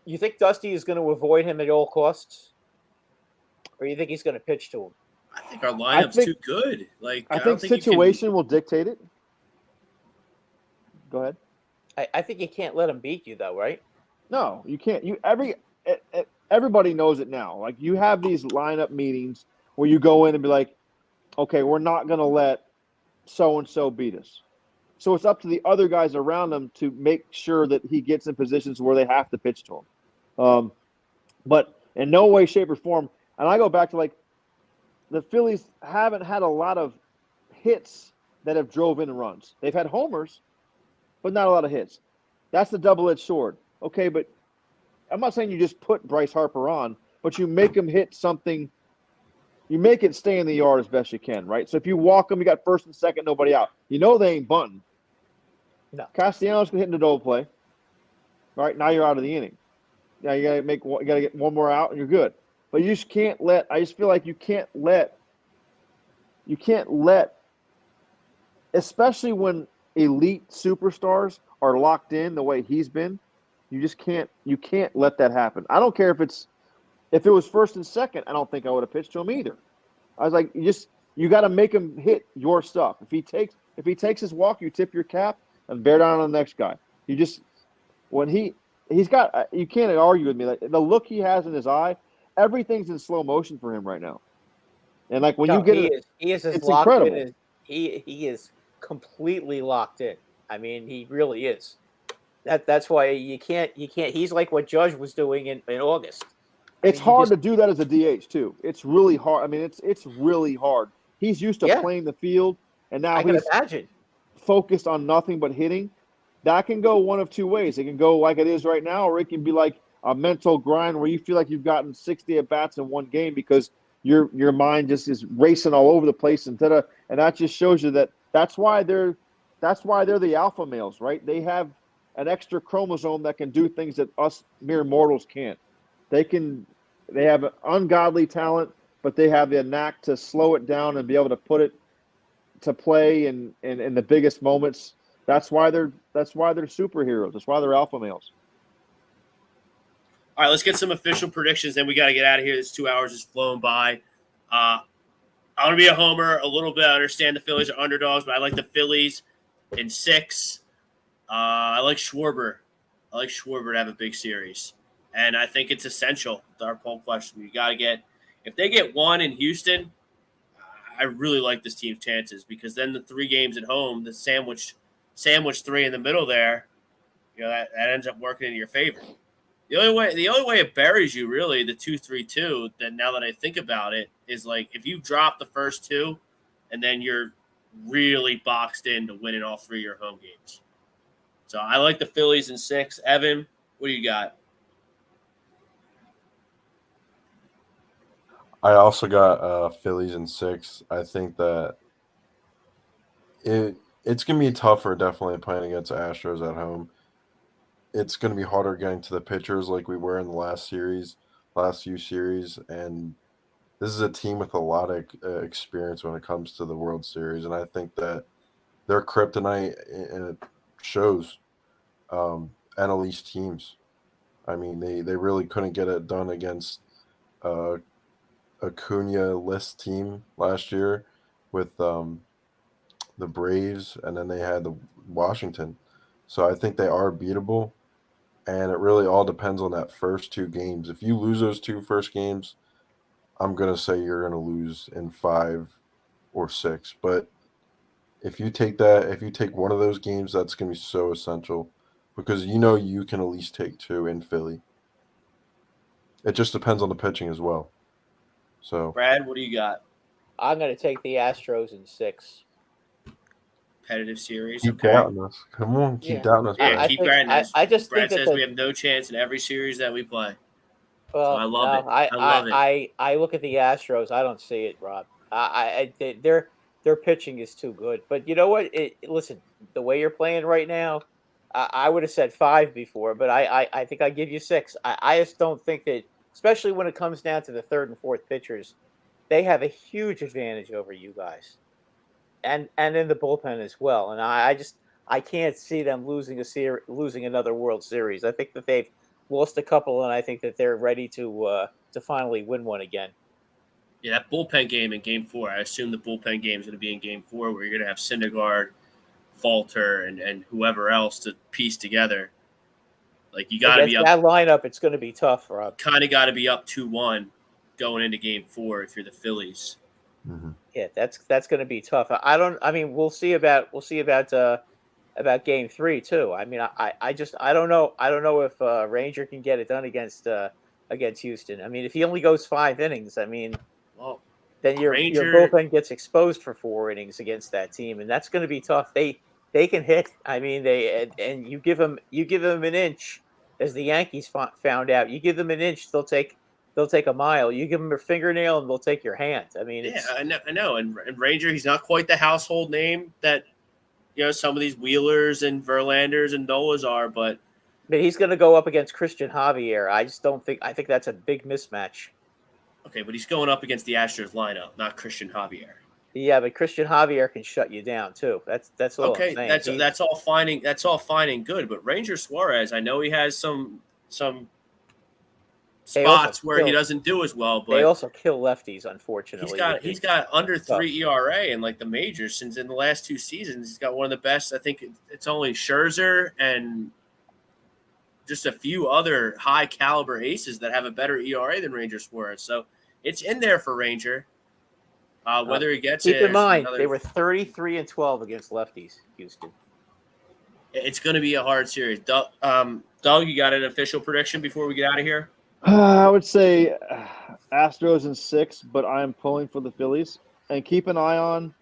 You think Dusty is going to avoid him at all costs, or you think he's going to pitch to him?
I think our lineup's too good. Like
I think situation will dictate it. Go ahead.
I think you can't let him beat you, though, right?
No, you can't. Everybody knows it now. Like you have these lineup meetings where you go in and be like, okay, we're not going to let so and so beat us. So it's up to the other guys around him to make sure that he gets in positions where they have to pitch to him. But in no way, shape, or form. And I go back to like the Phillies haven't had a lot of hits that have drove in runs. They've had homers, but not a lot of hits. That's the double-edged sword. Okay, but I'm not saying you just put Bryce Harper on, but you make him hit something. You make it stay in the yard as best you can, right? So if you walk him, you got first and second, nobody out. You know they ain't bunting.
No.
Castellanos can hit in the double play. All right, now you're out of the inning. Now you gotta get one more out and you're good. But you just can't let. I just feel like you can't let, especially when elite superstars are locked in the way he's been. You can't let that happen. I don't care if it was first and second, I don't think I would have pitched to him either. I was like, you got to make him hit your stuff. If he takes his walk, you tip your cap and bear down on the next guy. You can't argue with me. Like the look he has in his eye, everything's in slow motion for him right now. And like when
he is as
it's
locked
incredible.
in as he is completely locked in. I mean, he really is. That's why you can't. He's like what Judge was doing in August.
It's hard to do that as a DH too. It's really hard. I mean, it's really hard. He's used to playing the field, and now he's focused on nothing but hitting. That can go one of two ways. It can go like it is right now, or it can be like a mental grind where you feel like you've gotten 60 at bats in one game because your mind just is racing all over the place and that just shows you that's why they're the alpha males, right? They have an extra chromosome that can do things that us mere mortals can't. They have an ungodly talent, but they have the knack to slow it down and be able to put it to play in the biggest moments. That's why they're superheroes. That's why they're alpha males.
All right, let's get some official predictions. Then we got to get out of here. This 2 hours has flown by. I want to be a homer a little bit. I understand the Phillies are underdogs, but I like the Phillies in 6. I like Schwarber. To have a big series. And I think it's essential to our poll question. You got to get – if they get 1 in Houston, I really like this team's chances because then the 3 games at home, the sandwich 3 in the middle there, that ends up working in your favor. The only way it buries you, really, the 2-3-2, that now that I think about it, is like if you drop the first 2 and then you're really boxed in to winning all 3 of your home games. So I like the Phillies in 6. Evan, what do you got?
I also got Phillies in 6. I think that it's going to be tougher definitely playing against Astros at home. It's going to be harder getting to the pitchers like we were in the last few series. And this is a team with a lot of experience when it comes to the World Series. And I think that their kryptonite, and it shows, NL East teams. I mean, they really couldn't get it done against a Acuna list team last year with the Braves, and then they had the Washington. So I think they are beatable, and it really all depends on that first 2 games. If you lose those 2 first games, I'm going to say you're going to lose in 5 or 6. But if you take one of those games, that's going to be so essential because you can at least take 2 in Philly. It just depends on the pitching as well. So
Brad, what do you got?
I'm going to take the Astros in 6.
Competitive series.
keep
Okay.
doubting us. Come on, keep
Yeah.
doubting us,
Yeah,
Brad.
keep granting us.
I just
Brad
think
says we have no chance in every series that we play.
well,
I love it.
I
love it.
I look at the Astros. I don't see it, Rob. Their pitching is too good. But you know what? Listen, the way you're playing right now, I would have said 5 before, but I think I give you 6. I just don't think that, especially when it comes down to the third and fourth pitchers, they have a huge advantage over you guys, and in the bullpen as well. And I can't see them losing another World Series. I think that they've lost a couple, and I think that they're ready to finally win one again.
Yeah, that bullpen game in Game 4. I assume the bullpen game is going to be in Game 4, where you're going to have Syndergaard, Falter, and whoever else to piece together. Like, you got to be up.
That lineup. It's going to be tough, Rob.
Kind of got to be up 2-1 going into Game 4 if you're the Phillies.
Mm-hmm.
Yeah, that's going to be tough. I mean, we'll see about Game 3 too. I mean, I don't know. I don't know if Ranger can get it done against Houston. I mean, if he only goes 5 innings, I mean,
Well,
then your bullpen gets exposed for 4 innings against that team, and that's going to be tough. They can hit. I mean, and you give them an inch, as the Yankees found out. You give them an inch, they'll take a mile. You give them a fingernail, and they'll take your hand. I mean,
yeah, I know. And Ranger, he's not quite the household name that some of these Wheelers and Verlanders and Nolas are, but
he's going to go up against Christian Javier. I just don't think. I think that's a big mismatch.
okay, but he's going up against the Astros lineup, not Christian Javier.
Yeah, but Christian Javier can shut you down too. That's all
Okay,
I'm saying.
that's all fine. That's all fine and good. But Ranger Suarez, I know he has some spots where he doesn't do as well, but
they also kill lefties. Unfortunately,
he's got under 3 ERA in like the majors since in the last 2 seasons. He's got one of the best. I think it's only Scherzer and just a few other high caliber aces that have a better ERA than Ranger Suarez. So it's in there for Ranger. Whether he gets
keep
it,
in mind they were 33-12 against lefties, Houston.
It's going to be a hard series. Doug, you got an official prediction before we get out of here?
I would say Astros in 6, but I'm pulling for the Phillies. And keep an eye on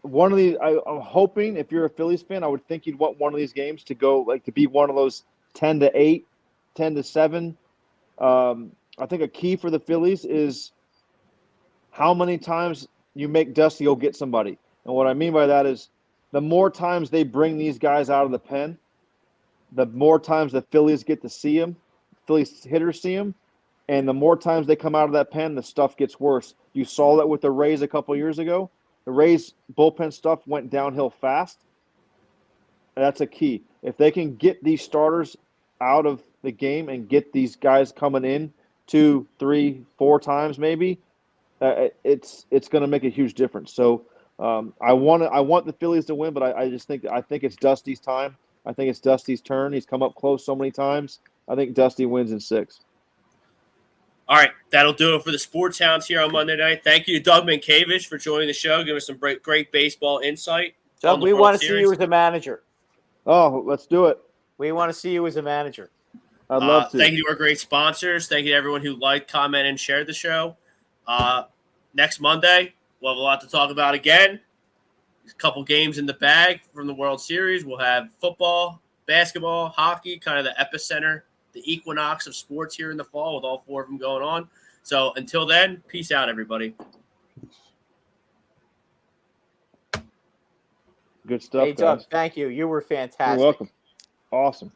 one of these. I'm hoping if you're a Phillies fan, I would think you'd want one of these games to go to be one of those 10-8, 10-7. I think a key for the Phillies is how many times you make Dusty go get somebody. And what I mean by that is the more times they bring these guys out of the pen, the more times the Phillies get to see them. Phillies hitters see them, and the more times they come out of that pen, the stuff gets worse. You saw that with the Rays a couple years ago. The Rays bullpen stuff went downhill fast. That's a key. If they can get these starters out of the game and get these guys coming in 2, 3, 4 times maybe, it's going to make a huge difference. So I want the Phillies to win, but I think it's Dusty's time. I think it's Dusty's turn. He's come up close so many times. I think Dusty wins in 6.
All right, that'll do it for the Sports Hounds here on Monday night. Thank you to Doug Mientkiewicz for joining the show, giving us some great baseball insight.
Doug, we want to see you as a manager.
Oh, let's do it.
We want to see you as a manager.
I'd love to.
Thank you to our great sponsors. Thank you to everyone who liked, commented, and shared the show. Next Monday, we'll have a lot to talk about again. A couple games in the bag from the World Series. We'll have football, basketball, hockey, kind of the epicenter, the equinox of sports here in the fall with all 4 of them going on. So until then, peace out, everybody.
Good stuff,
hey, Doug, thank you. You were fantastic.
You're welcome. Awesome.